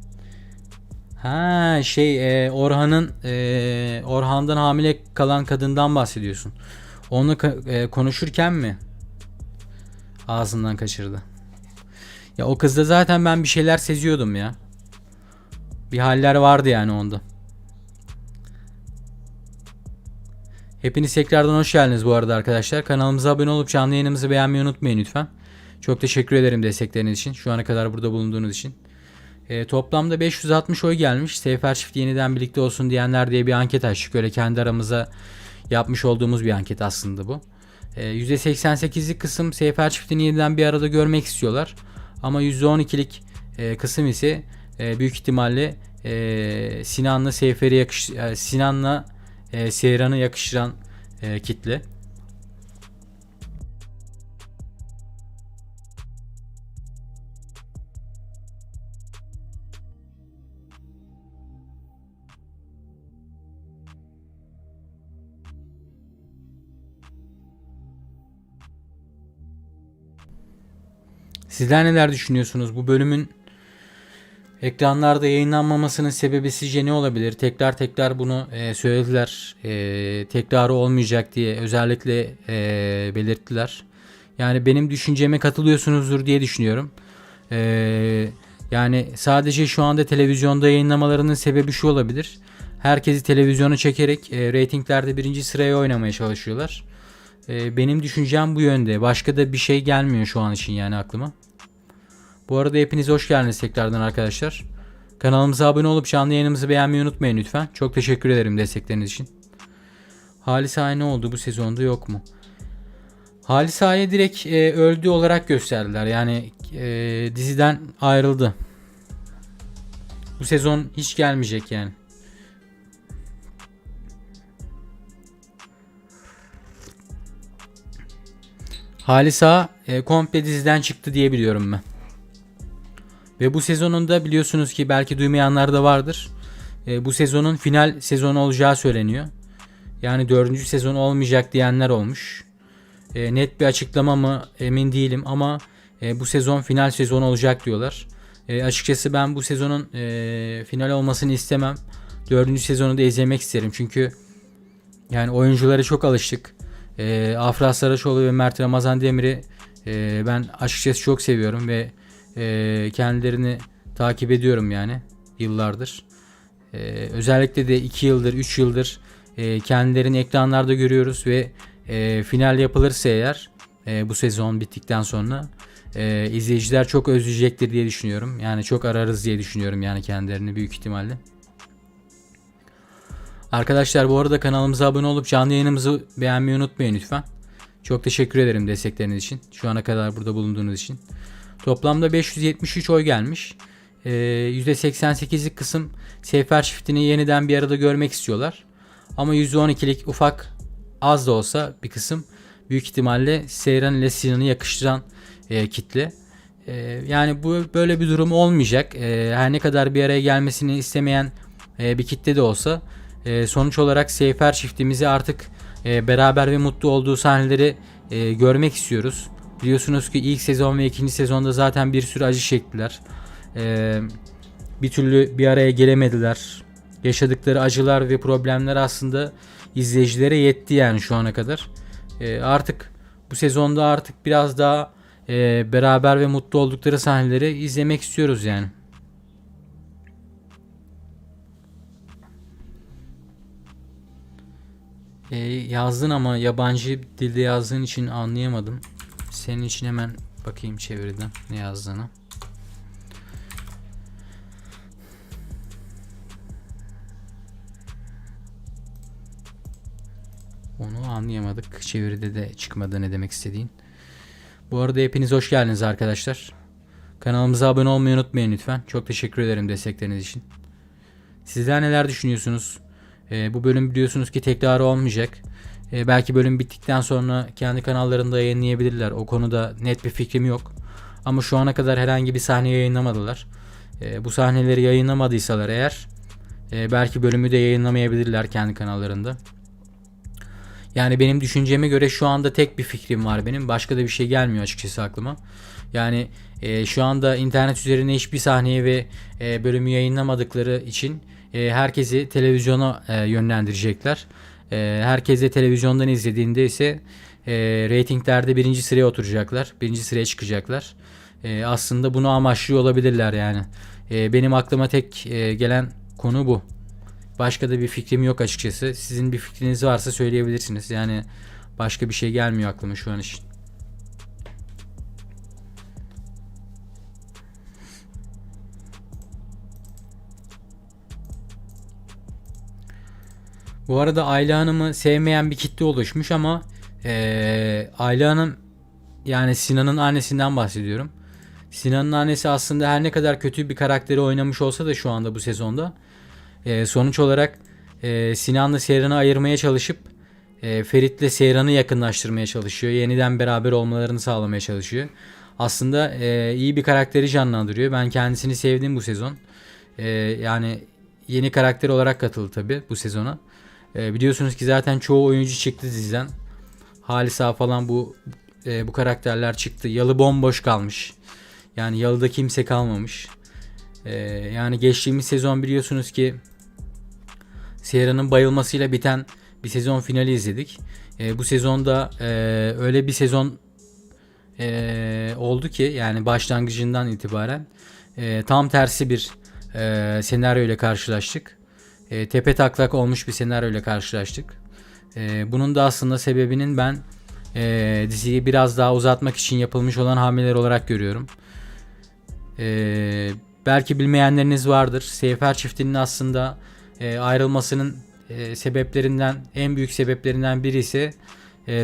Ha Orhan'ın Orhan'dan hamile kalan kadından bahsediyorsun. Onu konuşurken mi ağzından kaçırdı? Ya o kızda zaten ben bir şeyler seziyordum ya. Bir haller vardı yani onda. Hepiniz tekrardan hoş geldiniz bu arada arkadaşlar. Kanalımıza abone olup canlı yayınımızı beğenmeyi unutmayın lütfen. Çok teşekkür ederim destekleriniz için. Şu ana kadar burada bulunduğunuz için. Toplamda 560 oy gelmiş. Seyfer çift yeniden birlikte olsun diyenler diye bir anket açtık. Öyle kendi aramıza yapmış olduğumuz bir anket aslında bu. %88'lik kısım Seyfer çiftini yeniden bir arada görmek istiyorlar. Ama %12'lik kısım ise büyük ihtimalle Sinan'la Seyran'ı yakıştıran kitle. Sizler neler düşünüyorsunuz? Bu bölümün ekranlarda yayınlanmamasının sebebi sizce ne olabilir? Tekrar tekrar bunu söylediler. Tekrarı olmayacak diye özellikle belirttiler. Yani benim düşünceme katılıyorsunuzdur diye düşünüyorum. Yani sadece şu anda televizyonda yayınlamalarının sebebi şu olabilir. Herkesi televizyona çekerek reytinglerde birinci sıraya oynamaya çalışıyorlar. Benim düşüncem bu yönde. Başka da bir şey gelmiyor şu an için yani aklıma. Bu arada hepiniz hoş geldiniz tekrardan arkadaşlar. Kanalımıza abone olup canlı yayınımızı beğenmeyi unutmayın lütfen. Çok teşekkür ederim destekleriniz için. Halis Ağa'ya ne oldu bu sezonda, yok mu? Halis Ağa'ya direkt öldü olarak gösterdiler. Yani diziden ayrıldı. Bu sezon hiç gelmeyecek yani. Halis Ağa komple diziden çıktı diye biliyorum ben. Ve bu sezonun da biliyorsunuz ki belki duymayanlar da vardır. Bu sezonun final sezonu olacağı söyleniyor. Yani 4. sezon olmayacak diyenler olmuş. Net bir açıklama mı emin değilim ama bu sezon final sezon olacak diyorlar. Açıkçası ben bu sezonun final olmasını istemem. 4. sezonu da izlemek isterim. Çünkü yani oyunculara çok alıştık. Afra Saraçoğlu ve Mert Ramazan Demir'i ben açıkçası çok seviyorum ve kendilerini takip ediyorum yani yıllardır. Özellikle de 2 yıldır 3 yıldır kendilerini ekranlarda görüyoruz ve final yapılırsa eğer bu sezon bittikten sonra izleyiciler çok özleyecektir diye düşünüyorum. Yani çok ararız diye düşünüyorum yani kendilerini büyük ihtimalle. Arkadaşlar bu arada kanalımıza abone olup canlı yayınımızı beğenmeyi unutmayın lütfen. Çok teşekkür ederim destekleriniz için. Şu ana kadar burada bulunduğunuz için. Toplamda 573 oy gelmiş. %88'lik kısım Seyfer çiftini yeniden bir arada görmek istiyorlar. Ama %12'lik ufak az da olsa bir kısım büyük ihtimalle Seyran ile Sinan'ı yakıştıran kitle. Yani bu böyle bir durum olmayacak. Her ne kadar bir araya gelmesini istemeyen bir kitle de olsa sonuç olarak Seyfer çiftimizi artık beraber ve mutlu olduğu sahneleri görmek istiyoruz. Biliyorsunuz ki ilk sezon ve ikinci sezonda zaten bir sürü acı çektiler. Bir türlü bir araya gelemediler. Yaşadıkları acılar ve problemler aslında izleyicilere yetti yani şu ana kadar. Artık bu sezonda artık biraz daha beraber ve mutlu oldukları sahneleri izlemek istiyoruz yani. Yazdın ama yabancı dilde yazdığın için anlayamadım. Senin için hemen bakayım çeviriden ne yazdığını. Onu anlayamadık. Çeviride de çıkmadı ne demek istediğin. Bu arada hepiniz hoş geldiniz arkadaşlar. Kanalımıza abone olmayı unutmayın lütfen. Çok teşekkür ederim destekleriniz için. Sizler neler düşünüyorsunuz? Bu bölüm biliyorsunuz ki tekrarı olmayacak. Belki bölüm bittikten sonra kendi kanallarında yayınlayabilirler. O konuda net bir fikrim yok. Ama şu ana kadar herhangi bir sahne yayınlamadılar. Bu sahneleri yayınlamadıysalar eğer belki bölümü de yayınlamayabilirler kendi kanallarında. Yani benim düşünceme göre şu anda tek bir fikrim var benim. Başka da bir şey gelmiyor açıkçası aklıma. Yani şu anda internet üzerine hiçbir sahneyi ve bölümü yayınlamadıkları için herkesi televizyona yönlendirecekler. Herkes de televizyondan izlediğinde ise reytinglerde birinci sıraya oturacaklar. Birinci sıraya çıkacaklar. Aslında bunu amaçlıyor olabilirler yani. Benim aklıma tek gelen konu bu. Başka da bir fikrim yok açıkçası. Sizin bir fikriniz varsa söyleyebilirsiniz. Yani başka bir şey gelmiyor aklıma şu an için. Bu arada Ayla Hanım'ı sevmeyen bir kitle oluşmuş ama Ayla Hanım yani Sinan'ın annesinden bahsediyorum. Sinan'ın annesi aslında her ne kadar kötü bir karakteri oynamış olsa da şu anda bu sezonda sonuç olarak Sinan'la Seyran'ı ayırmaya çalışıp Ferit'le Seyran'ı yakınlaştırmaya çalışıyor. Yeniden beraber olmalarını sağlamaya çalışıyor. Aslında iyi bir karakteri canlandırıyor. Ben kendisini sevdim bu sezon. Yani yeni karakter olarak katıldı tabi bu sezona. Biliyorsunuz ki zaten çoğu oyuncu çıktı diziden. Halisa falan bu karakterler çıktı. Yalı bomboş kalmış. Yani Yalı'da kimse kalmamış. Yani geçtiğimiz sezon biliyorsunuz ki Seyran'ın bayılmasıyla biten bir sezon finali izledik. Bu sezonda öyle bir sezon oldu ki yani başlangıcından itibaren tam tersi bir senaryo ile karşılaştık. Tepe taklak olmuş bir senaryo ile karşılaştık. Bunun da aslında sebebinin ben diziyi biraz daha uzatmak için yapılmış olan hamleler olarak görüyorum. Belki bilmeyenleriniz vardır. Seyfer çiftinin aslında ayrılmasının sebeplerinden en büyük sebeplerinden biri ise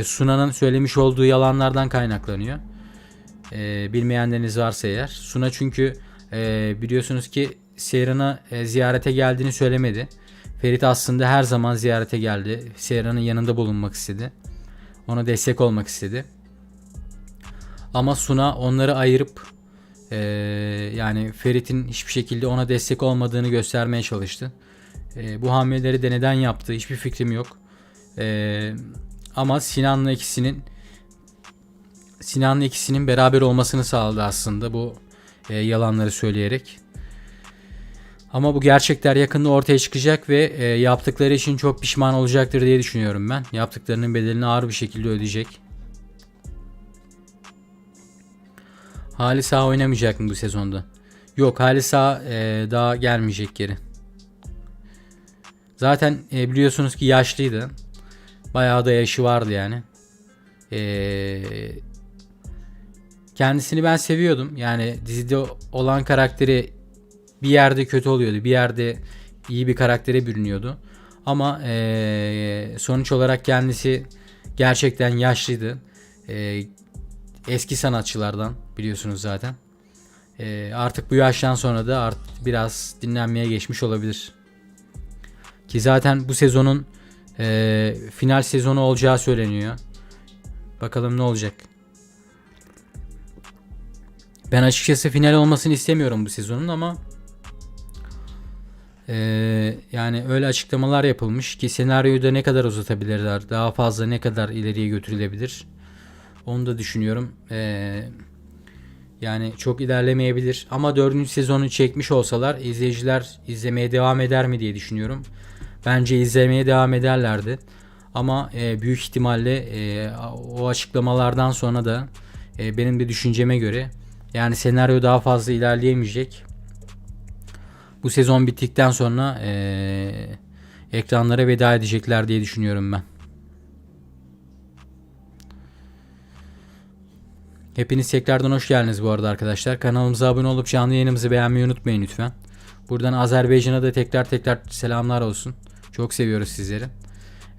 Suna'nın söylemiş olduğu yalanlardan kaynaklanıyor. Bilmeyenleriniz varsa eğer. Suna çünkü biliyorsunuz ki Seyran'a ziyarete geldiğini söylemedi. Ferit aslında her zaman ziyarete geldi. Seyran'ın yanında bulunmak istedi. Ona destek olmak istedi. Ama Suna onları ayırıp Yani Ferit'in hiçbir şekilde ona destek olmadığını göstermeye çalıştı. Bu hamleleri de neden yaptı hiçbir fikrim yok. Ama Sinan'la ikisinin beraber olmasını sağladı aslında bu yalanları söyleyerek. Ama bu gerçekler yakında ortaya çıkacak ve yaptıkları için çok pişman olacaktır diye düşünüyorum ben. Yaptıklarının bedelini ağır bir şekilde ödeyecek. Halis Ağa oynamayacak mı bu sezonda? Yok, Halis Ağa daha gelmeyecek geri. Zaten biliyorsunuz ki yaşlıydı. Bayağı da yaşı vardı yani. Kendisini ben seviyordum. Yani dizide olan karakteri bir yerde kötü oluyordu. Bir yerde iyi bir karaktere bürünüyordu. Ama sonuç olarak kendisi gerçekten yaşlıydı. Eski sanatçılardan biliyorsunuz zaten. Artık bu yaştan sonra da biraz dinlenmeye geçmiş olabilir. Ki zaten bu sezonun final sezonu olacağı söyleniyor. Bakalım ne olacak. Ben açıkçası final olmasını istemiyorum bu sezonun ama yani öyle açıklamalar yapılmış ki senaryoyu da ne kadar uzatabilirler, daha fazla ne kadar ileriye götürülebilir onu da düşünüyorum. Yani çok ilerlemeyebilir ama 4. sezonu çekmiş olsalar izleyiciler izlemeye devam eder mi diye düşünüyorum. Bence izlemeye devam ederlerdi ama büyük ihtimalle o açıklamalardan sonra da benim de düşünceme göre yani senaryo daha fazla ilerleyemeyecek. Bu sezon bittikten sonra ekranlara veda edecekler diye düşünüyorum ben. Hepiniz tekrardan hoş geldiniz bu arada arkadaşlar. Kanalımıza abone olup canlı yayınımızı beğenmeyi unutmayın lütfen. Buradan Azerbaycan'a da tekrar selamlar olsun. Çok seviyoruz sizleri.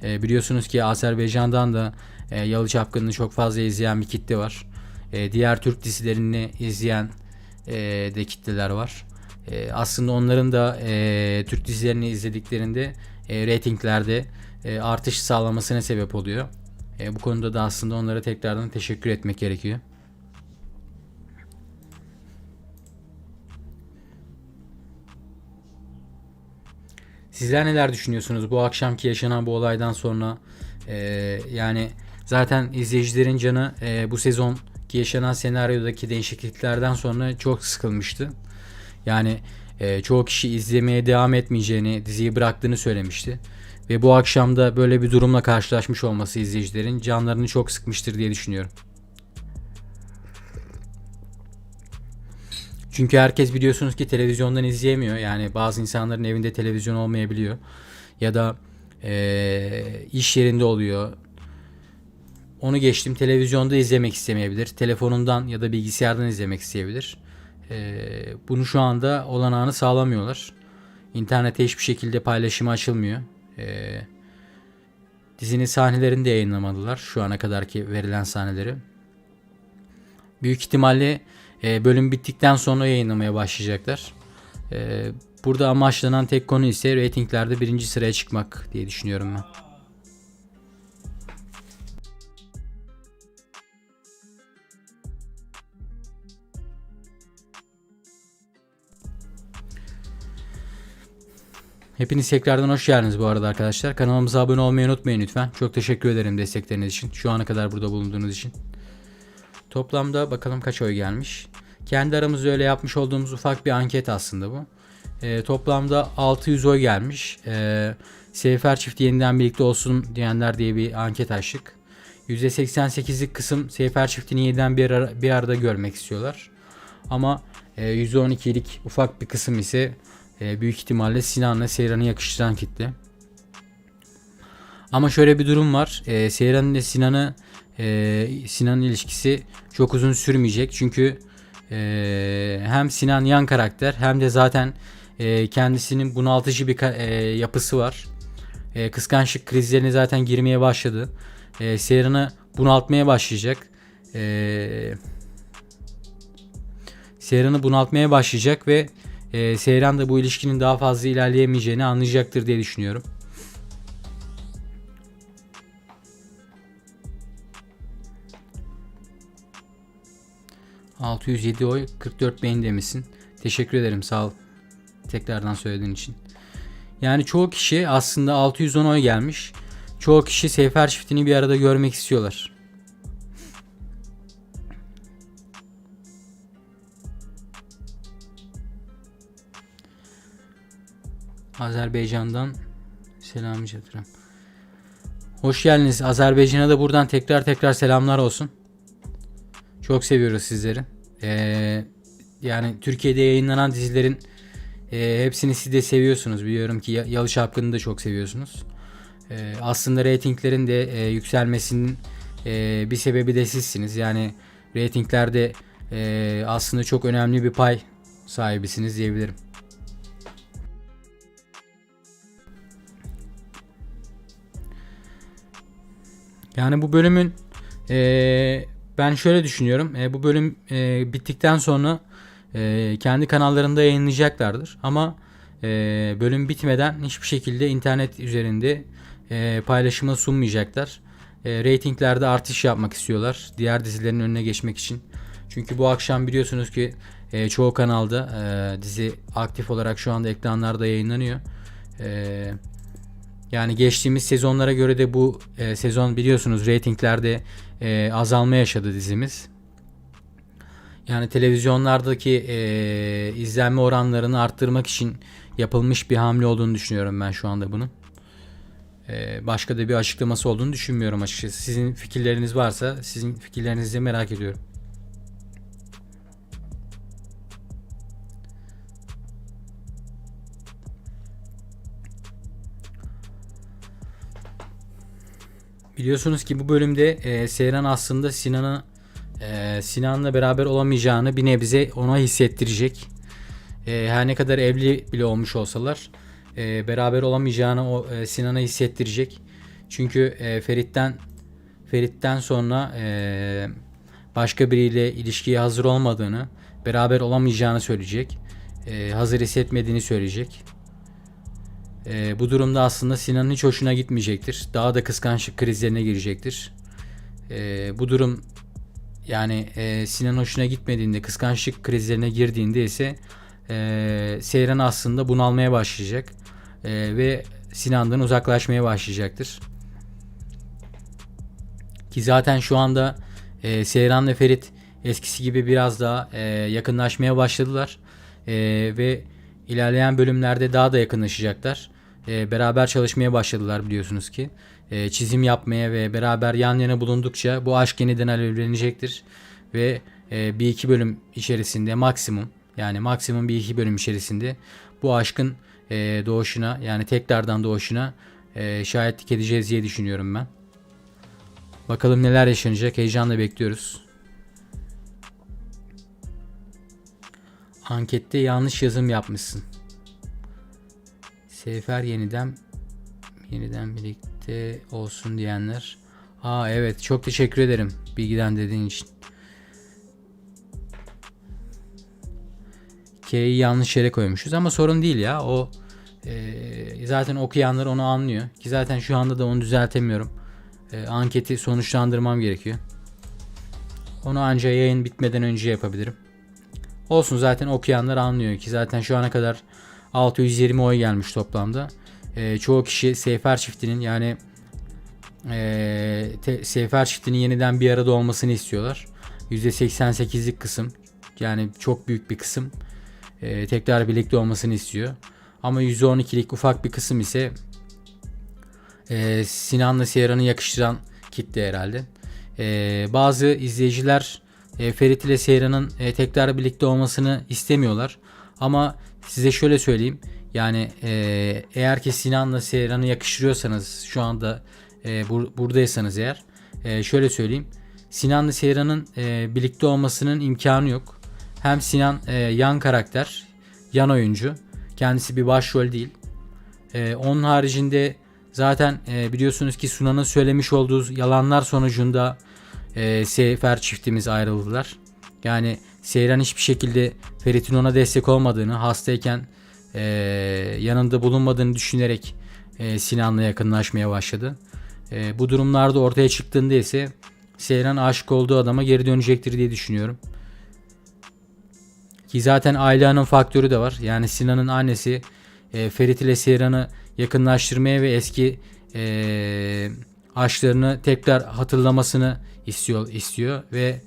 Biliyorsunuz ki Azerbaycan'dan da Yalı Çapkını'nı çok fazla izleyen bir kitle var. Diğer Türk dizilerini izleyen de kitleler var. Aslında onların da Türk dizilerini izlediklerinde reytinglerde artış sağlamasına sebep oluyor. Bu konuda da aslında onlara tekrardan teşekkür etmek gerekiyor. Sizler neler düşünüyorsunuz bu akşamki yaşanan bu olaydan sonra? Yani zaten izleyicilerin canı bu sezon ki yaşanan senaryodaki değişikliklerden sonra çok sıkılmıştı. Yani çoğu kişi izlemeye devam etmeyeceğini, diziyi bıraktığını söylemişti. Ve bu akşam da böyle bir durumla karşılaşmış olması izleyicilerin canlarını çok sıkmıştır diye düşünüyorum. Çünkü herkes biliyorsunuz ki televizyondan izleyemiyor. Yani bazı insanların evinde televizyon olmayabiliyor. Ya da iş yerinde oluyor. Onu geçtim, televizyonda izlemek istemeyebilir. Telefonundan ya da bilgisayardan izlemek isteyebilir. Bunu şu anda olanağını sağlamıyorlar. İnternete hiçbir şekilde paylaşımı açılmıyor. Dizinin sahnelerini de yayınlamadılar. Şu ana kadarki verilen sahneleri. Büyük ihtimalle bölüm bittikten sonra yayınlamaya başlayacaklar. Burada amaçlanan tek konu ise reytinglerde 1. sıraya çıkmak diye düşünüyorum ben. Hepiniz tekrardan hoş geldiniz bu arada arkadaşlar. Kanalımıza abone olmayı unutmayın lütfen. Çok teşekkür ederim destekleriniz için. Şu ana kadar burada bulunduğunuz için. Toplamda bakalım kaç oy gelmiş. Kendi aramızda öyle yapmış olduğumuz ufak bir anket aslında bu. Toplamda 600 oy gelmiş. Seyfer çifti yeniden birlikte olsun diyenler diye bir anket açtık. %88'lik kısım Seyfer çiftini yeniden bir arada görmek istiyorlar. Ama %12'lik ufak bir kısım ise büyük ihtimalle Sinan'la Seyran'ı yakıştıran kitle. Ama şöyle bir durum var. Seyran ile Sinan'ın ilişkisi çok uzun sürmeyecek. Çünkü hem Sinan yan karakter hem de zaten kendisinin bunaltıcı bir yapısı var. Kıskançlık krizlerine zaten girmeye başladı. Seyran'ı bunaltmaya başlayacak. Seyran'ı bunaltmaya başlayacak ve Seyran da bu ilişkinin daha fazla ilerleyemeyeceğini anlayacaktır diye düşünüyorum. 607 oy, 44 beğeni demişsin. Teşekkür ederim, sağ ol. Tekrardan söylediğin için. Yani çoğu kişi aslında 610 oy gelmiş. Çoğu kişi Seyfer çiftini bir arada görmek istiyorlar. Azerbaycan'dan selam çatırım. Hoş geldiniz. Azerbaycan'a da buradan tekrar selamlar olsun. Çok seviyoruz sizleri. Yani Türkiye'de yayınlanan dizilerin hepsini siz de seviyorsunuz. Biliyorum ki Yalı Çapkın'ı da çok seviyorsunuz. Aslında reytinglerin de yükselmesinin bir sebebi de sizsiniz. Yani reytinglerde aslında çok önemli bir pay sahibisiniz diyebilirim. Yani bu bölümün ben şöyle düşünüyorum. Bu bölüm bittikten sonra kendi kanallarında yayınlayacaklardır. Ama bölüm bitmeden hiçbir şekilde internet üzerinde paylaşıma sunmayacaklar. Reytinglerde artış yapmak istiyorlar. Diğer dizilerin önüne geçmek için. Çünkü bu akşam biliyorsunuz ki çoğu kanalda dizi aktif olarak şu anda ekranlarda yayınlanıyor. Yani geçtiğimiz sezonlara göre de bu sezon biliyorsunuz reytinglerde azalma yaşadı dizimiz. Yani televizyonlardaki izlenme oranlarını arttırmak için yapılmış bir hamle olduğunu düşünüyorum ben şu anda bunun. Başka da bir açıklaması olduğunu düşünmüyorum açıkçası. Sizin fikirleriniz varsa sizin fikirlerinizi merak ediyorum. Biliyorsunuz ki bu bölümde Seyran aslında Sinan'la beraber olamayacağını bir nebze ona hissettirecek. Her ne kadar evli bile olmuş olsalar beraber olamayacağını Sinan'a hissettirecek. Çünkü Ferit'ten sonra başka biriyle ilişkiye hazır olmadığını, beraber olamayacağını söyleyecek. Hazır hissetmediğini söyleyecek. Bu durumda aslında Sinan'ın hiç hoşuna gitmeyecektir. Daha da kıskançlık krizlerine girecektir. Bu durum yani Sinan hoşuna gitmediğinde, kıskançlık krizlerine girdiğinde ise Seyran aslında bunalmaya başlayacak ve Sinan'dan uzaklaşmaya başlayacaktır. Ki zaten şu anda Seyran ve Ferit eskisi gibi biraz daha yakınlaşmaya başladılar ve ilerleyen bölümlerde daha da yakınlaşacaklar. Beraber çalışmaya başladılar biliyorsunuz ki. Çizim yapmaya ve beraber yan yana bulundukça bu aşk yeniden alevlenecektir. Ve bir iki bölüm içerisinde maksimum bir iki bölüm içerisinde bu aşkın doğuşuna, yani tekrardan doğuşuna şahitlik edeceğiz diye düşünüyorum ben. Bakalım neler yaşanacak, heyecanla bekliyoruz. Ankette yanlış yazım yapmışsın. Seyfer yeniden birlikte olsun diyenler. Evet, çok teşekkür ederim bilgiden dediğin için. K'yi yanlış yere koymuşuz ama sorun değil ya. O zaten okuyanlar onu anlıyor. Ki zaten şu anda da onu düzeltemiyorum. Anketi sonuçlandırmam gerekiyor. Onu ancak yayın bitmeden önce yapabilirim. Olsun, zaten okuyanlar anlıyor ki zaten şu ana kadar 620 oy gelmiş toplamda. Çoğu kişi Seyfer çiftinin yani Seyfer çiftinin yeniden bir arada olmasını istiyorlar. %88'lik kısım, yani çok büyük bir kısım tekrar birlikte olmasını istiyor. Ama %12'lik ufak bir kısım ise Sinan'la Seyran'ı yakıştıran kitle herhalde. Bazı izleyiciler Ferit ile Seyran'ın tekrar birlikte olmasını istemiyorlar. Ama size şöyle söyleyeyim. Yani eğer ki Sinan'la Seyran'ı yakıştırıyorsanız, şu anda buradaysanız eğer, şöyle söyleyeyim. Sinan'la Seyran'ın birlikte olmasının imkanı yok. Hem Sinan yan karakter, yan oyuncu. Kendisi bir başrol değil. Onun haricinde zaten biliyorsunuz ki Sunan'ın söylemiş olduğu yalanlar sonucunda Seyfer çiftimiz ayrıldılar. Yani Seyran hiçbir şekilde Ferit'in ona destek olmadığını, hastayken yanında bulunmadığını düşünerek Sinan'la yakınlaşmaya başladı. Bu durumlarda ortaya çıktığında ise Seyran aşık olduğu adama geri dönecektir diye düşünüyorum. Ki zaten Ayla'nın faktörü de var. Yani Sinan'ın annesi Ferit ile Seyran'ı yakınlaştırmaya ve eski aşklarını tekrar hatırlamasını istiyor ve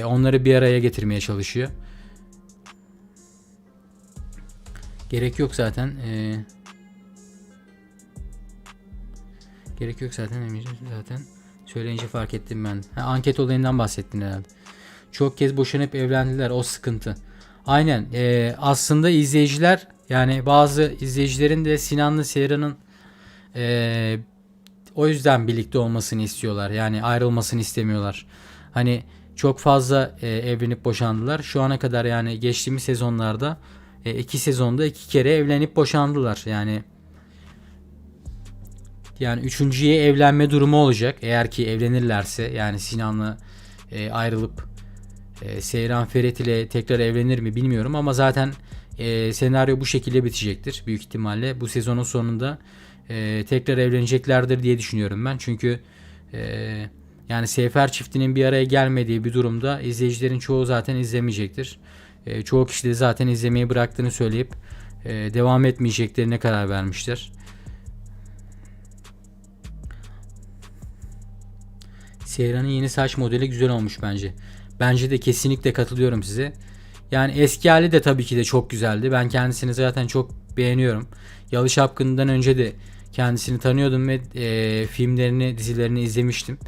onları bir araya getirmeye çalışıyor. Gerek yok zaten. Gerek yok zaten söyleyince fark ettim ben. Anket olayından bahsettin herhalde. Çok kez boşanıp evlendiler, o sıkıntı. Aynen. Aslında izleyiciler, yani bazı izleyicilerin de Sinan'la Seyran'ın o yüzden birlikte olmasını istiyorlar. Yani ayrılmasını istemiyorlar. Hani çok fazla evlenip boşandılar. Şu ana kadar yani geçtiğimiz sezonlarda 2 sezonda 2 kere evlenip boşandılar. Yani üçüncüye evlenme durumu olacak. Eğer ki evlenirlerse, yani Sinan'la ayrılıp Seyran Ferit ile tekrar evlenir mi bilmiyorum ama zaten senaryo bu şekilde bitecektir. Büyük ihtimalle bu sezonun sonunda tekrar evleneceklerdir diye düşünüyorum ben. Çünkü yani Seyfer çiftinin bir araya gelmediği bir durumda izleyicilerin çoğu zaten izlemeyecektir. Çoğu kişi de zaten izlemeyi bıraktığını söyleyip devam etmeyeceklerine karar vermişler. Seyran'ın yeni saç modeli güzel olmuş bence. Bence de kesinlikle katılıyorum size. Yani eski hali de tabii ki de çok güzeldi. Ben kendisini zaten çok beğeniyorum. Yalı Çapkını'ndan önce de kendisini tanıyordum ve filmlerini, dizilerini izlemiştim.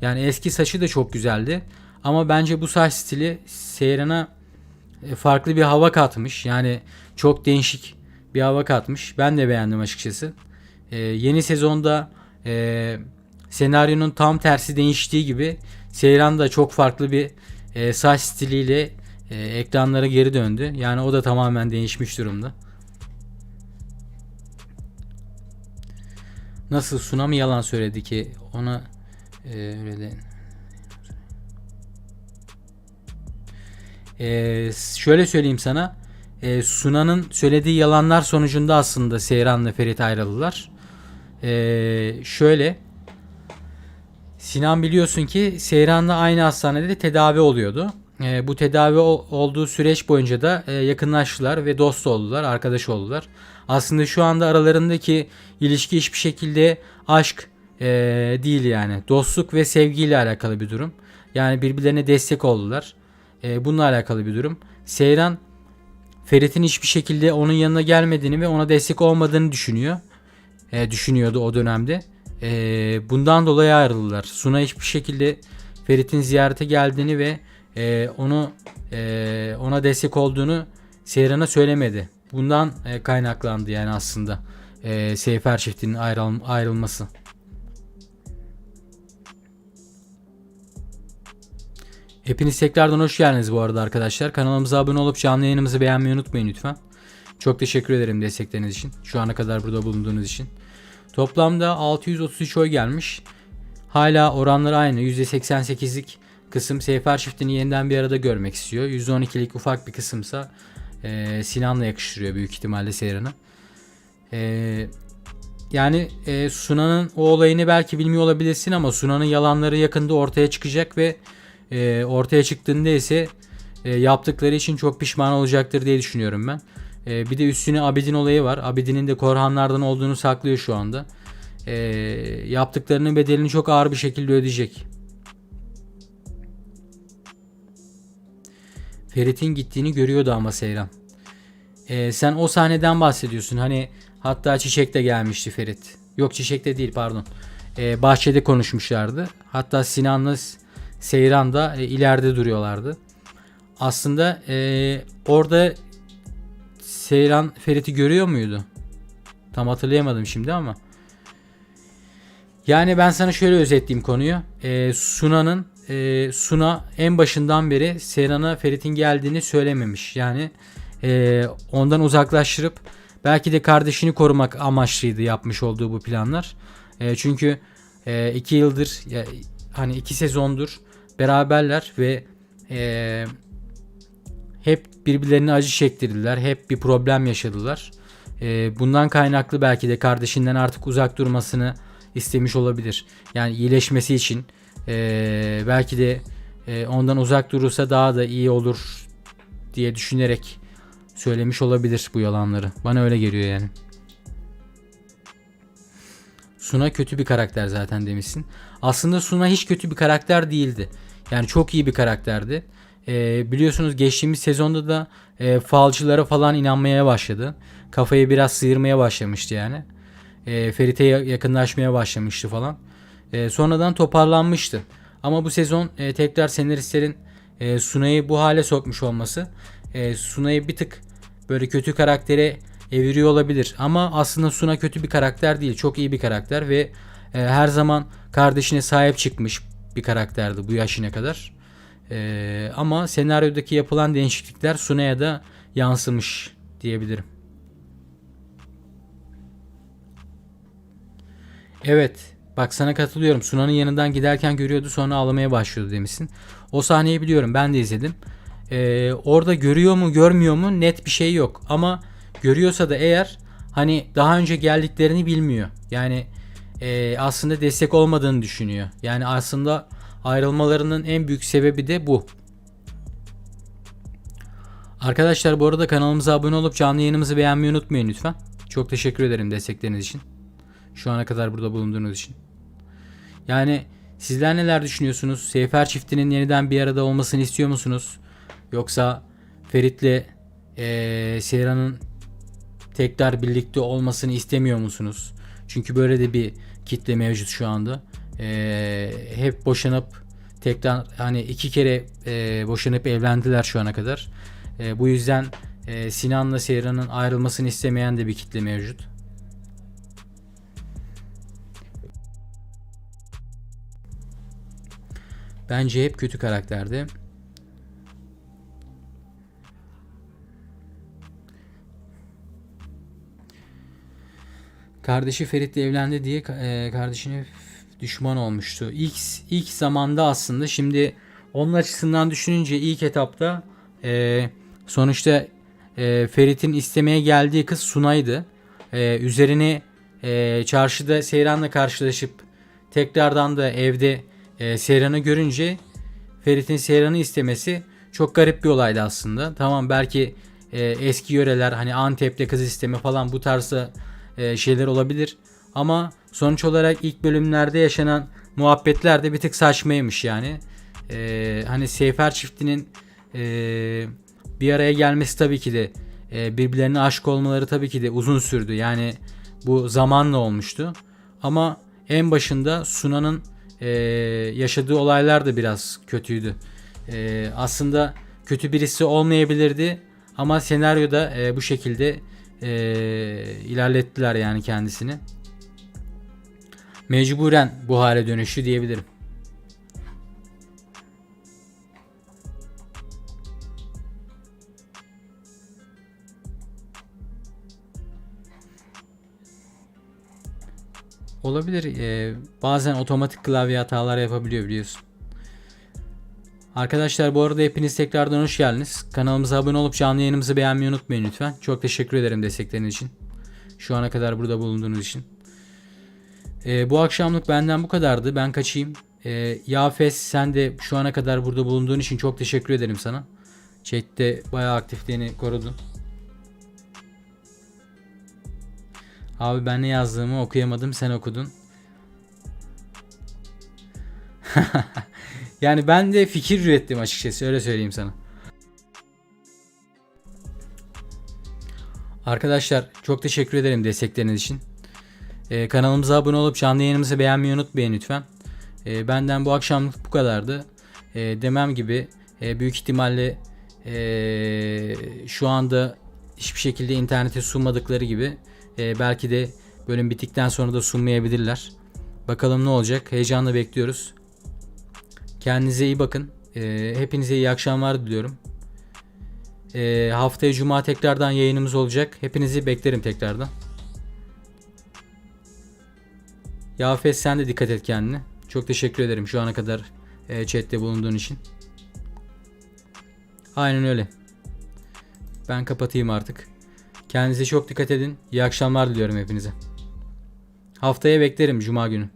Yani eski saçı da çok güzeldi. Ama bence bu saç stili Seyran'a farklı bir hava katmış. Yani çok değişik bir hava katmış. Ben de beğendim açıkçası. Yeni sezonda senaryonun tam tersi değiştiği gibi Seyran da çok farklı bir saç stiliyle ekranlara geri döndü. Yani o da tamamen değişmiş durumda. Nasıl, Suna mı yalan söyledi ki ona öyle şöyle söyleyeyim sana. Suna'nın söylediği yalanlar sonucunda aslında Seyran'la Ferit ayrıldılar. Şöyle, Sinan biliyorsun ki Seyran'la aynı hastanede de tedavi oluyordu. Bu tedavi olduğu süreç boyunca da yakınlaştılar ve dost oldular, arkadaş oldular. Aslında şu anda aralarındaki ilişki hiçbir şekilde aşk değil yani. Dostluk ve sevgiyle alakalı bir durum. Yani birbirlerine destek oldular. Bununla alakalı bir durum. Seyran, Ferit'in hiçbir şekilde onun yanına gelmediğini ve ona destek olmadığını düşünüyordu o dönemde. Bundan dolayı ayrıldılar. Suna hiçbir şekilde Ferit'in ziyarete geldiğini ve ona destek olduğunu Seyran'a söylemedi. Bundan kaynaklandı yani aslında Seyfer çiftinin ayrılması. Hepiniz tekrardan hoş geldiniz bu arada arkadaşlar. Kanalımıza abone olup canlı yayınımızı beğenmeyi unutmayın lütfen. Çok teşekkür ederim destekleriniz için. Şu ana kadar burada bulunduğunuz için. Toplamda 633 oy gelmiş. Hala oranlar aynı. %88'lik kısım Seyfer çiftini yeniden bir arada görmek istiyor. %12'lik ufak bir kısımsa Sinan'la yakıştırıyor büyük ihtimalle Seyran'ı. Yani Suna'nın o olayını belki bilmiyor olabilirsin ama Suna'nın yalanları yakında ortaya çıkacak ve ortaya çıktığında ise yaptıkları için çok pişman olacaktır diye düşünüyorum ben. Bir de üstüne Abidin olayı var. Abidin'in de Korhanlardan olduğunu saklıyor şu anda. Yaptıklarının bedelini çok ağır bir şekilde ödeyecek. Ferit'in gittiğini görüyordu ama Seyran. Sen o sahneden bahsediyorsun. Hani hatta Çiçek de gelmişti Ferit. Yok, Çiçek de değil, pardon. Bahçede konuşmuşlardı. Hatta Sinan'la Seyran da ileride duruyorlardı. Aslında orada Seyran Ferit'i görüyor muydu? Tam hatırlayamadım şimdi ama. Yani ben sana şöyle özetleyeyim konuyu. Suna en başından beri Seyran'a Ferit'in geldiğini söylememiş. Yani ondan uzaklaştırıp belki de kardeşini korumak amaçlıydı yapmış olduğu bu planlar. Çünkü 2 yıldır, hani 2 sezondur beraberler ve hep birbirlerine acı çektirdiler. Hep bir problem yaşadılar. Bundan kaynaklı belki de kardeşinden artık uzak durmasını istemiş olabilir. Yani iyileşmesi için belki de ondan uzak durursa daha da iyi olur diye düşünerek söylemiş olabilir bu yalanları. Bana öyle geliyor yani. Suna kötü bir karakter zaten demişsin. Aslında Suna hiç kötü bir karakter değildi. Yani çok iyi bir karakterdi. Biliyorsunuz geçtiğimiz sezonda da falcılara falan inanmaya başladı. Kafayı biraz sıyırmaya başlamıştı yani. Ferit'e yakınlaşmaya başlamıştı falan. Sonradan toparlanmıştı. Ama bu sezon tekrar senaristlerin Suna'yı bu hale sokmuş olması Suna'yı bir tık böyle kötü karaktere eviriyor olabilir. Ama aslında Suna kötü bir karakter değil. Çok iyi bir karakter ve her zaman kardeşine sahip çıkmış bir karakterdi bu yaşına kadar. Ama senaryodaki yapılan değişiklikler Suna'ya da yansımış diyebilirim. Evet. Bak sana katılıyorum. Suna'nın yanından giderken görüyordu, sonra ağlamaya başlıyordu demişsin. O sahneyi biliyorum. Ben de izledim. Orada görüyor mu görmüyor mu net bir şey yok. Ama görüyorsa da eğer hani daha önce geldiklerini bilmiyor. Yani aslında destek olmadığını düşünüyor. Yani aslında ayrılmalarının en büyük sebebi de bu. Arkadaşlar bu arada kanalımıza abone olup canlı yayınımızı beğenmeyi unutmayın lütfen. Çok teşekkür ederim destekleriniz için. Şu ana kadar burada bulunduğunuz için. Yani sizler neler düşünüyorsunuz? Seyfer çiftinin yeniden bir arada olmasını istiyor musunuz? Yoksa Ferit'le Seyran'ın tekrar birlikte olmasını istemiyor musunuz? Çünkü böyle de bir kitle mevcut şu anda. Hep boşanıp tekrar hani 2 kere boşanıp evlendiler şu ana kadar. Bu yüzden Sinan'la Seyran'ın ayrılmasını istemeyen de bir kitle mevcut. Bence hep kötü karakterdi. Kardeşi Ferit'le evlendi diye kardeşine düşman olmuştu. İlk zamanda aslında şimdi onun açısından düşününce ilk etapta sonuçta Ferit'in istemeye geldiği kız Sunay'dı. Üzerine çarşıda Seyran'la karşılaşıp tekrardan da evde Seyran'ı görünce Ferit'in Seyran'ı istemesi çok garip bir olaydı aslında. Tamam belki eski yöreler hani Antep'te kız isteme falan bu tarzda şeyler olabilir. Ama sonuç olarak ilk bölümlerde yaşanan muhabbetler de bir tık saçmaymış yani. Hani Seyfer çiftinin bir araya gelmesi tabii ki de birbirlerine aşık olmaları tabii ki de uzun sürdü. Yani bu zamanla olmuştu. Ama en başında Suna'nın yaşadığı olaylar da biraz kötüydü. Aslında kötü birisi olmayabilirdi ama senaryoda bu şekilde ilerlettiler yani kendisini. Mecburen bu hale dönüştü diyebilirim. Olabilir. Bazen otomatik klavye hatalar yapabiliyor biliyorsun. Arkadaşlar bu arada hepiniz tekrardan hoş geldiniz. Kanalımıza abone olup canlı yayınımızı beğenmeyi unutmayın lütfen. Çok teşekkür ederim destekleriniz için. Şu ana kadar burada bulunduğunuz için. Bu akşamlık benden bu kadardı. Ben kaçayım. Yafes sen de şu ana kadar burada bulunduğun için çok teşekkür ederim sana. Chat'te bayağı aktifliğini korudun. Abi ben ne yazdığımı okuyamadım, sen okudun. Yani ben de fikir ürettim açıkçası, öyle söyleyeyim sana. Arkadaşlar çok teşekkür ederim destekleriniz için. Kanalımıza abone olup canlı yayınımızı beğenmeyi unutmayın lütfen. Benden bu akşamlık bu kadardı. Demem gibi büyük ihtimalle şu anda hiçbir şekilde internete sunmadıkları gibi belki de bölüm bittikten sonra da sunmayabilirler. Bakalım ne olacak, heyecanla bekliyoruz. Kendinize iyi bakın. Hepinize iyi akşamlar diliyorum. Haftaya Cuma tekrardan yayınımız olacak. Hepinizi beklerim tekrardan. Yafes sen de dikkat et kendine. Çok teşekkür ederim şu ana kadar chatte bulunduğun için. Aynen öyle. Ben kapatayım artık. Kendinize çok dikkat edin. İyi akşamlar diliyorum hepinize. Haftaya beklerim Cuma günü.